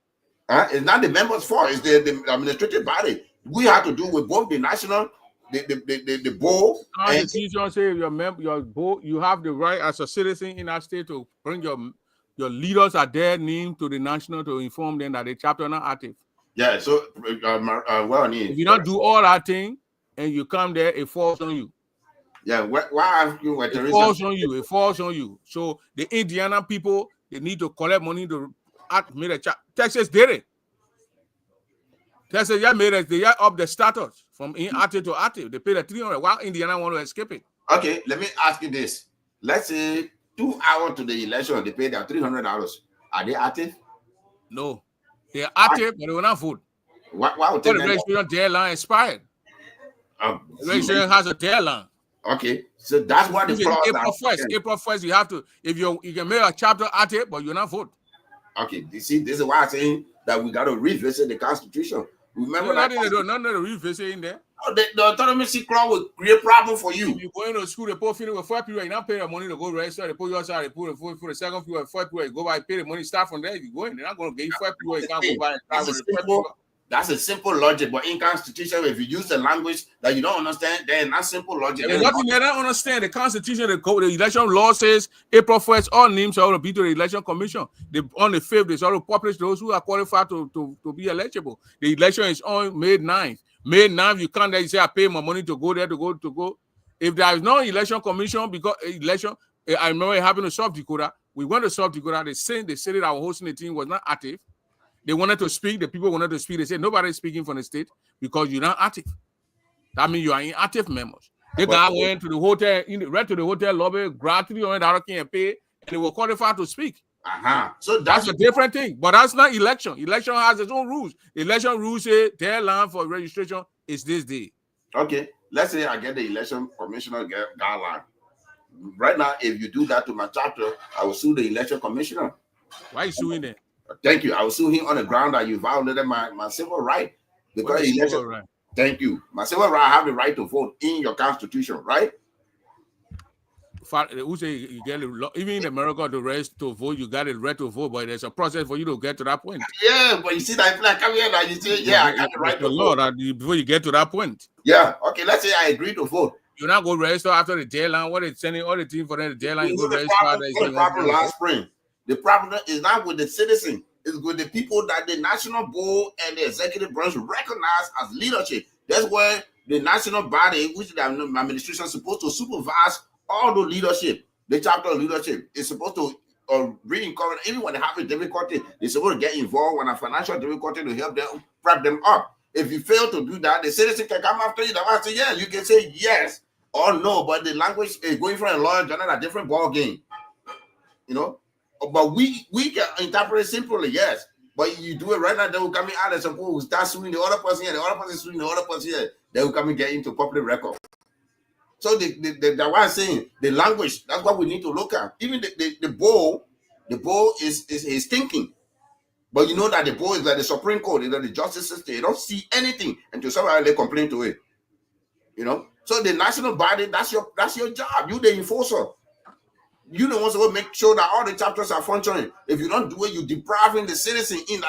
Speaker 3: It's not the members' fault. It's the administrative body. We have to do with both the national, the board.
Speaker 2: Constitution say your board, you have the right as a citizen in that state to bring your leaders at their name to the national to inform them that the chapter not active.
Speaker 3: Yeah. So if
Speaker 2: you don't do all that thing and you come there, it falls on you.
Speaker 3: Yeah. Why ask you what
Speaker 2: it falls on you? It falls on you. So the Indiana people, they need to collect money to made a Texas did it. Texas made it. They up the status from inactive to active. They paid a $300 while Indiana want to escape it.
Speaker 3: Okay, let me ask you this. Let's say 2 hours to the election, they paid their $300. Are they active?
Speaker 2: No, they are active, but they will not vote.
Speaker 3: Why would
Speaker 2: the registration deadline expired? The registration has a deadline.
Speaker 3: Okay, so that's what the
Speaker 2: April 1st, you have to. If you can make a chapter active, but you're not vote.
Speaker 3: Okay, you see, this is why I'm saying that we got to revisit the Constitution. Remember that?
Speaker 2: None of the revisit in there.
Speaker 3: The autonomy clause will create problem for you.
Speaker 2: If you go into school, they put finish with 4 people, you not pay the money to go register. They put you outside, they put for the second people, 4 people, you go by, pay the money, start from there. If you go in, they're not going to give you 4 people. You can't go by and travel with 4 people.
Speaker 3: That's a simple logic, but in Constitution, if you use the language that you don't understand, then that's simple logic.
Speaker 2: There's nothing they don't understand. The Constitution, the election law says April 1st, all names are to be to the election commission. On the 5th, they already publish those who are qualified to be eligible. The election is on May 9th. May 9th, you can't say I pay my money to go there to go. If there is no election commission, because election, I remember it happened to South Dakota. We went to South Dakota. The city that was hosting the team was not active. They wanted to speak. The people wanted to speak. They said, nobody's speaking from the state because you're not active. That means you are inactive members. They went to the hotel, right to the hotel lobby, grabbed $300 and pay, and they were qualified to speak. So that's a different thing. But that's not election. Election has its own rules. The election rules say deadline for registration is this day.
Speaker 3: Okay, let's say I get the election commissioner guideline. Right now, if you do that to my chapter, I will sue the election commissioner.
Speaker 2: Why are you suing them?
Speaker 3: Thank you. I will sue him on the ground that you violated my civil right. Because election.
Speaker 2: Right?
Speaker 3: Thank you. My civil right, I have the right to vote in your constitution, right?
Speaker 2: Who say you get it? Even in America, the right to vote, you got the right to vote, but there's a process for you to get to that point.
Speaker 3: Yeah, but you see that like come here now, you say, yeah, I got the right to vote.
Speaker 2: Before you get to that point.
Speaker 3: Yeah. Okay, let's say I agree to vote.
Speaker 2: You're not going to register after the deadline. What is sending all the team for them the deadline? You go register.
Speaker 3: The problem last spring. The problem is not with the citizen. It's with the people that the national board and the executive branch recognize as leadership. That's where the national body, which the administration is supposed to supervise all the leadership, the chapter leadership, is supposed to re-encourage. Even when they have a difficulty, they're supposed to get involved when a financial difficulty to help them prep them up. If you fail to do that, the citizen can come after you. The man say, yeah, you can say yes or no, but the language is going from a lawyer general a different ball game. You know? But we can interpret it simply, yes. But you do it right now, they will come in out and suppose start suing the other person here, the other person suing the other person here. They will come and get into public record. So that's why I'm saying the language, that's what we need to look at. Even the board is thinking. But you know that the board is like the Supreme Court, you know, the justice system, they don't see anything until somebody they complain to it. You know? So the national body, that's your job. You the enforcer. You the ones who will make sure that all the chapters are functioning. If you don't do it, you're depriving the citizen in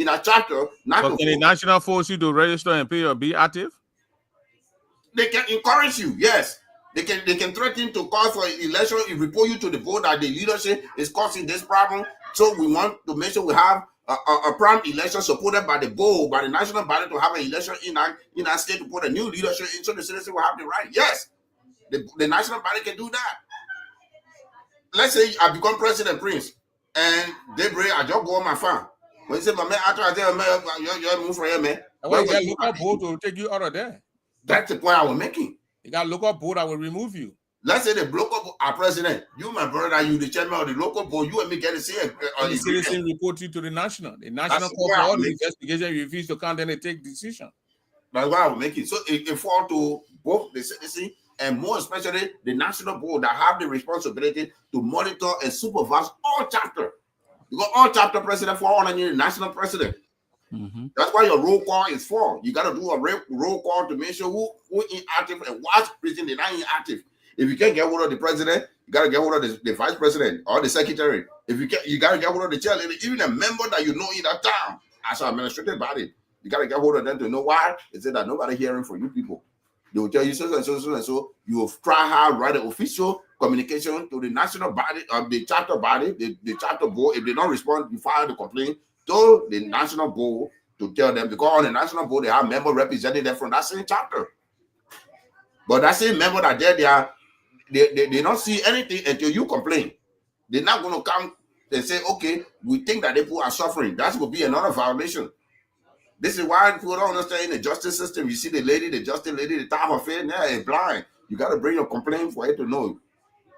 Speaker 3: a chapter. Not
Speaker 2: can the national force you to register and pay or be active?
Speaker 3: They can encourage you, yes. They can threaten to call for election if report you to the board that the leadership is causing this problem. So we want to make sure we have a prompt election supported by the board, by the national body to have an election in our state to put a new leadership in so the citizen will have the right. Yes, the national body can do that. Let's say I become president, Prince, and Debray, I just go on my farm. When you say, my man, after I tell man, you move from here, man.
Speaker 2: Why you got local board to take you out of there?
Speaker 3: That's the point I was making.
Speaker 2: You got local board that will remove you.
Speaker 3: Let's say the local are president. You, my brother, you the chairman of the local board. You and me get to see it.
Speaker 2: The citizen report you to the national. The national court for all the investigation refuse to count, then they take decision.
Speaker 3: That's why I was making. So it fall to both the citizen and more especially the national board that have the responsibility to monitor and supervise all chapter. Because all chapter president fall under the national president. Mm-hmm. That's why your roll call is for. You got to do a roll call to make sure who inactive and what's president they're not inactive. If you can't get hold of the president, you got to get hold of the vice president or the secretary. If you can't, you got to get hold of the chair lady, even a member that you know in that town as an administrative body. You got to get hold of them to know why. Is it that nobody hearing from you people? They will tell you so and so and so and so. You will try hard, write an official communication to the national body or the chapter body, the chapter board. If they don't respond, you file the complaint to the national board to tell them, because on the national board they have member representing them from that same chapter. But that same member that they don't see anything until you complain. They're not going to come and say, okay, we think that people are suffering. That will be another violation. This is why people don't understand in the justice system. You see the justice lady, the time of it, is blind. You got to bring your complaint for it to know.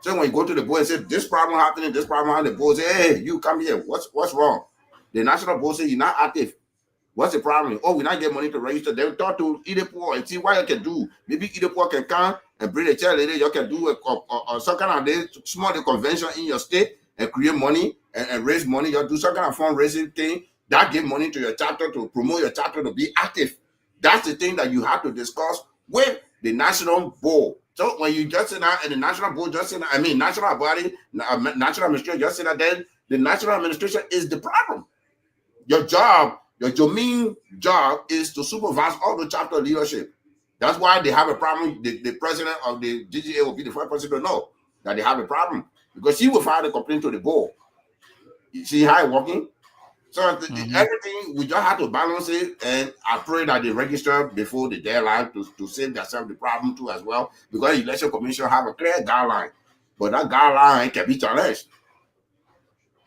Speaker 3: So when you go to the board and say, this problem happening, the board say, hey, you come here. What's wrong? The national board say, you're not active. What's the problem? Oh, we not get money to register. They will talk to Idepo and see what you can do. Maybe Idepo can come and bring a child lady. You can do some kind of small convention in your state and create money and raise money. You do some kind of fundraising thing that give money to your chapter to promote your chapter to be active. That's the thing that you have to discuss with the national board. So when you just sit down and the national board just sit down, national body, national administration just sit down, then the national administration is the problem. Your job, your main job is to supervise all the chapter leadership. That's why they have a problem. The president of the GGA will be the first person to know that they have a problem, because she will file the complaint to the board. You see how it's working? So everything, we just have to balance it, and I pray that they register before the deadline to save themselves the problem too as well, because the election commission have a clear guideline, but that guideline can be challenged.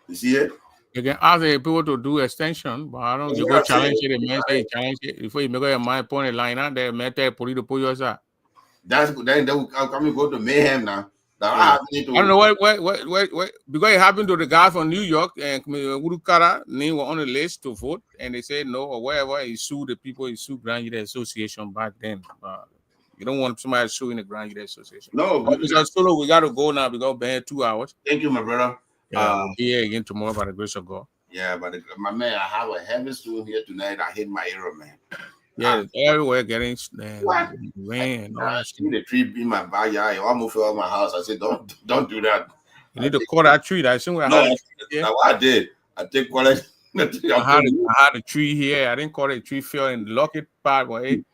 Speaker 3: You see it?
Speaker 2: You can ask the people to do extension, but I don't. You go challenge it, the man say challenge it. Before you make your mind point a line out, they may tell police to pull you aside.
Speaker 3: Then they will come and go to mayhem now. Now
Speaker 2: Yeah.
Speaker 3: I need to.
Speaker 2: I don't know what because it happened to the guy from New York and Urukara name were on the list to vote, and they said no or whatever. He sued the people. He sued Grand Youth Association back then. You don't want somebody suing the Grand Youth Association.
Speaker 3: No,
Speaker 2: But Mr. Solo, we got to go now because we're 2 hours.
Speaker 3: thank you, my brother.
Speaker 2: We'll be here again tomorrow by the grace of God.
Speaker 3: Yeah, but my man, I have a heavy storm here tonight. I hit my area, man.
Speaker 2: Yeah, everywhere getting
Speaker 3: What?
Speaker 2: rain and all
Speaker 3: I
Speaker 2: that
Speaker 3: see
Speaker 2: stuff.
Speaker 3: the tree in my backyard. It almost fell out my house. I said, don't do that.
Speaker 2: You need to cut that tree. I assume
Speaker 3: No, that's what I did. I take quality.
Speaker 2: I had a tree here. I didn't call it a tree fell in the lucky part where it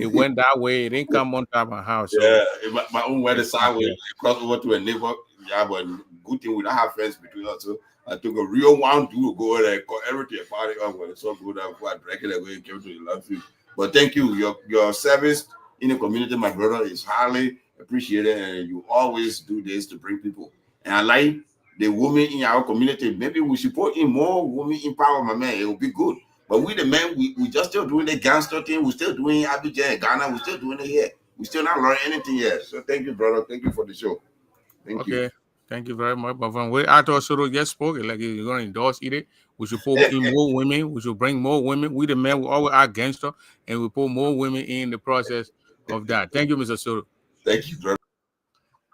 Speaker 2: went that way. It didn't come on top of my house. So.
Speaker 3: Yeah, my own weather sideways, cross over to a neighbor. Yeah, but good thing we don't have fence between us. So I took a real one to go there, cut everything party up. When it's so good, I drank it away and came to the last week. But thank you. Your service in the community, my brother, is highly appreciated, and you always do this to bring people. And I like the women in our community. Maybe we should put in more women in power, my man. It will be good. But we the men, we just still doing the gangster thing. We're still doing Abidjan and Ghana. We're still doing it here. We're still not learning anything yet. So thank you, brother. Thank you for the show. Thank you.
Speaker 2: Okay. Thank you very much. But from where I thought Soto just spoke, like you're going to endorse it. We should put in more women. We should bring more women. We the men, we always are gangster, and we put more women in the process of that. Thank you, Mr. Soto.
Speaker 3: Thank you, brother.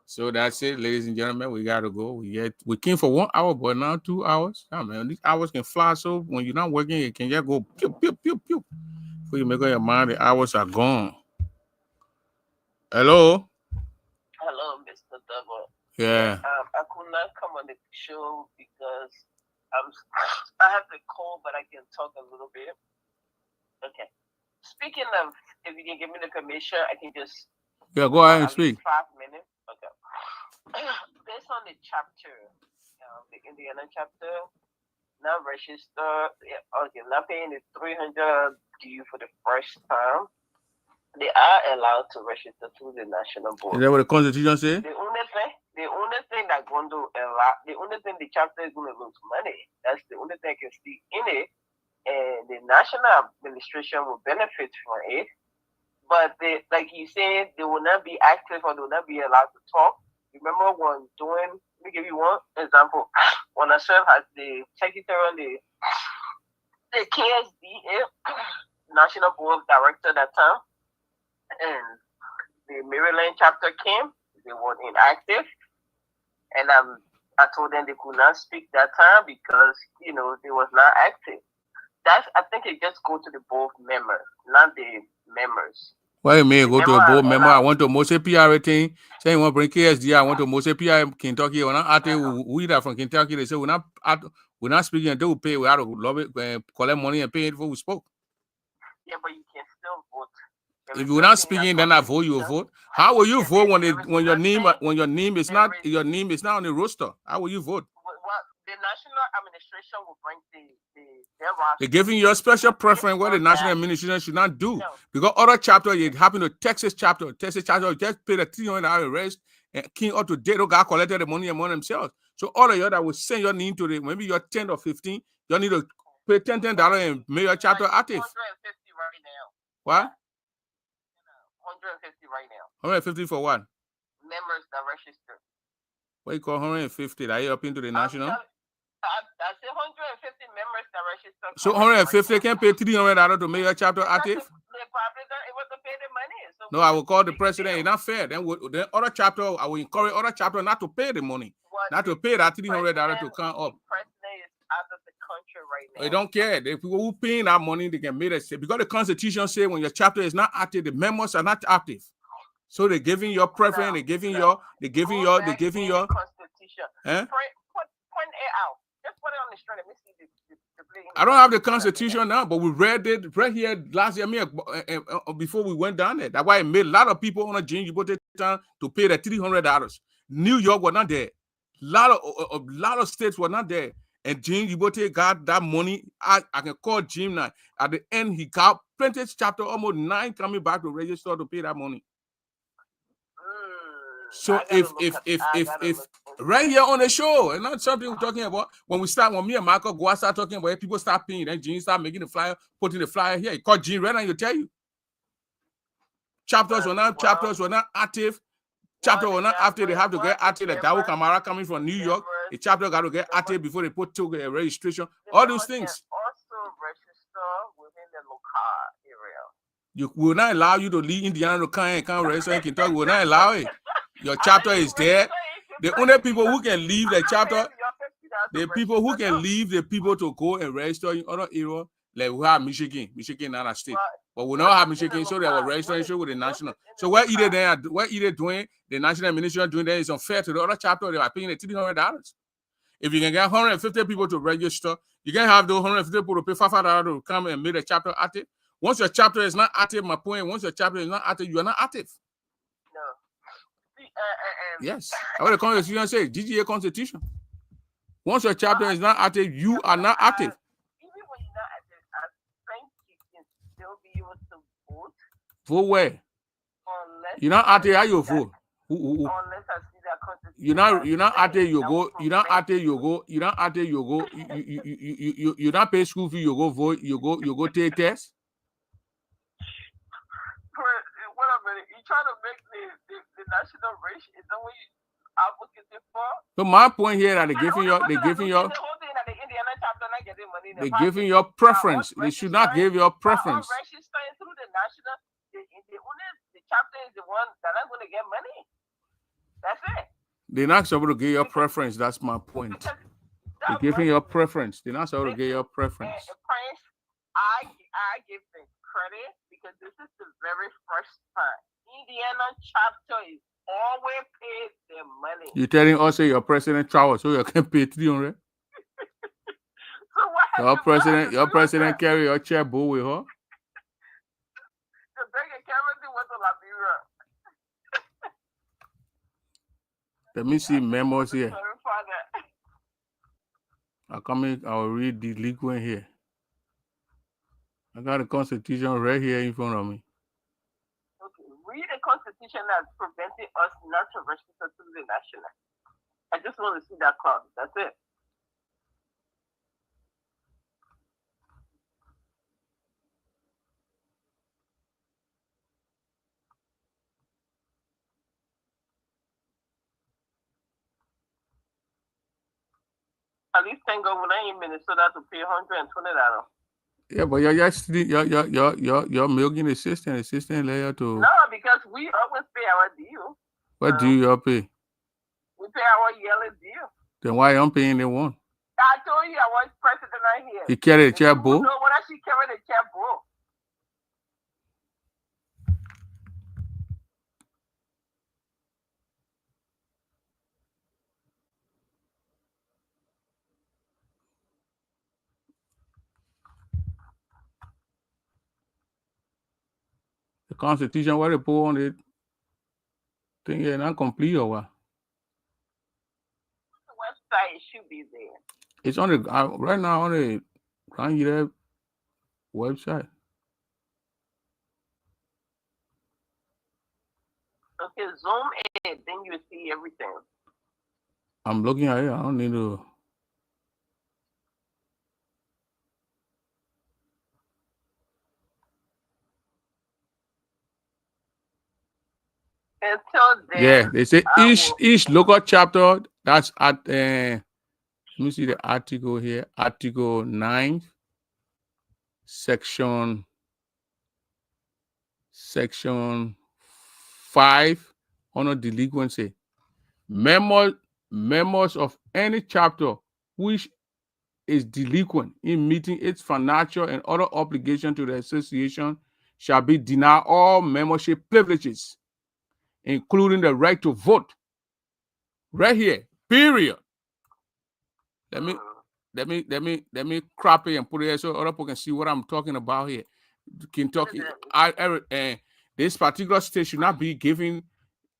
Speaker 2: So that's it, ladies and gentlemen. We got to go. We came for 1 hour, but now 2 hours. Oh, man, these hours can fly. So when you're not working, it can just go pew, pew, pew, pew. Before you make up your mind, the hours are gone. Hello?
Speaker 7: Hello, Mr. Double.
Speaker 2: Yeah.
Speaker 7: I could not come on the show because I have the cold, but I can talk a little bit. Okay. Speaking of, if you can give me the permission, I can just.
Speaker 2: Yeah, go ahead and speak.
Speaker 7: 5 minutes. Okay. Based on the chapter, the Indiana chapter, not registered. Okay, not paying the 300 due for the first time. They are allowed to register to the national board.
Speaker 2: Is that what the Constitution says?
Speaker 7: The only thing that going to allow, the only thing the chapter is going to lose money. That's the only thing I can see in it, and the national administration will benefit from it. But they, like you said, they will not be active or they will not be allowed to talk. Remember when let me give you one example. When I served as the secretary on the KSDA National Board of Director that time, and the Maryland chapter came, they were inactive, and I told them they could not speak that time because they was not active. I think it just go to the board members, not the members.
Speaker 2: Why you mean go to a board member? I want to Mose PR thing. Say you want to bring KSD. I want to Mose PR Kentucky. We're not we that from Kentucky. They say we're not speaking until we pay. We have to love it, collect money and pay it before we spoke.
Speaker 7: Yeah, but you can still vote.
Speaker 2: If you're not speaking, then I vote. You vote. How will you vote when your name is not on the roster? How will you vote?
Speaker 7: Well, the national administration will bring their roster.
Speaker 2: They're giving you a special preference what the national administration should not do. Because other chapter, it happened to Texas chapter just paid a $300 arrest and King up to date, God collected the money among themselves. So all of you that will send your name to maybe you're 10 or 15, you need to pay $10 and make your chapter active.
Speaker 7: 150 right now.
Speaker 2: What?
Speaker 7: 150 right now.
Speaker 2: 150 for what?
Speaker 7: Members that registered.
Speaker 2: What you call 150? Are you up into the national?
Speaker 7: I said 150 members that registered.
Speaker 2: So 150 can pay $300 to make your chapter active?
Speaker 7: They probably don't able to pay the money. So
Speaker 2: no, I will call the president. It's not fair. Then other chapter, I will encourage other chapter not to pay the money, not to pay that $300 to come up.
Speaker 7: The president is out of the country right now.
Speaker 2: They don't care. The people who paying that money, they can make it. Because the Constitution says when your chapter is not active, the members are not active. So they're giving your preference. They're giving your.
Speaker 7: Constitution.
Speaker 2: Eh?
Speaker 7: Point it out. Just put it on the screen. Let me see the
Speaker 2: I don't have the Constitution now, but we read here last year before we went down there. That's why it made a lot of people on a James Yibote town to pay the $300. New York was not there. A lot of states were not there. And James Yibote got that money. I can call Jim now. At the end, he got plenty chapter, almost 9 coming back to register to pay that money. So if right here on the show, and not something we're talking about, when me and Michael go out start talking about it, people start paying, then Gene start making the flyer, putting the flyer here. He called Gene right now, he'll tell you. Chapters were not active. chapter will not after they have to get active. The Dawo Kamara coming from New York, the chapter got to get active before they put to a registration. All those things.
Speaker 7: Also register within the local area.
Speaker 2: You will not allow you to leave Indiana to come and register in Kentucky. Will not allow it. Your chapter is there. The only people who can leave the chapter, the people who can leave the people to go and register in other areas, like we have Michigan, not a state. But we don't have Michigan, so they were registration with the national. So what either doing, the national administration doing that is unfair to the other chapter. They are paying $300. If you can get 150 people to register, you can have those 150 people to pay $500 to come and make the chapter active. Once your chapter is not active, my point, once your chapter is not active, you are not active.
Speaker 7: No.
Speaker 2: Yes. I want the Constitution say, GGA Constitution. Once your chapter is not active, you are not active.
Speaker 7: Even when you're not active, I think you can still be able to vote.
Speaker 2: Vote where?
Speaker 7: Unless
Speaker 2: you're not active, how you vote?
Speaker 7: Unless I see that Constitution.
Speaker 2: You're not active, you go. You're not active, you go. You're not active, you go. You not pay school fee, you go vote, you go take test.
Speaker 7: What a minute. You trying to make the national race, is that what you advocating for?
Speaker 2: So my point here that they're giving your preference. They should not give your preference.
Speaker 7: Registering through the national, the chapter is the one that I'm going to get money. That's it.
Speaker 2: They're not supposed to give your preference. That's my point. They're giving your preference. They're not supposed to give your preference.
Speaker 7: Prince, I give them credit because this is the very first time Indiana chapter is always paid their money.
Speaker 2: You're telling us your president travel, so you can pay $300.
Speaker 7: So
Speaker 2: your president carry your checkbook with her.
Speaker 7: The bigger Kennedy went to Liberia.
Speaker 2: Let me see memos here. I'll read the delinquent here. I got the Constitution right here in front of me.
Speaker 7: Okay, read the Constitution that's preventing us not to register to the national. I just want to see that clause. That's it. At least thank God when I in Minnesota to pay $120.
Speaker 2: Yeah, but you're milking assistant layer to.
Speaker 7: No, because we always pay our due.
Speaker 2: What do you pay?
Speaker 7: We pay our yearly due.
Speaker 2: Then why I'm paying the one?
Speaker 7: I told you I was president right here.
Speaker 2: You carry the checkbook?
Speaker 7: No, when I should carry the checkbook.
Speaker 2: The Constitution, what they put on it, think it's not complete or what?
Speaker 7: The website should be there.
Speaker 2: It's on the right now on the Grand United website.
Speaker 7: Okay, zoom in, then you see everything.
Speaker 2: I'm looking at it. I don't need to.
Speaker 7: Until then,
Speaker 2: Yeah, they say each local chapter. That's at. Let me see the article here. Article 9, section 5 on a delinquency. Members of any chapter which is delinquent in meeting its financial and other obligation to the association shall be denied all membership privileges, including the right to vote. Right here, period. Let me crop it and put it here so other people can see what I'm talking about here. Kentucky, this particular state should not be giving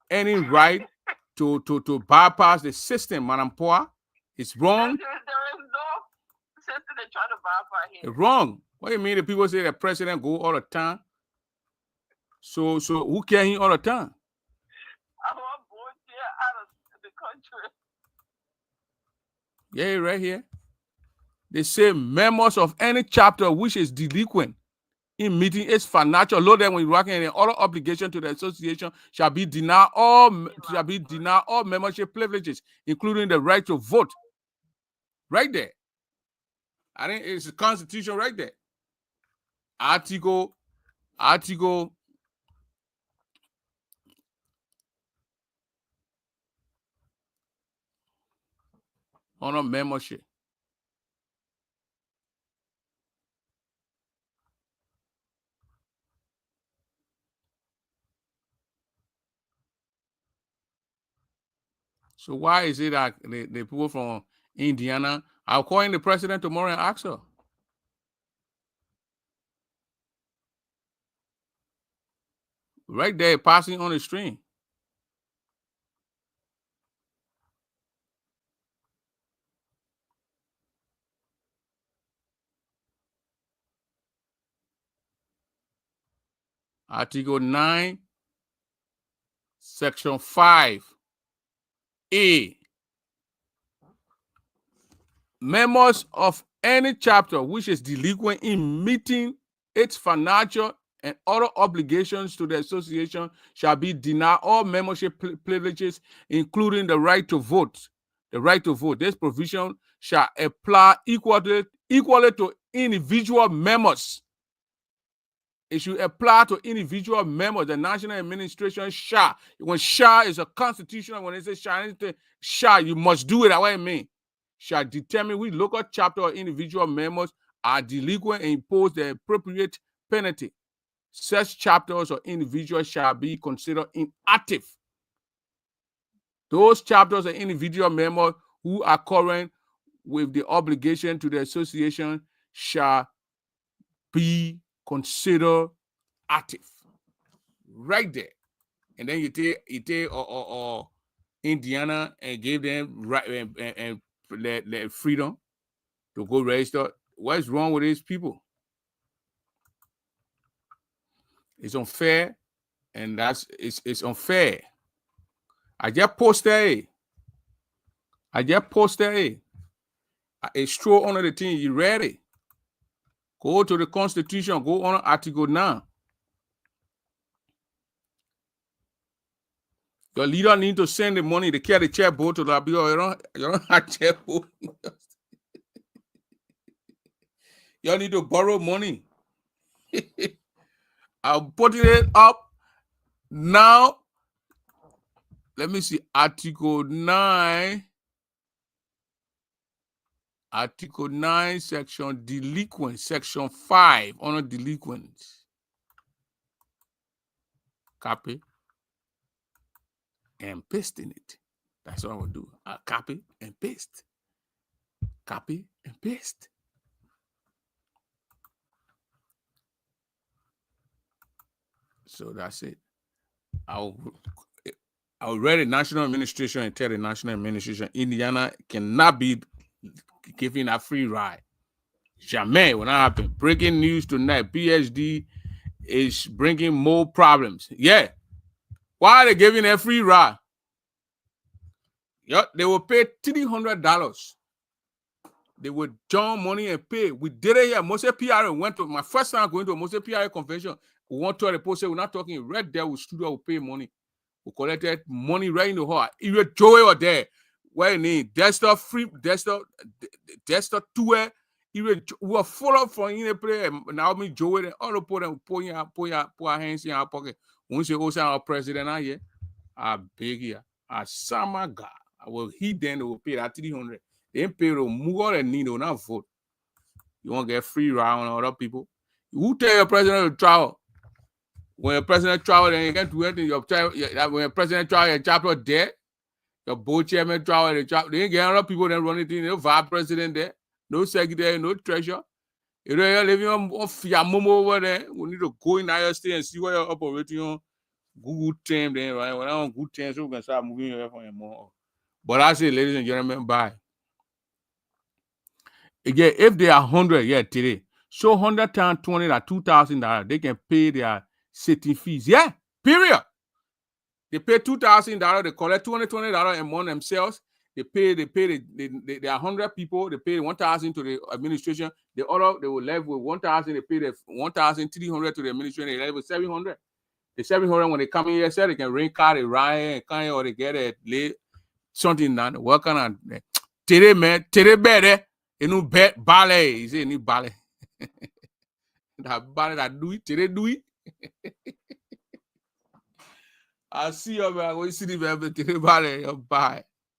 Speaker 2: any right to bypass the system, Madam Poa. It's wrong.
Speaker 7: There is no system they try to bypass here.
Speaker 2: It's wrong. What do you mean the people say the president go all the time? So who can he all the time?
Speaker 7: I want both here out of the country.
Speaker 2: Yeah, right here. They say members of any chapter which is delinquent in meeting its financial load, when you're working in other obligation to the association shall be denied all membership privileges, including the right to vote. Right there. I think it's the Constitution right there. Article on a membership. So why is it that the people from Indiana are calling the president tomorrow and ask her? Right there, passing on the stream. Article 9, Section 5A. Members of any chapter which is delinquent in meeting its financial and other obligations to the association shall be denied all membership privileges, including the right to vote. The right to vote. This provision shall apply equally to individual members. It should apply to individual members. The national administration shall. When shall is a constitutional, when it says shall, you must do it. That's what I mean. Shall determine which local chapter or individual members are delinquent and impose the appropriate penalty. Such chapters or individuals shall be considered inactive. Those chapters or individual members who are current with the obligation to the association shall be considered active. Right there. And then you take Indiana and give them right and let freedom to go register. What's wrong with these people? It's unfair, and it's unfair. I just posted it's true under the thing. You read it? Go to the Constitution. Go on Article 9. Your leader need to send the money to carry the checkbook to the bill. You don't have checkbook. You need to borrow money. I'm putting it up now. Let me see. Article 9. Article 9, section delinquent, section 5 on a delinquent. Copy and paste in it. That's what I will do. I'll copy and paste. Copy and paste. So that's it. I'll read the national administration and tell the national administration Indiana cannot be giving a free ride. Jamais will not happen. Breaking news tonight. PhD is bringing more problems. Yeah. Why are they giving a free ride? They will pay $300. They would join money and pay. We did it here. Mose PR went to my first time going to a Mose PR convention. We want to report, we're not talking right there with studio will pay money. We collected money right in the heart. Either Joey or there. What you need? Desktop free, desktop 2. We were full up for in the play. Now me Joey and all the put our hands in our pocket. Once you also our president out here, I beg you, I summer God. I will hit them, they will pay that 300. They pay the more than need to not vote. You won't get free ride on other people. Who tell your president to travel? When your president travel, then you can't do anything. When your president travel, your chapter there. Your board chairman travel, they ain't get other people then running things. No vice president there, no secretary, no treasurer. If you're living on your mom over there, we need to go in your state and see what you're operating on. Google time then, right? When I'm on good time, so we can start moving your from your more. But I say, ladies and gentlemen, bye. Again, if they are 100 today, so 100 times 20 at $2,000, they can pay their sitting fees. Yeah, period. They pay $2,000, they collect $220 a month themselves. They are 100 people. They pay 1,000 to the administration. The other, they will level with 1,000. They pay the 1,300 to the administration. They level with 700. The 700 when they come in here, say they can rent car, they ride and come or they get a lay something down. Work on that. Tere man, tere better. You know, bet ballet. He say any ballet. That ballet that do it, tere do it. I see you, man. When you see the man, tere ballet, you buy.